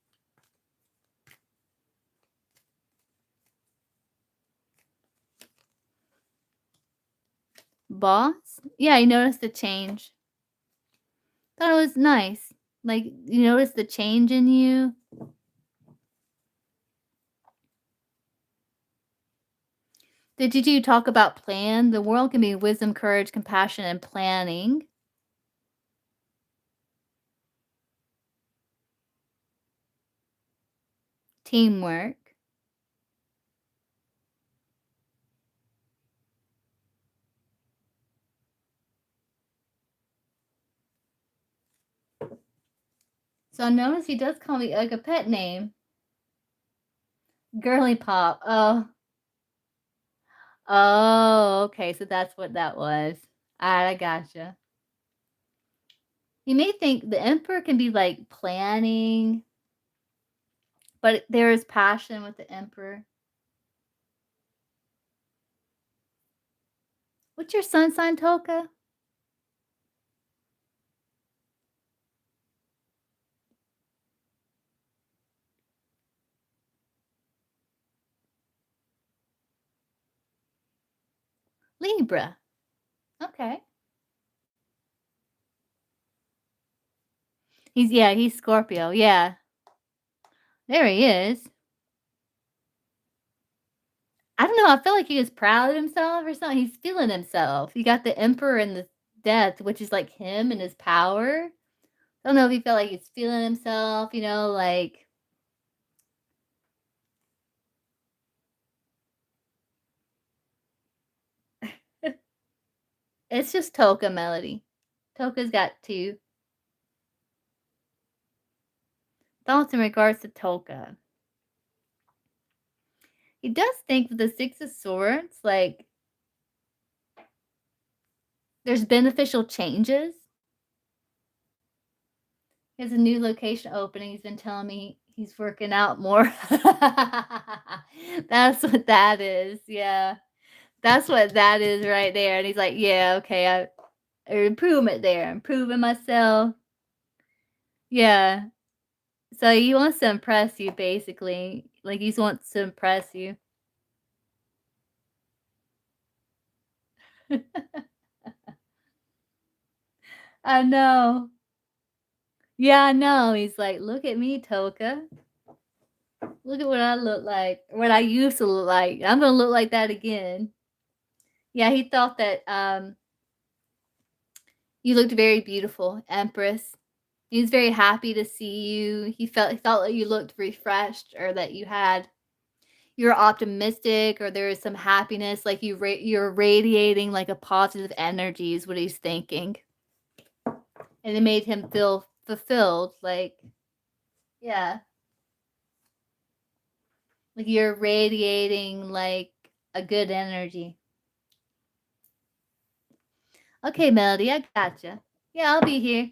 Boss? Yeah, you noticed the change. Thought it was nice. Like, you noticed the change in you. Did you talk about plan? The world can be wisdom, courage, compassion, and planning. Teamwork. So notice he does call me like a pet name. Girly Pop. Oh, okay. So that's what that was. Alright, I gotcha. You may think the emperor can be like planning, but there is passion with the emperor. What's your sun sign, Toka? . Libra. Okay. He's Scorpio. Yeah. There he is. I don't know, I feel like he was proud of himself or something. He's feeling himself. You got the Emperor and the Death, which is like him and his power. I don't know if he felt like he's feeling himself, like it's just Toka Melody. Toka's got two thoughts in regards to Toka. He does think with the Six of Swords, like there's beneficial changes. He has a new location opening. He's been telling me he's working out more. That's what that is. Yeah. That's what that is right there. And he's like, yeah, okay, improvement there. Improving myself. Yeah. So he wants to impress you, basically. Like he wants to impress you. I know. Yeah, I know. He's like, look at me, Toka. Look at what I look like. What I used to look like. I'm gonna look like that again. Yeah, he thought that you looked very beautiful, Empress. He was very happy to see you. He felt that you looked refreshed, or that you're optimistic, or there is some happiness, like you're radiating like a positive energy is what he's thinking. And it made him feel fulfilled, like yeah, like you're radiating like a good energy. Okay, Melody, I gotcha. Yeah, I'll be here.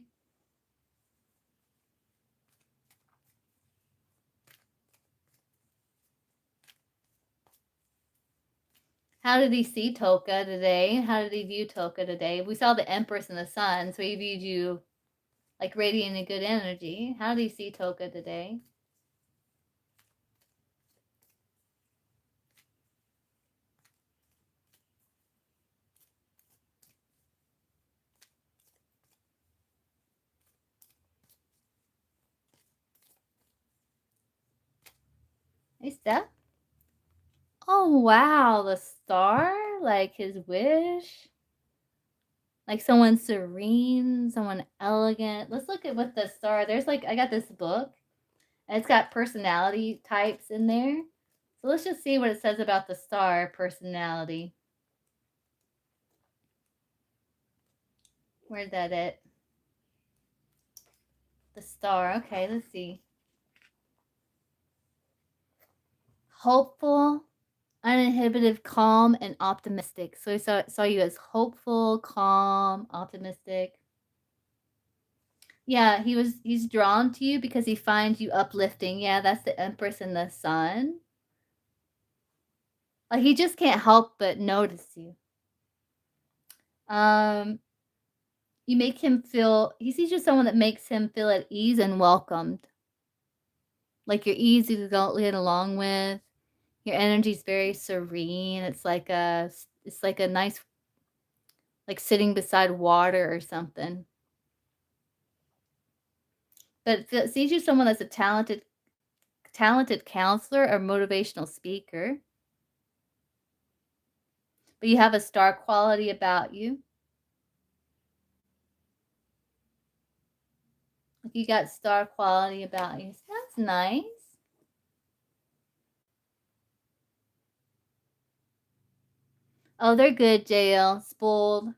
How did he see Toka today? How did he view Toka today? We saw the Empress and the Sun, so he viewed you like radiating good energy. How did he see Toka today? Hey, Steph. Oh, wow, the star? Like his wish? Like someone serene, someone elegant. Let's look at what the star. I got this book, and it's got personality types in there. So let's just see what it says about the star personality. Where's that at? The star. Okay, let's see. Hopeful, uninhibited, calm, and optimistic. So I saw you as hopeful, calm, optimistic. Yeah, he's drawn to you because he finds you uplifting. Yeah, that's the Empress and the Sun. Like he just can't help but notice you. Um, you make him feel. He sees you as someone that makes him feel at ease and welcomed. Like you're easy to get along with. Your energy's very serene. It's like a nice, like sitting beside water or something. But sees you as someone that's a talented counselor or motivational speaker. But you have a star quality about you. Like you got star quality about you. So that's nice. Oh, they're good, JL. Spoiled.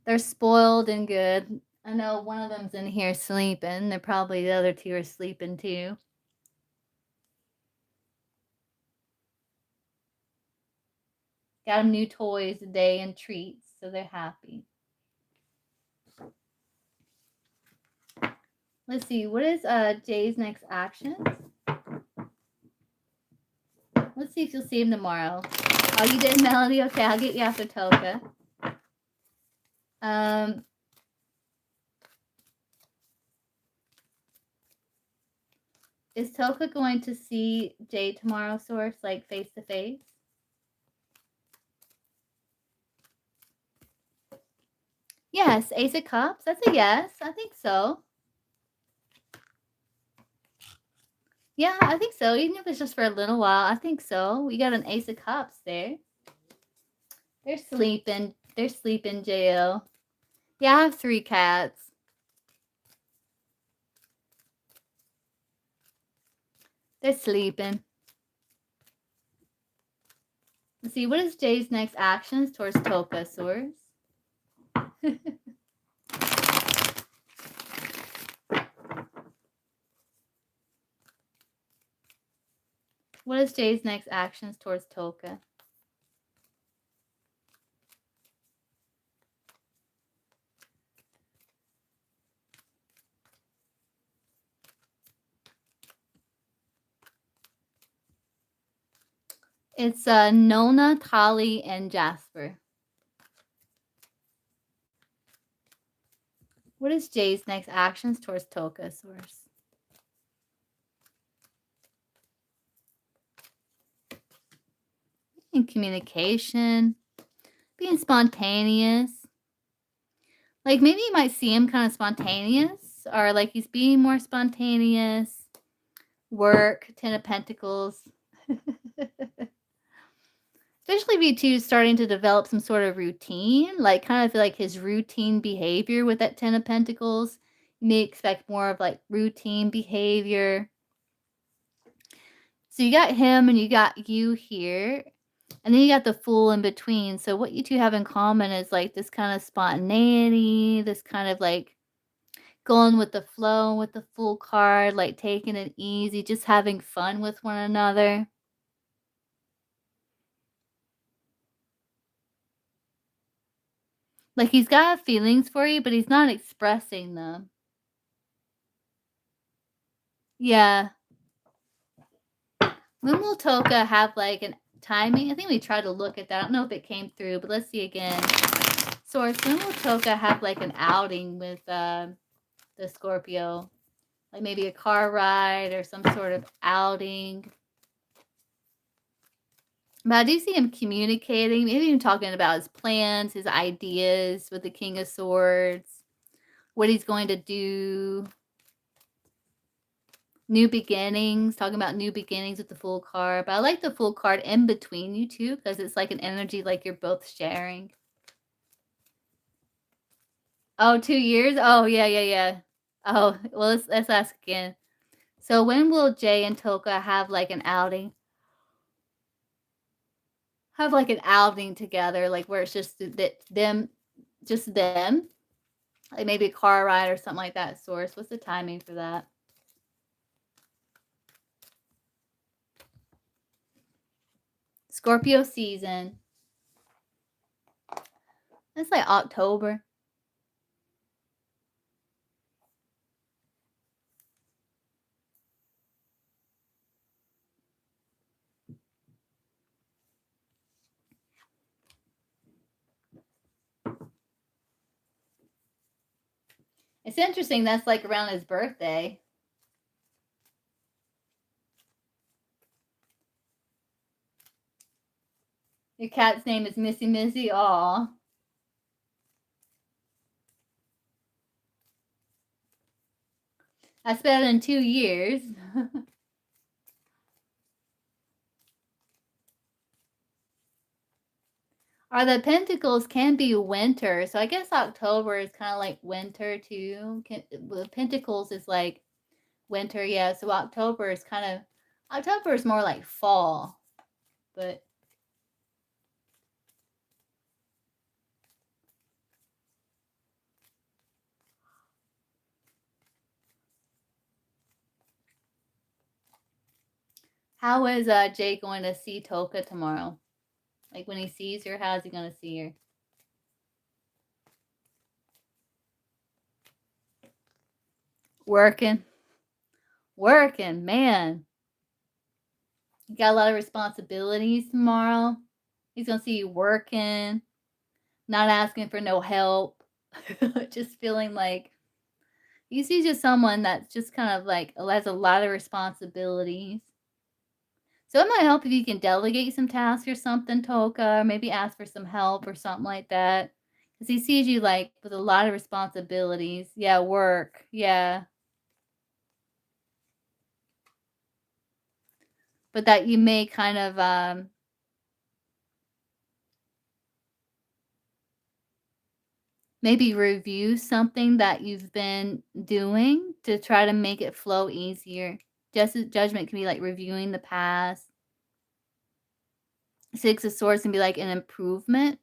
They're spoiled and good. I know one of them's in here sleeping. They're probably the other two are sleeping too. Got them new toys today and treats, so they're happy. Let's see, what is Jay's next actions? Let's see if you'll see him tomorrow. Oh, you did, Melody? Okay, I'll get you after Toka. Is Toka going to see Jay tomorrow, Source, like face to face? Yes, Ace of Cups. That's a yes. I think so. Yeah, I think so. Even if it's just for a little while, I think so. We got an Ace of Cups there. They're sleeping. They're sleeping, JL. Yeah, I have 3 cats. They're sleeping. Let's see, what is Jay's next actions towards Toka, Source? What is Jay's next actions towards Toka? It's Nona, Tali, and Jasper. What is Jay's next actions towards Toka, Source? In communication, being spontaneous. Like maybe you might see him kind of spontaneous, or like he's being more spontaneous. Work, 10 of Pentacles. Especially if you two starting to develop some sort of routine, like kind of like his routine behavior with that 10 of Pentacles. You may expect more of like routine behavior. So you got him and you got you here. And then you got the Fool in between. So what you two have in common is like this kind of spontaneity, this kind of like going with the flow with the Fool card, like taking it easy, just having fun with one another. Like he's got feelings for you, but he's not expressing them. Yeah. When will Toka have like an timing? I think we tried to look at that. I don't know if it came through, but let's see again. Source, when will Toka have like an outing with the Scorpio? Like maybe a car ride or some sort of outing. But I do see him communicating, maybe even talking about his plans, his ideas with the King of Swords, what he's going to do. New beginnings, talking about new beginnings with the Fool card. But I like the Fool card in between you two because it's like an energy like you're both sharing. Oh, 2 years? Oh, yeah. Oh, well, let's ask again. So when will Jay and Toka have like an outing? Have like an outing together, like where it's just them, just them? Like maybe a car ride or something like that, Source. What's the timing for that? Scorpio season. It's like October. It's interesting. That's like around his birthday. Your cat's name is Missy Missy. Aw. That's better than 2 years. Or the Pentacles can be winter. So I guess October is kind of like winter too. The Pentacles is like winter, yeah. So October is more like fall. But how is Jay going to see Toka tomorrow? Like when he sees her, how's he going to see her? Working, man. You got a lot of responsibilities tomorrow. He's going to see you working, not asking for no help, just feeling like he's just someone that's just kind of like has a lot of responsibilities. So it might help if you can delegate some tasks or something, Toka, or maybe ask for some help or something like that. Because he sees you like with a lot of responsibilities. Yeah, work. Yeah. But that you may kind of maybe review something that you've been doing to try to make it flow easier. Just judgment can be like reviewing the past. Six of Swords can be like an improvement.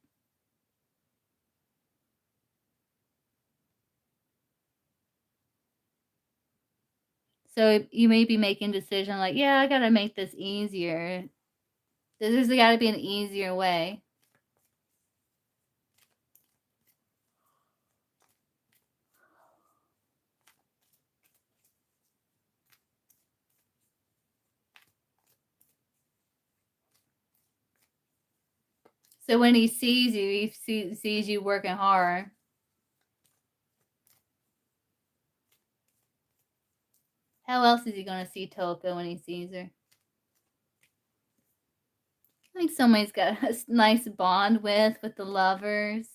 So you may be making a decision like, yeah, I gotta make this easier. There's gotta be an easier way. So when he sees you, he sees you working hard. How else is he gonna see Toka when he sees her? I think somebody's got a nice bond with the lovers.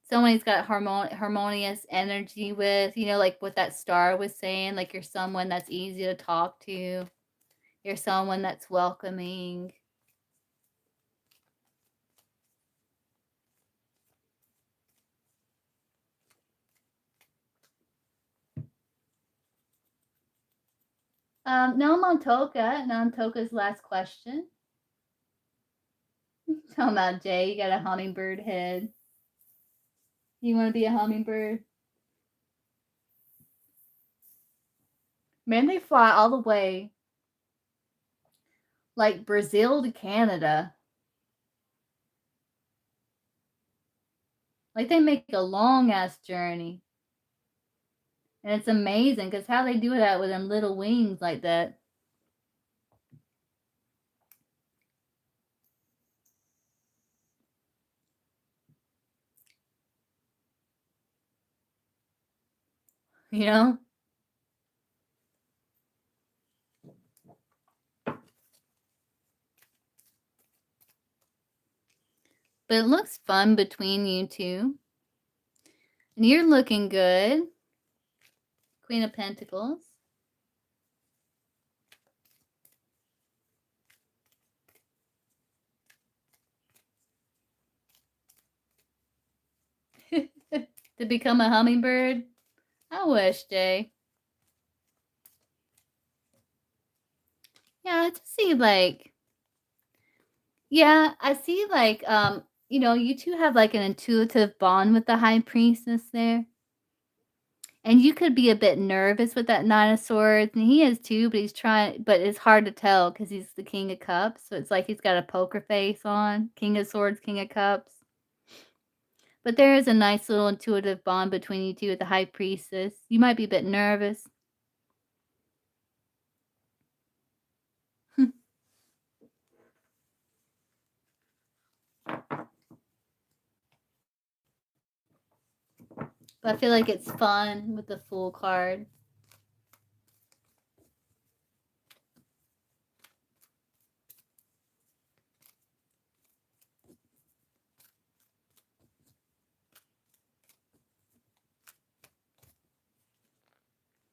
Somebody's got harmonious energy with, like what that star was saying, like you're someone that's easy to talk to. You're someone that's welcoming. Now I'm on Toka. Now on Toka's last question. Talking about Jay, you got a hummingbird head. You want to be a hummingbird? Man, they fly all the way like Brazil to Canada. Like they make a long ass journey. And it's amazing because how they do that with them little wings like that. You know? But it looks fun between you two. And you're looking good. Queen of Pentacles. To become a hummingbird? I wish, Jay. Yeah, I just see like, yeah, I see like, you two have like an intuitive bond with the High Priestess there. And you could be a bit nervous with that Nine of Swords, and he is too, but but it's hard to tell because he's the King of Cups, so it's like he's got a poker face on. King of Swords, King of Cups. But there is a nice little intuitive bond between you two with the High Priestess. You might be a bit nervous. But I feel like it's fun with the Fool card.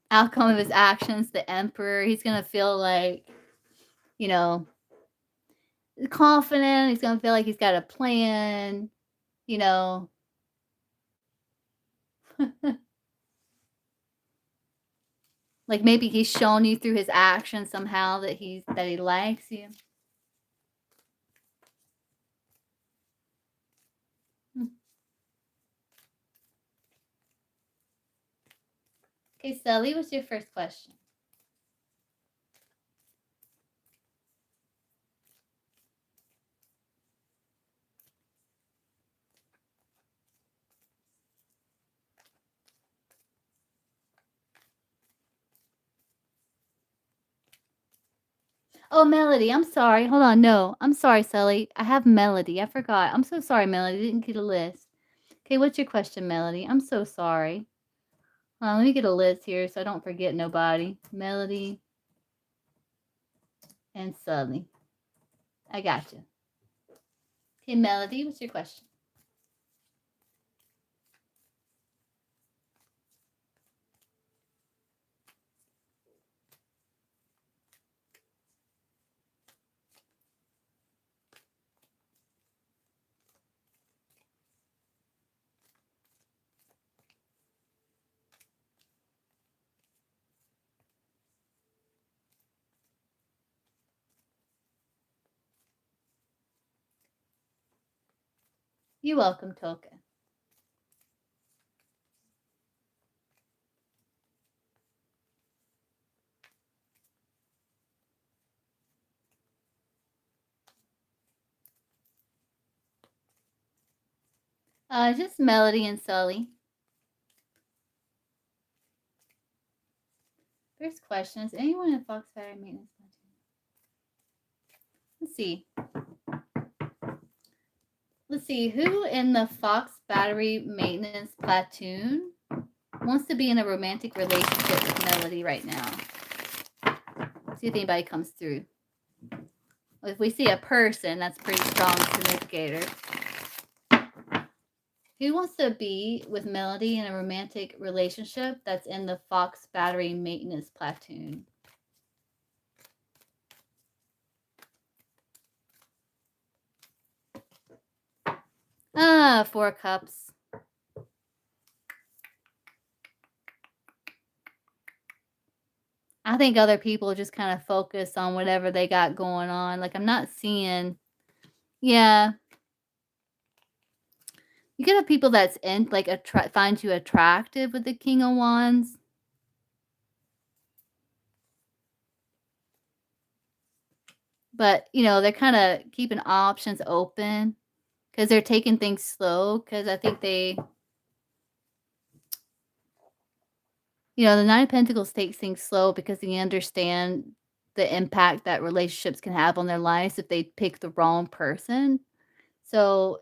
Outcome of his actions, the Emperor. He's going to feel like, confident. He's going to feel like he's got a plan, you know. Like maybe he's shown you through his actions somehow that he likes you. Okay, Sally, what's your first question? Oh, Melody, I'm sorry. Hold on. No, I'm sorry, Sally. I have Melody. I forgot. I'm so sorry, Melody. I didn't get a list. Okay, what's your question, Melody? I'm so sorry. Let me get a list here so I don't forget nobody. Melody and Sally. I got you. Okay, Melody, what's your question? You're welcome, Toka. Just Melody and Sully. First question, is anyone in Fox Battery Maintenance? Let's see. Let's see, who in the Fox Battery Maintenance platoon wants to be in a romantic relationship with Melody right now? See if anybody comes through. If we see a person, that's pretty strong significator. Who wants to be with Melody in a romantic relationship that's in the Fox Battery Maintenance platoon? Four Cups. I think other people just kind of focus on whatever they got going on. Like, I'm not seeing, yeah. You could have people that's in, like, find you attractive with the King of Wands. But, you know, they're kind of keeping options open because they're taking things slow because I think they, you know, the Nine of Pentacles takes things slow because they understand the impact that relationships can have on their lives if they pick the wrong person. So,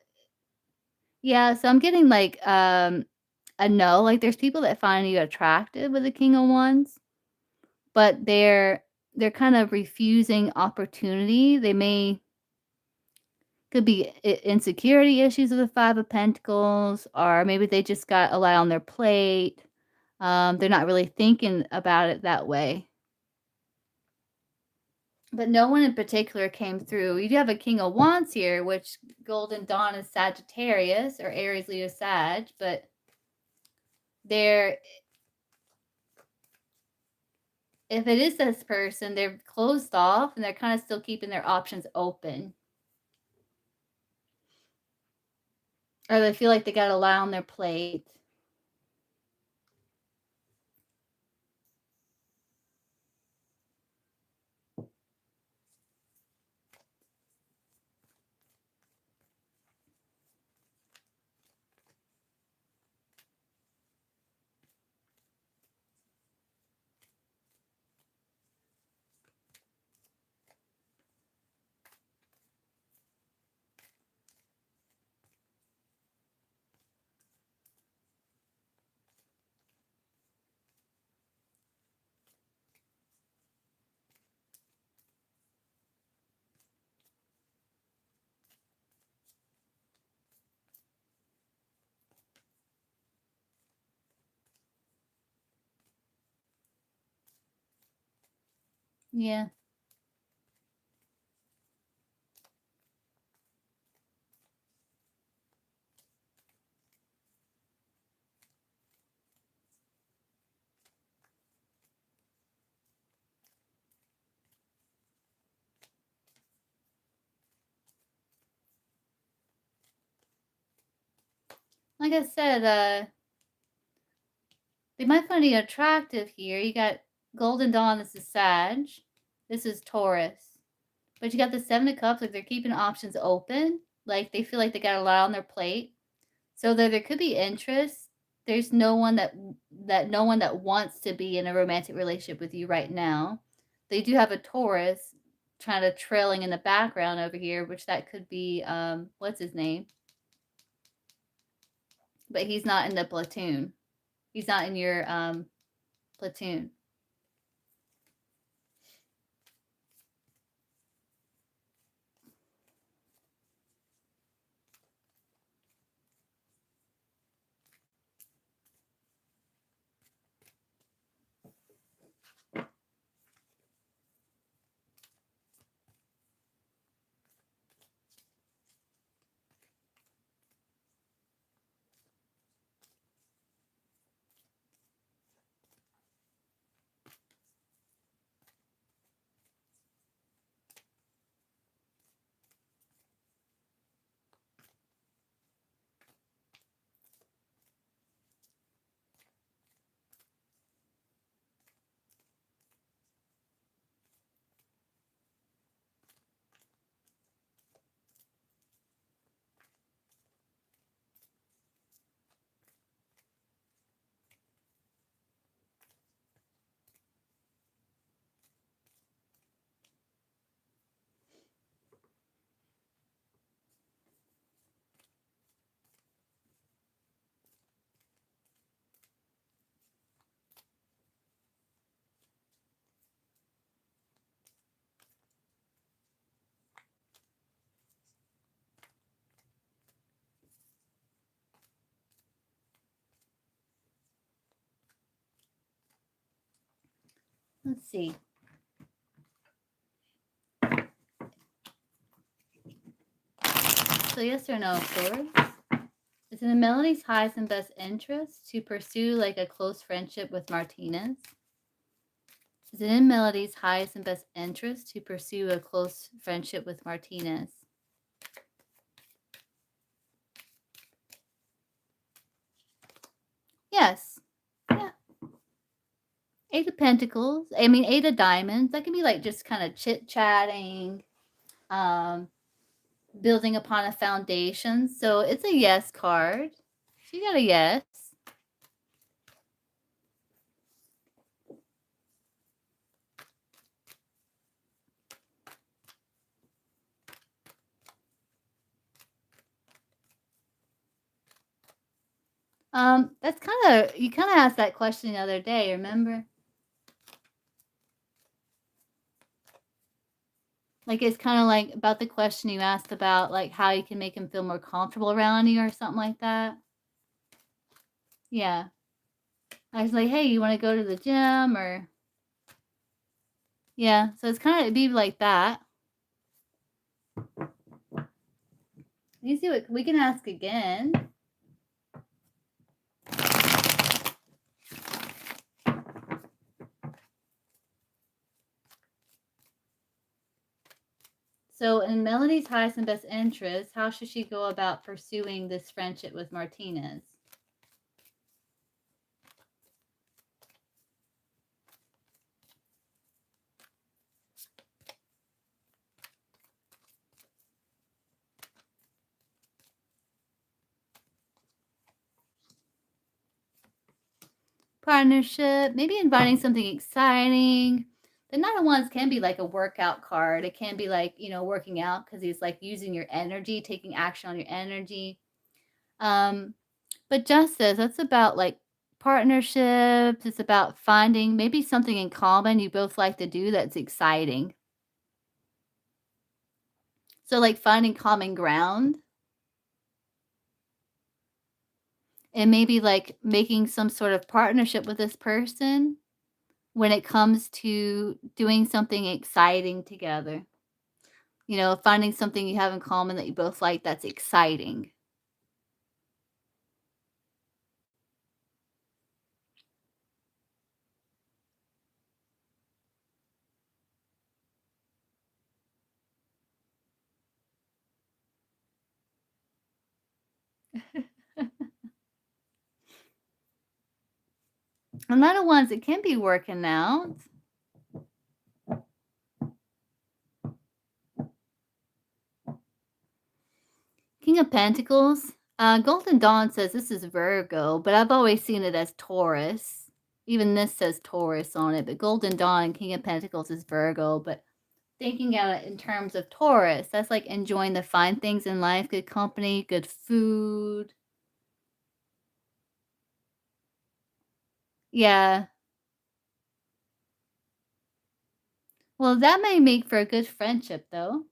yeah, so I'm getting like a no. Like there's people that find you attractive with the King of Wands, but they're kind of refusing opportunity. They may could be insecurity issues with the Five of Pentacles, or maybe they just got a lot on their plate. They're not really thinking about it that way. But no one in particular came through. You do have a King of Wands here, which Golden Dawn is Sagittarius or Aries, Leo, Sag, but they're, if it is this person, they're closed off and they're kind of still keeping their options open. Or they feel like they got a lot on their plate. Yeah. Like I said, they might find you attractive here. You got Golden Dawn, this is Sag. This is Taurus. But you got the Seven of Cups, like they're keeping options open. Like they feel like they got a lot on their plate. So there could be interest. There's no one that wants to be in a romantic relationship with you right now. They do have a Taurus kind of trailing in the background over here, which that could be what's his name? But he's not in the platoon. He's not in your platoon. Let's see. So yes or no, of course. Is it in Melody's highest and best interest to pursue like a close friendship with Martinez? Is it in Melody's highest and best interest to pursue a close friendship with Martinez? Yes. Yeah. Eight of Pentacles. I mean, Eight of Diamonds. That can be like just kind of chit-chatting, building upon a foundation. So it's a yes card. She got a yes. That's kind of, you kind of asked that question the other day, remember? Like, it's kind of like about the question you asked about, like, how you can make him feel more comfortable around you or something like that. Yeah. I was like, hey, you want to go to the gym or... Yeah, so it's kind of, it'd be like that. Let me see what we can ask again. So, in Melody's highest and best interest, how should she go about pursuing this friendship with Martinez? Partnership, maybe inviting something exciting. The Nine of Wands can be like a workout card. It can be like, you know, working out because he's like using your energy, taking action on your energy. But Justice, that's about like partnerships. It's about finding maybe something in common you both like to do that's exciting. So like finding common ground. And maybe like making some sort of partnership with this person when it comes to doing something exciting together. You know, finding something you have in common that you both like that's exciting. Another ones it can be working out. King of Pentacles. Golden Dawn says this is Virgo, but I've always seen it as Taurus. Even this says Taurus on it, but Golden Dawn and King of Pentacles is Virgo. But thinking of it in terms of Taurus, that's like enjoying the fine things in life, good company, good food. Yeah. Well, that may make for a good friendship, though.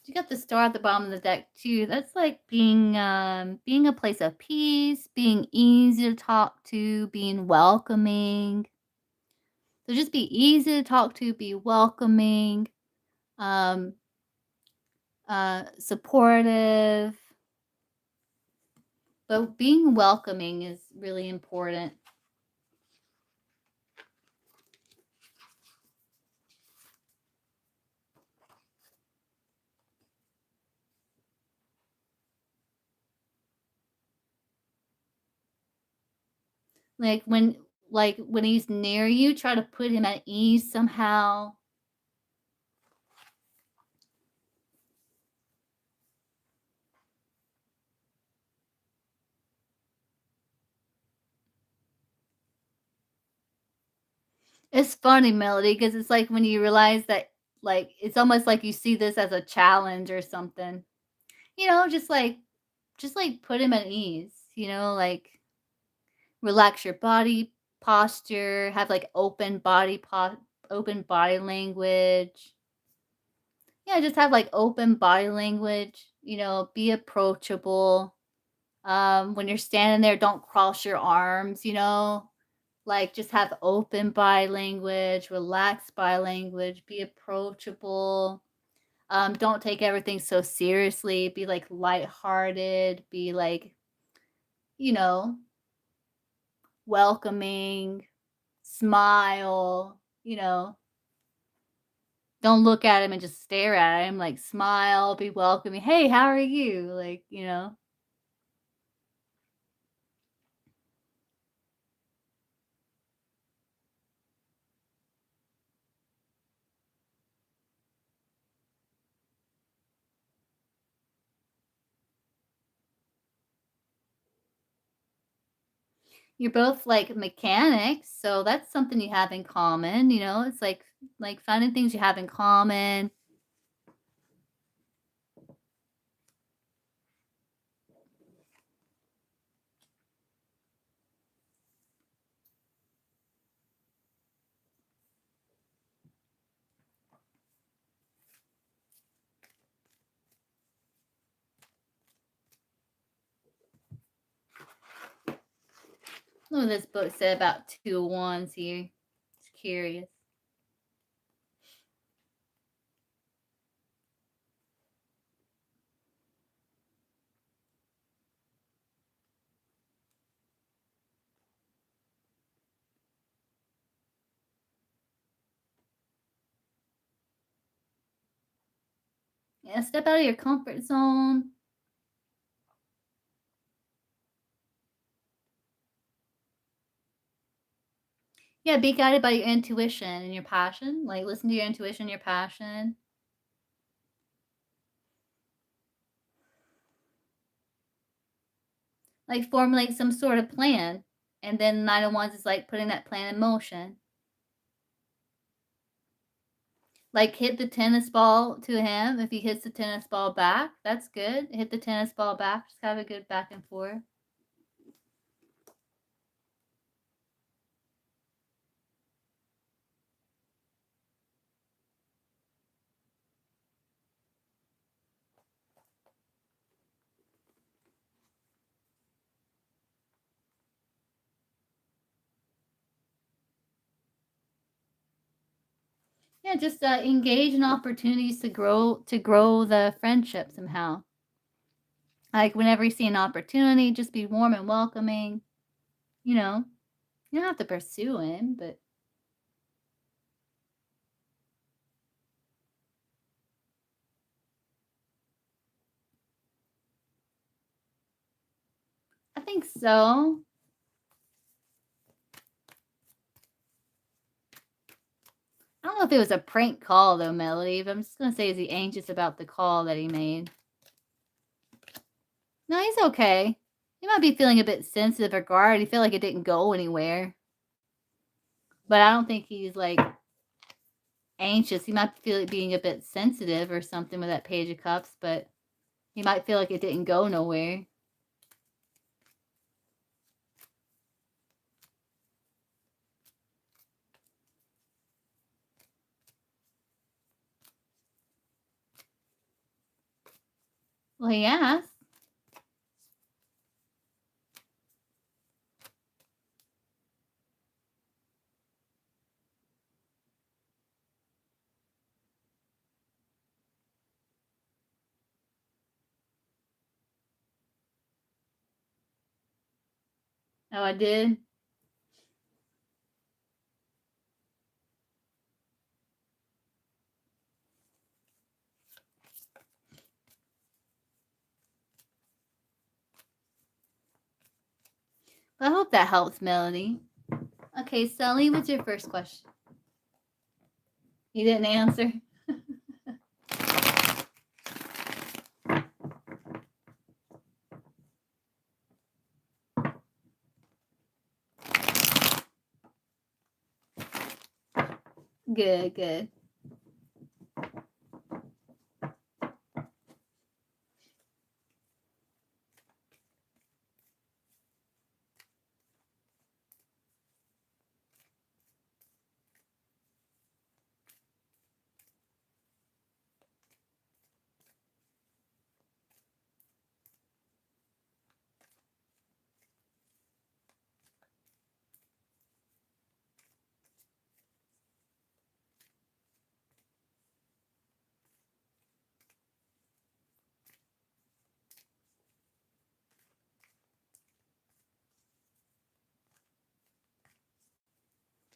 You got the star at the bottom of the deck too. That's like being a place of peace, being easy to talk to, being welcoming. So just be easy to talk to, be welcoming, um, supportive. But being welcoming is really important. Like when he's near you, try to put him at ease somehow. It's funny, Melody, because it's like when you realize that Like, it's almost like you see this as a challenge or something. Just like put him at ease, like relax your body posture, have like open body language. Yeah, just have like open body language, be approachable. When you're standing there, don't cross your arms, like just have open body language, relaxed body language, be approachable. Don't take everything so seriously. Be like lighthearted, be like, you know, welcoming, smile, don't look at him and just stare at him. Like smile, be welcoming. Hey, how are you? Like. You're both like mechanics, so that's something you have in common, It's like finding things you have in common. What this book said about two of wands here. Just curious. Yeah, step out of your comfort zone. Yeah, be guided by your intuition and your passion. Like listen to your intuition, your passion. Like formulate some sort of plan. And then Nine of Wands is like putting that plan in motion. Like hit the tennis ball to him. If he hits the tennis ball back, that's good. Hit the tennis ball back. Just have a good back and forth. Yeah, just engage in opportunities to grow the friendship somehow. Like whenever you see an opportunity, just be warm and welcoming. You know, you don't have to pursue him, but I think so. I don't know if it was a prank call though, Melody, but I'm just gonna say is he anxious about the call that he made? No, he's okay. He might be feeling a bit sensitive or guarded. He feel like it didn't go anywhere. But I don't think he's like anxious. He might feel like being a bit sensitive or something with that Page of Cups, but he might feel like it didn't go nowhere. Well, he asked. Oh, I did? I hope that helps, Melody. Okay, Sully, what's your first question? You didn't answer? Good, good.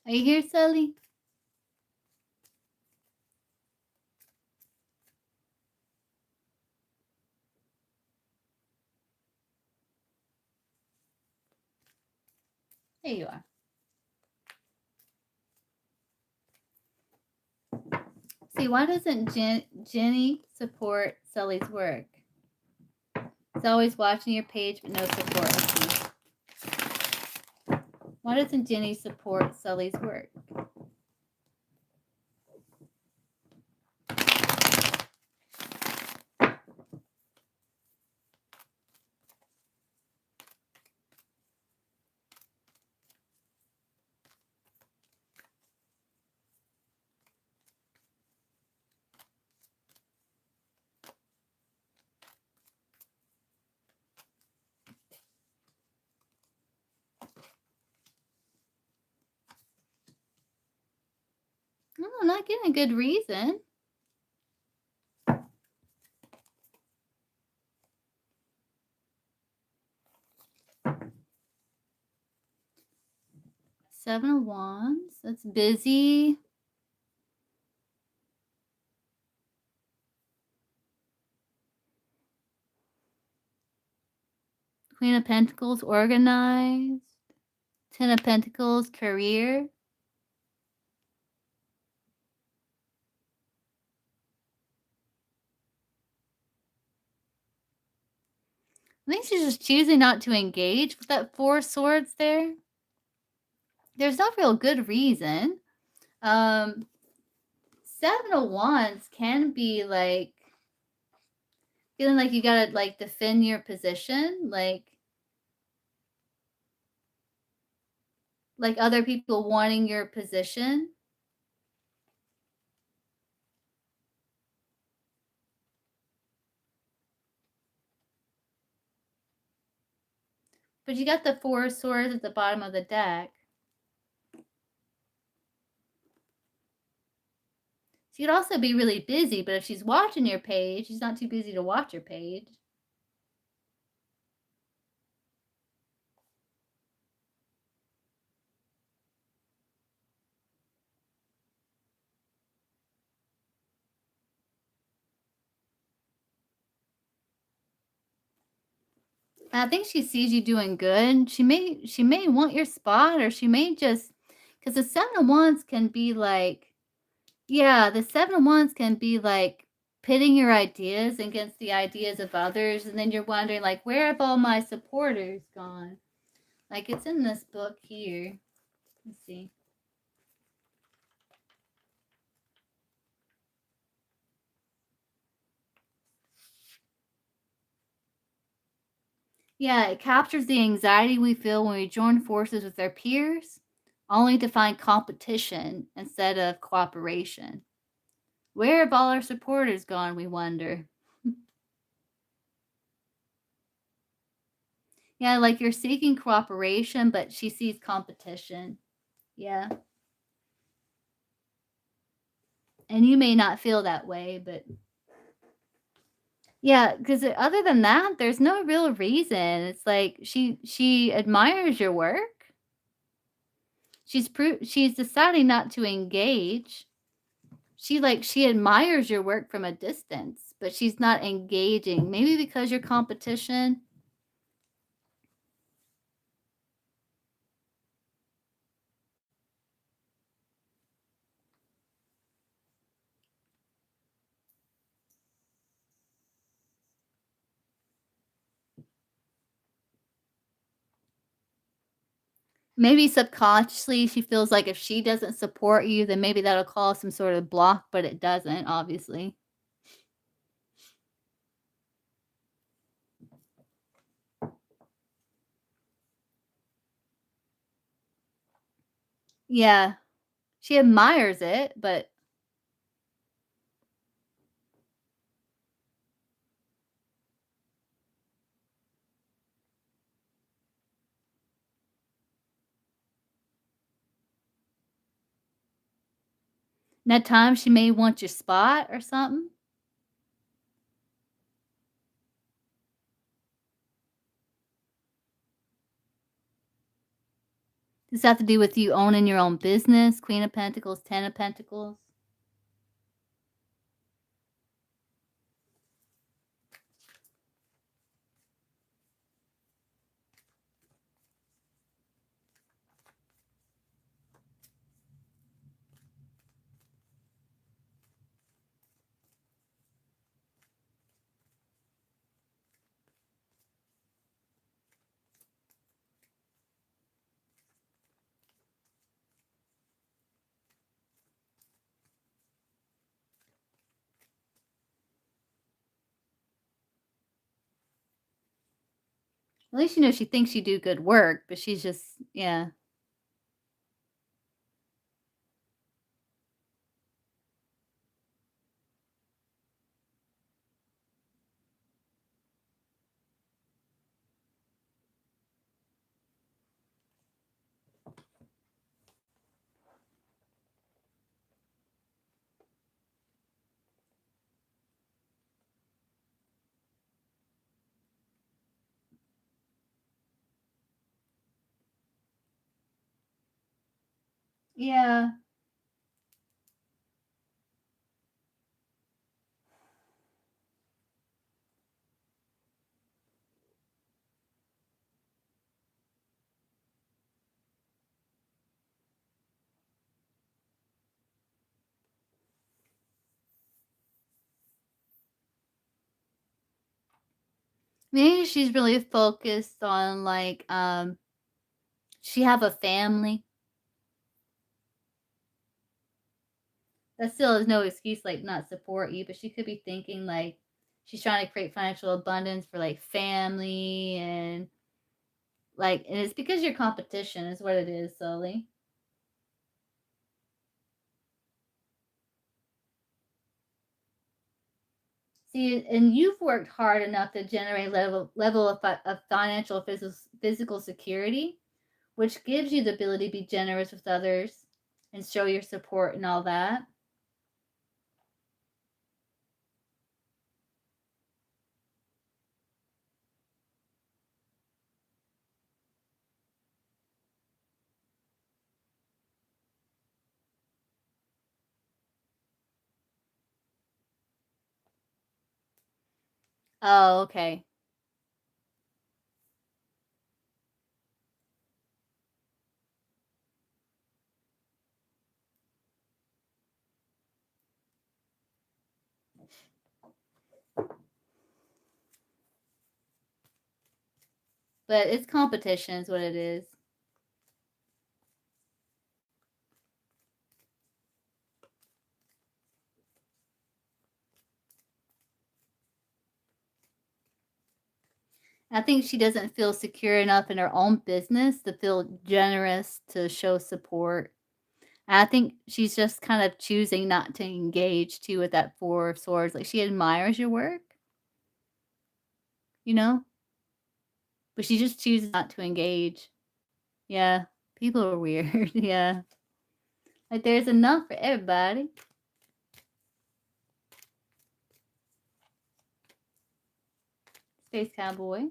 Are you here, Sully? There you are. See, why doesn't Jenny support Sully's work? It's always watching your page, but no support. Let's see. Why doesn't Jenny support Sully's work? Oh, I'm not getting a good reason. Seven of Wands. That's busy. Queen of Pentacles, organized. Ten of Pentacles, career. I think she's just choosing not to engage with that Four of Swords there. There's no real good reason. Seven of Wands can be like feeling like you gotta like defend your position, like other people wanting your position. But you got the Four of Swords at the bottom of the deck. She could also be really busy, but if she's watching your page, she's not too busy to watch your page. I think she sees you doing good. She may want your spot, or she may just, because the Seven of Wands can be like, yeah, the Seven of Wands can be like pitting your ideas against the ideas of others, and then you're wondering like, where have all my supporters gone? Like it's in this book here. Let's see. Yeah, it captures the anxiety we feel when we join forces with our peers, only to find competition instead of cooperation. Where have all our supporters gone, we wonder. Yeah, like you're seeking cooperation, but she sees competition. Yeah. And you may not feel that way, but yeah, because other than that, there's no real reason. It's like she admires your work. She's deciding not to engage. She admires your work from a distance, but she's not engaging. Maybe because you're competition. Maybe subconsciously she feels like if she doesn't support you, then maybe that'll cause some sort of block, but it doesn't, obviously. Yeah. She admires it, but at times she may want your spot or something. Does that have to do with you owning your own business? Queen of Pentacles, Ten of Pentacles. At least you know she thinks you do good work, but she's just, yeah. Yeah. Maybe she's really focused on, like, she have a family. That still is no excuse, like, not support you, but she could be thinking, like, she's trying to create financial abundance for, like, family and, like, and it's because your competition is what it is, Sully. See, and you've worked hard enough to generate level of financial physical security, which gives you the ability to be generous with others and show your support and all that. Oh, okay. But it's competition is what it is. I think she doesn't feel secure enough in her own business to feel generous to show support. And I think she's just kind of choosing not to engage too with that Four of Swords. Like she admires your work, you know, but she just chooses not to engage. Yeah, people are weird. Yeah, like there's enough for everybody. Space Cowboy.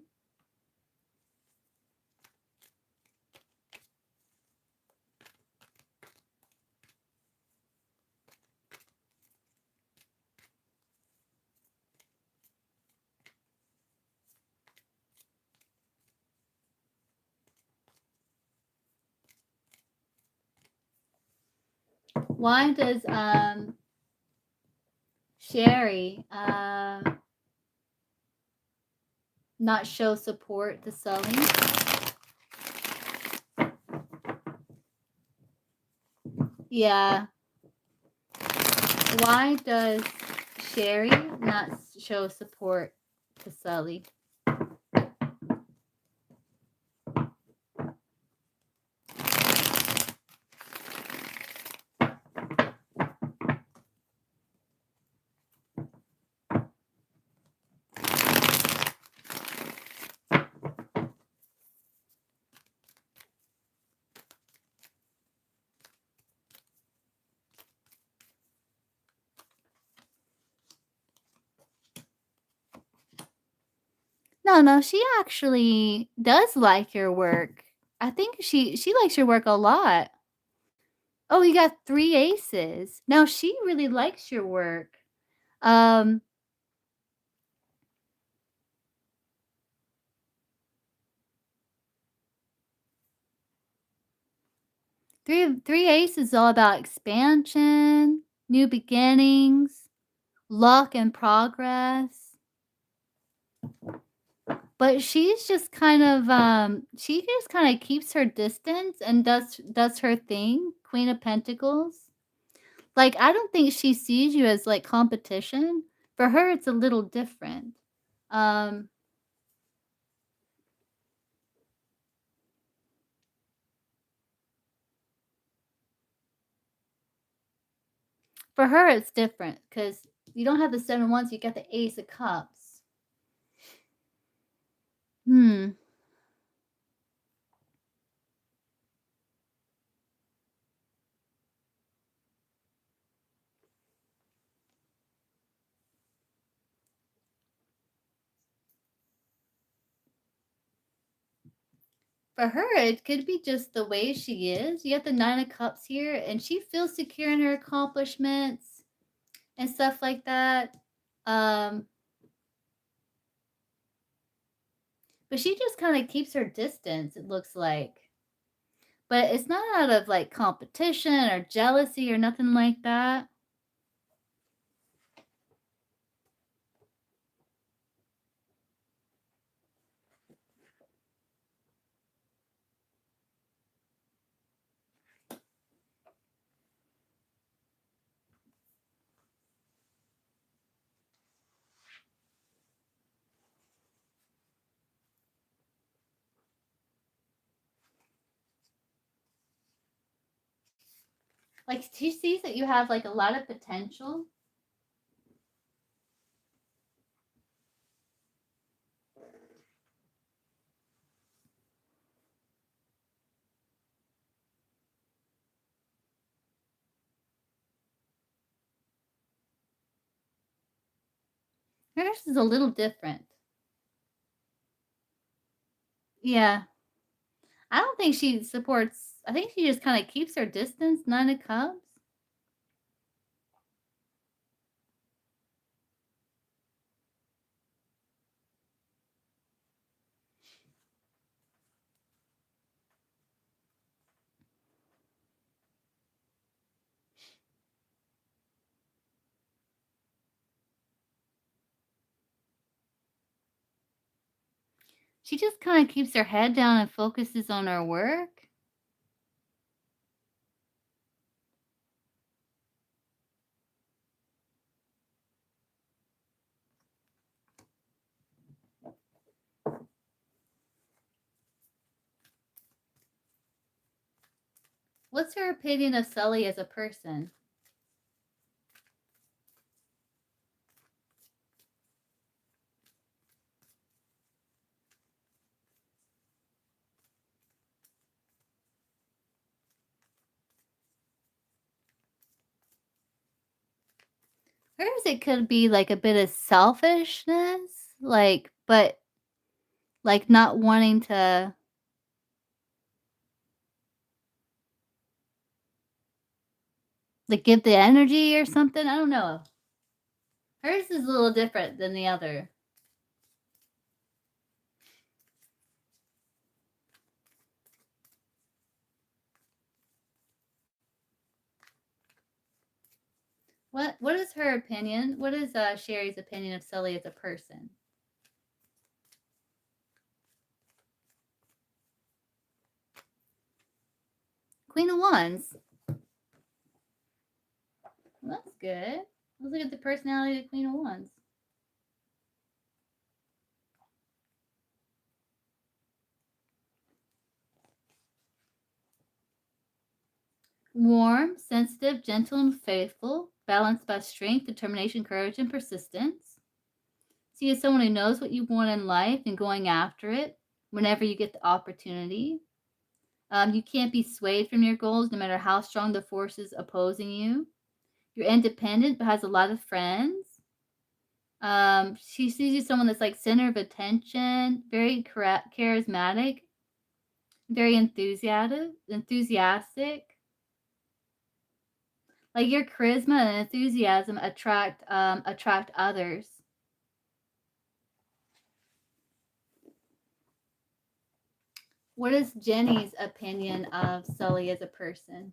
Why does Sherry not show support to Sully? Yeah. Why does Sherry not show support to Sully? No, she actually does like your work. I think she likes your work a lot. Oh, you got 3 aces. Now she really likes your work. Um, 3 aces is all about expansion, new beginnings, luck and progress. But she's just kind of, she just kinda keeps her distance and does her thing, Queen of Pentacles. Like, I don't think she sees you as, like, competition. For her, it's a little different. Um, for her, it's different because you don't have the 7 of wands, you got the Ace of Cups. Hmm. For her, it could be just the way she is. You got the 9 of Cups here, and she feels secure in her accomplishments and stuff like that. Um, but she just kinda keeps her distance, it looks like. But it's not out of, like, competition or jealousy or nothing like that. Like, she sees that you have, like, a lot of potential. Hers is a little different. Yeah. I don't think she supports I think she just kinda keeps her distance, 9 of Cups. She just kinda keeps her head down and focuses on her work. What's her opinion of Sully as a person? Hers, it could be, like, a bit of selfishness, like, but, like, not wanting to, like, give the energy or something, I don't know. Hers is a little different than the other. What is her opinion? What is, Sherry's opinion of Sully as a person? Queen of Wands. Well, that's good. Let's look at the personality of the Queen of Wands. Warm, sensitive, gentle, and faithful, balanced by strength, determination, courage, and persistence. See as someone who knows what you want in life and going after it whenever you get the opportunity. You can't be swayed from your goals no matter how strong the forces opposing you. You're independent but has a lot of friends. She sees you as someone that's like center of attention, very charismatic, Very enthusiastic. Like your charisma and enthusiasm attract others. What is Jenny's opinion of Sully as a person?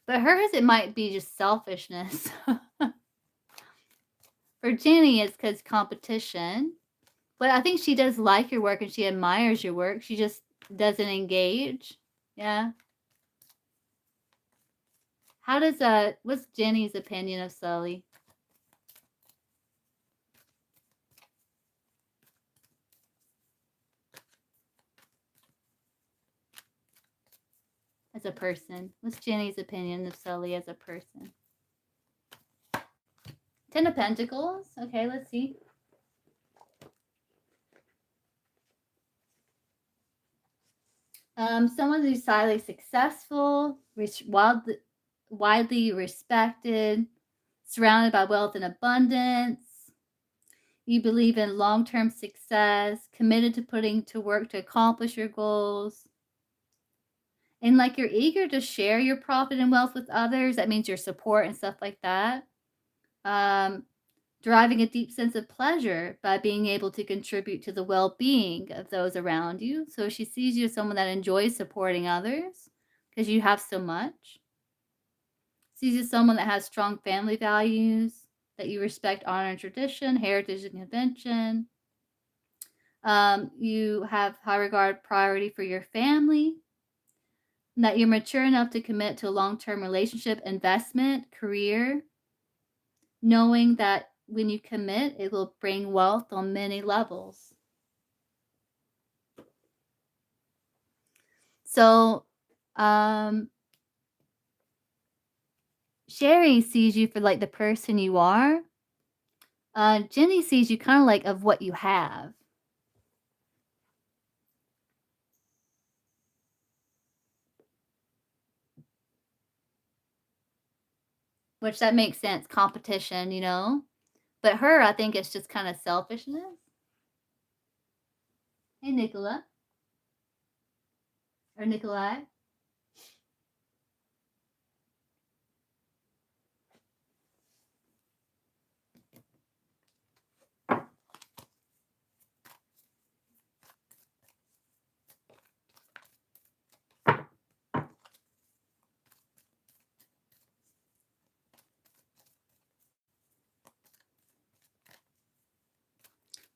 But hers, it might be just selfishness. For Jenny, it's because competition. But I think she does like your work and she admires your work. She just doesn't engage. Yeah. How does what's Jenny's opinion of Sully? As a person? What's Jenny's opinion of Sully as a person? Ten of Pentacles. Okay, let's see. Someone who's highly successful, widely respected, surrounded by wealth and abundance. You believe in long-term success, committed to putting to work to accomplish your goals. And like you're eager to share your profit and wealth with others. That means your support and stuff like that. Deriving a deep sense of pleasure by being able to contribute to the well-being of those around you. So she sees you as someone that enjoys supporting others because you have so much. Sees you as someone that has strong family values, that you respect honor and tradition, heritage and convention. You have high regard, priority for your family, and that you're mature enough to commit to a long-term relationship, investment, career, knowing that when you commit, it will bring wealth on many levels. So, Sherry sees you for like the person you are. Jenny sees you kind of like of what you have. Which that makes sense, competition, you know. But her, I think it's just kind of selfishness. Hey, Nicola. Or Nikolai.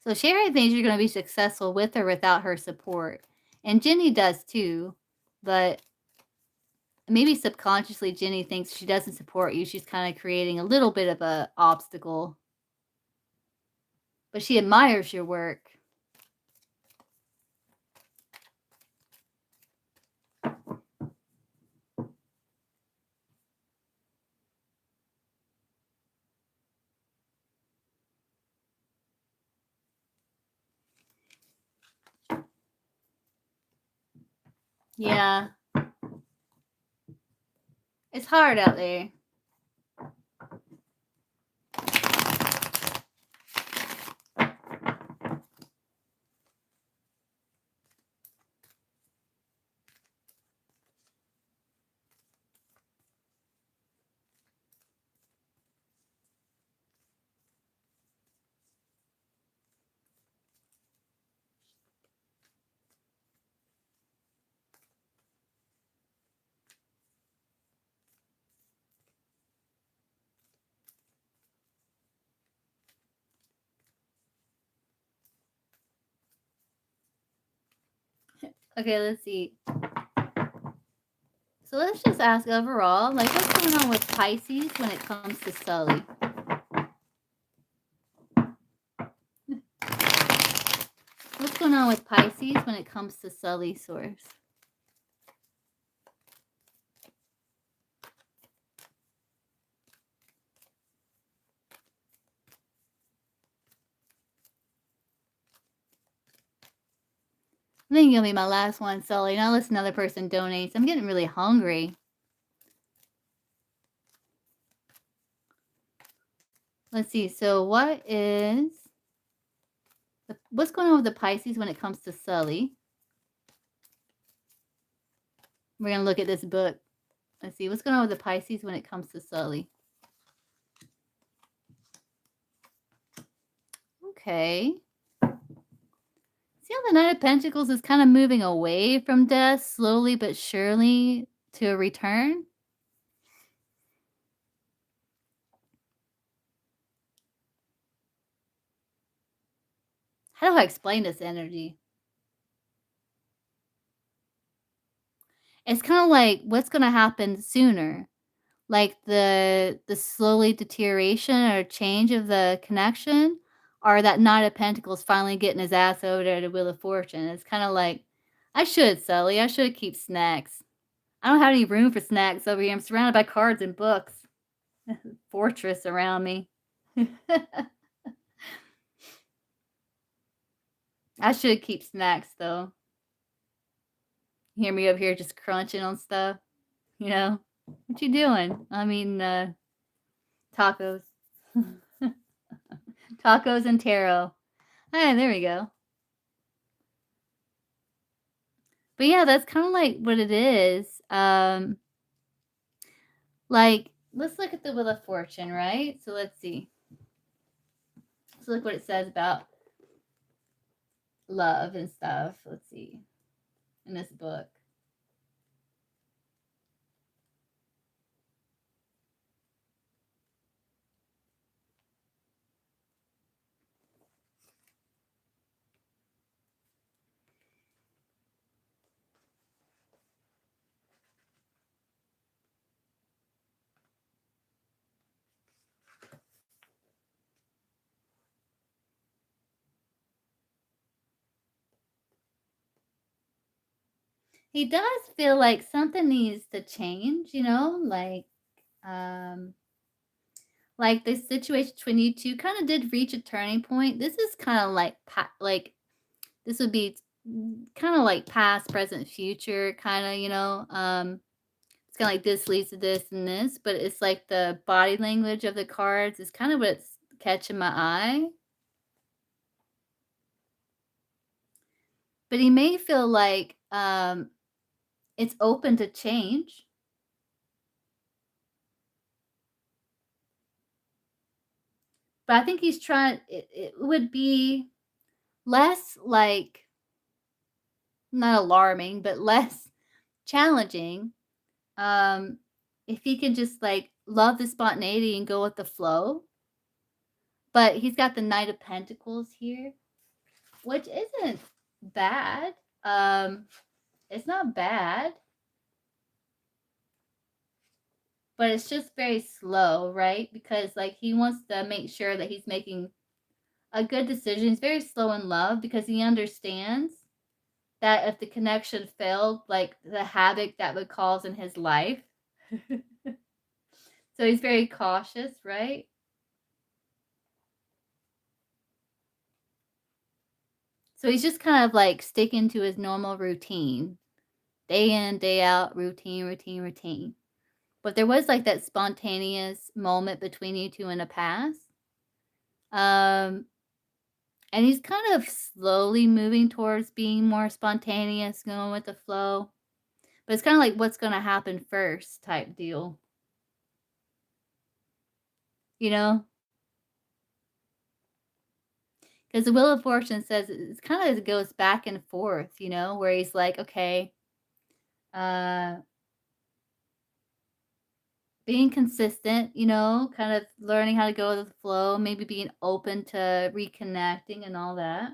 So Sherry thinks you're going to be successful with or without her support. And Jenny does too. But maybe subconsciously Jenny thinks she doesn't support you. She's kind of creating a little bit of a obstacle. But she admires your work. Yeah. It's hard out there. Okay, let's see. So let's just ask overall, like what's going on with Pisces when it comes to Sully? What's going on with Pisces when it comes to Sully source? I think it'll be my last one, Sully. Now unless another person donates. I'm getting really hungry. Let's see. So what's going on with the Pisces when it comes to Sully? We're going to look at this book. Let's see. What's going on with the Pisces when it comes to Sully? Okay. See how the Knight of Pentacles is kind of moving away from death slowly but surely to a return? How do I explain this energy? It's kind of like what's going to happen sooner? Like the slowly deterioration or change of the connection, or that Knight of Pentacles finally getting his ass over there to Wheel of Fortune. It's kind of like, I should, Sully. I should keep snacks. I don't have any room for snacks over here. I'm surrounded by cards and books. Fortress around me. I should keep snacks, though. Hear me up here just crunching on stuff. You know? What you doing? I mean, tacos. Tacos and tarot. Hey, there we go. But yeah, that's kind of like what it is. Like, let's look at the Wheel of Fortune, right? So let's see. Let's look what it says about love and stuff. Let's see. In this book. He does feel like something needs to change, you know, like the situation between you two kind of did reach a turning point. This is kind of like this would be kind of like past, present, future, kind of, you know. It's kind of like this leads to this and this, but it's like the body language of the cards is kind of what's catching my eye. But he may feel like it's open to change. But I think he's trying, it would be less like, not alarming, but less challenging if he can just like love the spontaneity and go with the flow. But he's got the Knight of Pentacles here, which isn't bad. It's not bad, but it's just very slow, right? Because like he wants to make sure that he's making a good decision. He's very slow in love because he understands that if the connection failed, like the havoc that would cause in his life. So he's very cautious, right? So he's just kind of like sticking to his normal routine. Day in, day out, routine, routine, routine. But there was like that spontaneous moment between you two in the past. And he's kind of slowly moving towards being more spontaneous, going with the flow. But it's kind of like what's going to happen first type deal. You know? Because the Wheel of Fortune says it's kind of, it goes back and forth, you know, where he's like, okay, being consistent, you know, kind of learning how to go with the flow, maybe being open to reconnecting and all that.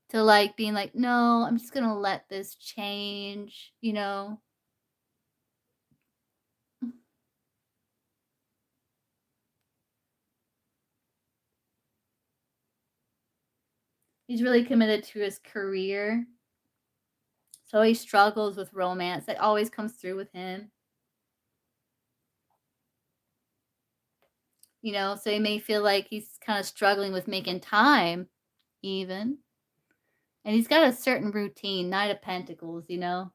To like being like, no, I'm just going to let this change, you know. He's really committed to his career. So he struggles with romance. That always comes through with him. You know, so he may feel like he's kind of struggling with making time, even. And he's got a certain routine, Knight of Pentacles, you know.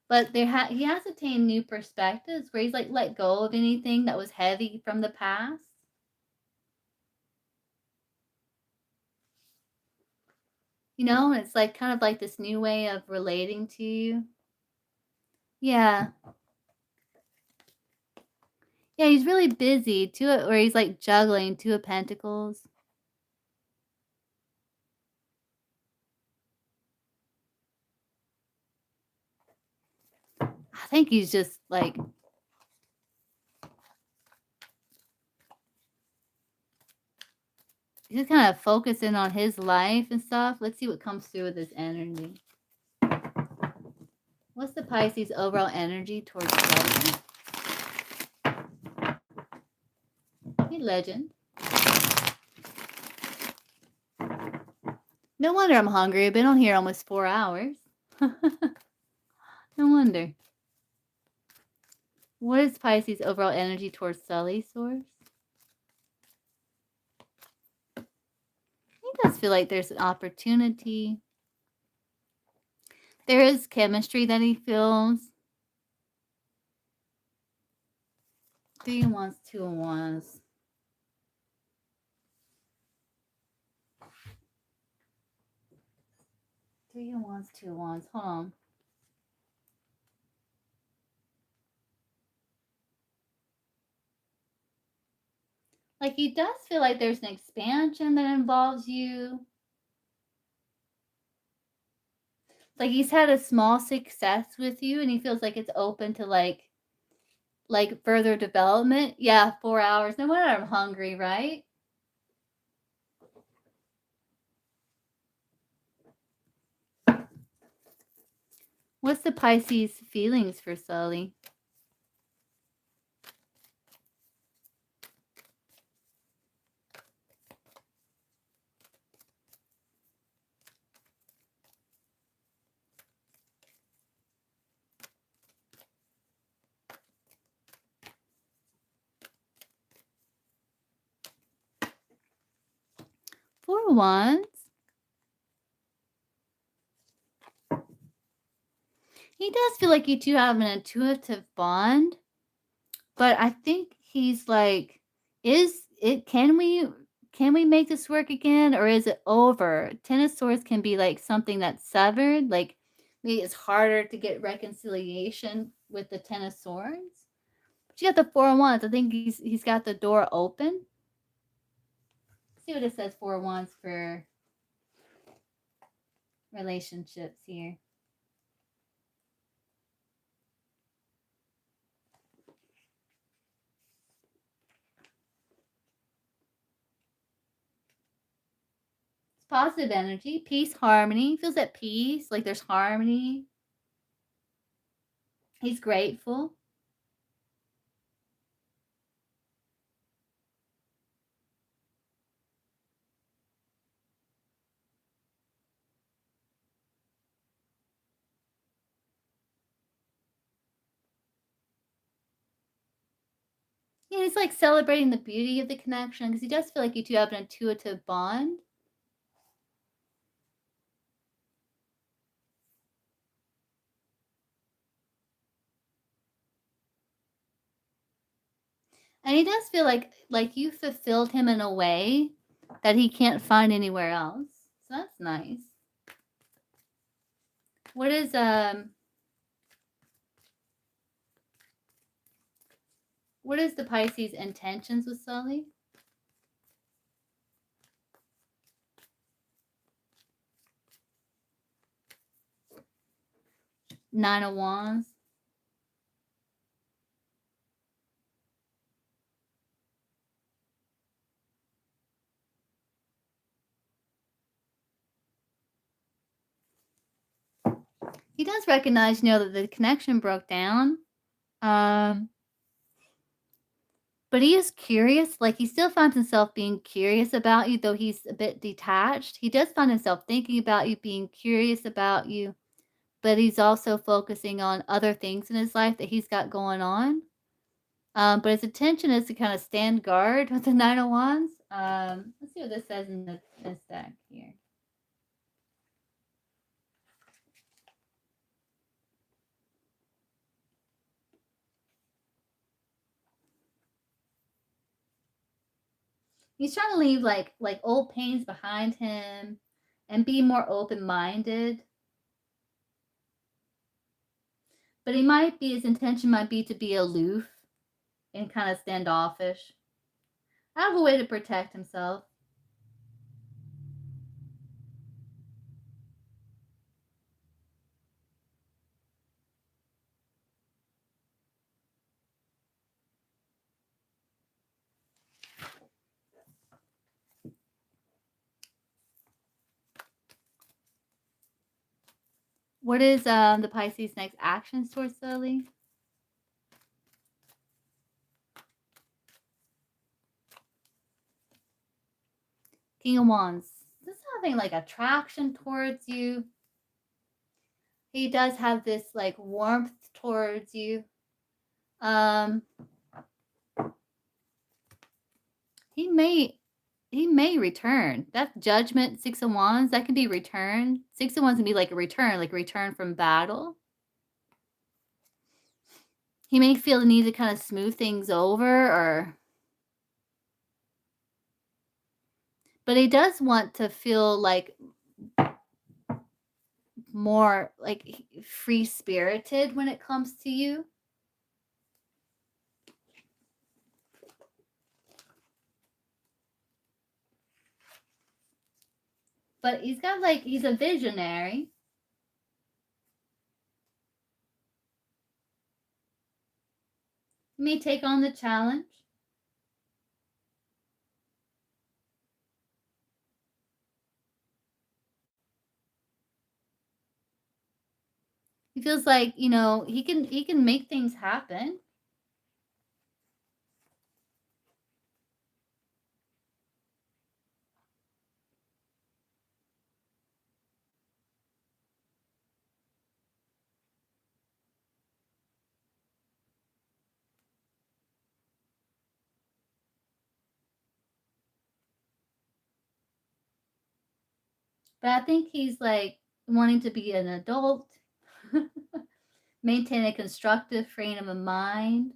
But he has attained new perspectives where he's like let go of anything that was heavy from the past. You know, it's like kind of like this new way of relating to you. Yeah. Yeah, he's really busy too, or he's like juggling Two of Pentacles. I think he's just like he's just kind of focusing on his life and stuff. Let's see what comes through with this energy. What's the Pisces overall energy towards love? Hey, Legend. No wonder I'm hungry. I've been on here almost 4 hours. No wonder. What is Pisces' overall energy towards Sully source? He does feel like there's an opportunity. There is chemistry that he feels. 3 of Wands, 2 of Wands. Three of Wands, 2 of Wands. Hold on. Like, he does feel like there's an expansion that involves you. Like, he's had a small success with you, and he feels like it's open to, like further development. Yeah, 4 hours. No wonder I'm hungry, right? What's the Pisces feelings for Sully? Four of Wands. He does feel like you two have an intuitive bond, but I think he's like, can we make this work again, or is it over? Ten of Swords can be like something that's severed, like maybe it's harder to get reconciliation with the Ten of Swords. But you got the Four of Wands. I think he's got the door open. Let's see what it says, Four of Wands for relationships here. Positive energy, peace, harmony. He feels at peace, like there's harmony. He's grateful. Yeah, he's like celebrating the beauty of the connection because he does feel like you two have an intuitive bond. And he does feel like you fulfilled him in a way that he can't find anywhere else. So that's nice. What is the Pisces intentions with Sully? Nine of Wands. He does recognize, that the connection broke down. But he is curious. Like, he still finds himself being curious about you, though he's a bit detached. He does find himself thinking about you, being curious about you, but he's also focusing on other things in his life that he's got going on. But his intention is to kind of stand guard with the Nine of Wands. Let's see what this says in this deck here. He's trying to leave like old pains behind him and be more open-minded. But his intention might be to be aloof and kind of standoffish. Out of a way to protect himself. What is the Pisces' next actions towards Sully? King of Wands. This is having like attraction towards you. He does have this like warmth towards you. He may return. That's Judgment, Six of Wands. That can be return. Six of Wands can be like a return from battle. He may feel the need to kind of smooth things over, but he does want to feel like more like free-spirited when it comes to you. But he's a visionary. He may take on the challenge. He feels like, he can make things happen. But I think he's like wanting to be an adult, maintain a constructive frame of mind.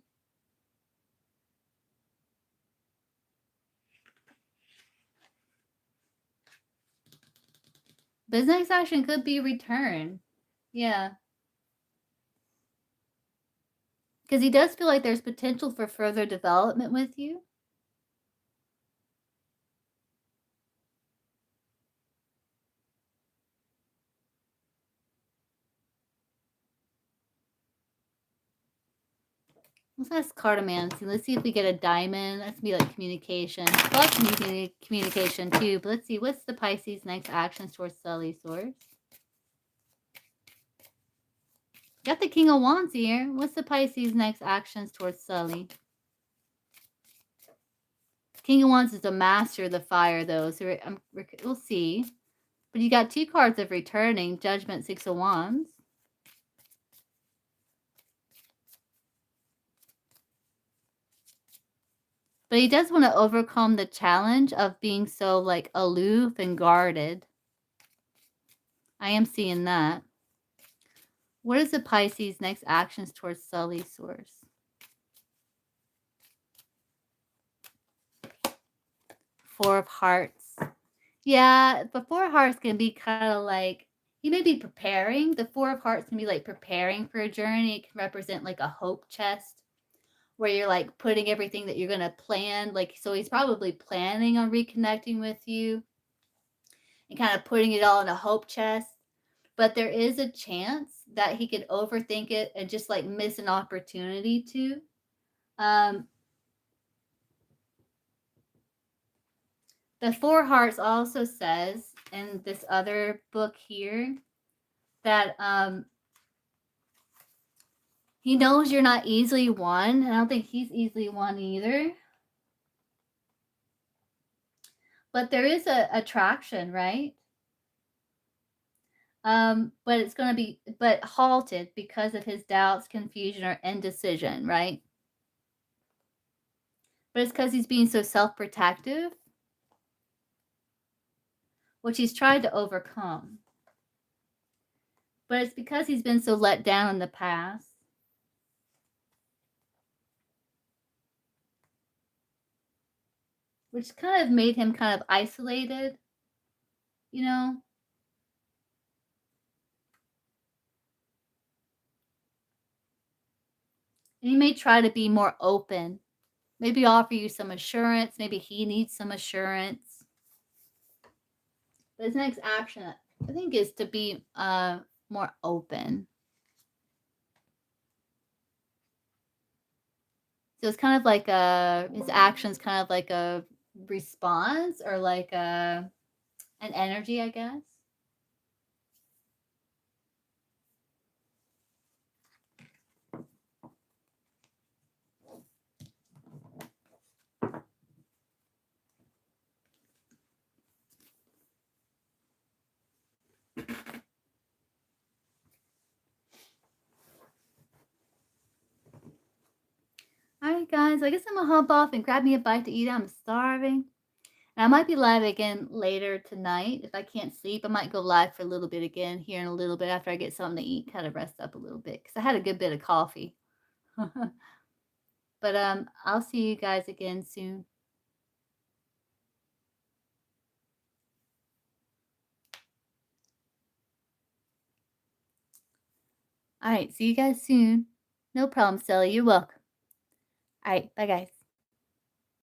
Business action could be return. Yeah. Because he does feel like there's potential for further development with you. Let's ask Cartomancy. Let's see if we get a diamond. That's gonna be like communication. Well, communication too. But let's see. What's the Pisces' next actions towards Sully source? Got the King of Wands here. What's the Pisces' next actions towards Sully? King of Wands is a master of the fire, though. So we'll see. But you got two cards of returning. Judgment, Six of Wands. But he does want to overcome the challenge of being so like aloof and guarded. I am seeing that. What is the Pisces' next actions towards Sully's source? Four of Hearts. Yeah, the Four of Hearts can be kind of like, he may be preparing. The Four of Hearts can be like preparing for a journey. It can represent like a hope chest where you're like putting everything that you're going to plan. Like, so he's probably planning on reconnecting with you and kind of putting it all in a hope chest. But there is a chance that he could overthink it and just like miss an opportunity to. The Four Hearts also says in this other book here that he knows you're not easily won. I don't think he's easily won either. But there is a attraction, right? But it's going to be halted because of his doubts, confusion, or indecision, right? But it's because he's being so self-protective, which he's tried to overcome. But it's because he's been so let down in the past. which kind of made him kind of isolated, you know? And he may try to be more open, maybe offer you some assurance, maybe he needs some assurance. But his next action, I think, is to be more open. So it's kind of like his actions kind of like a response or like an energy, I guess. All right, guys, I guess I'm gonna hop off and grab me a bite to eat. I'm starving. And I might be live again later tonight. If I can't sleep, I might go live for a little bit again here in a little bit after I get something to eat, kind of rest up a little bit because I had a good bit of coffee. But I'll see you guys again soon. All right, see you guys soon. No problem, Sally. You're welcome. All right, bye, guys.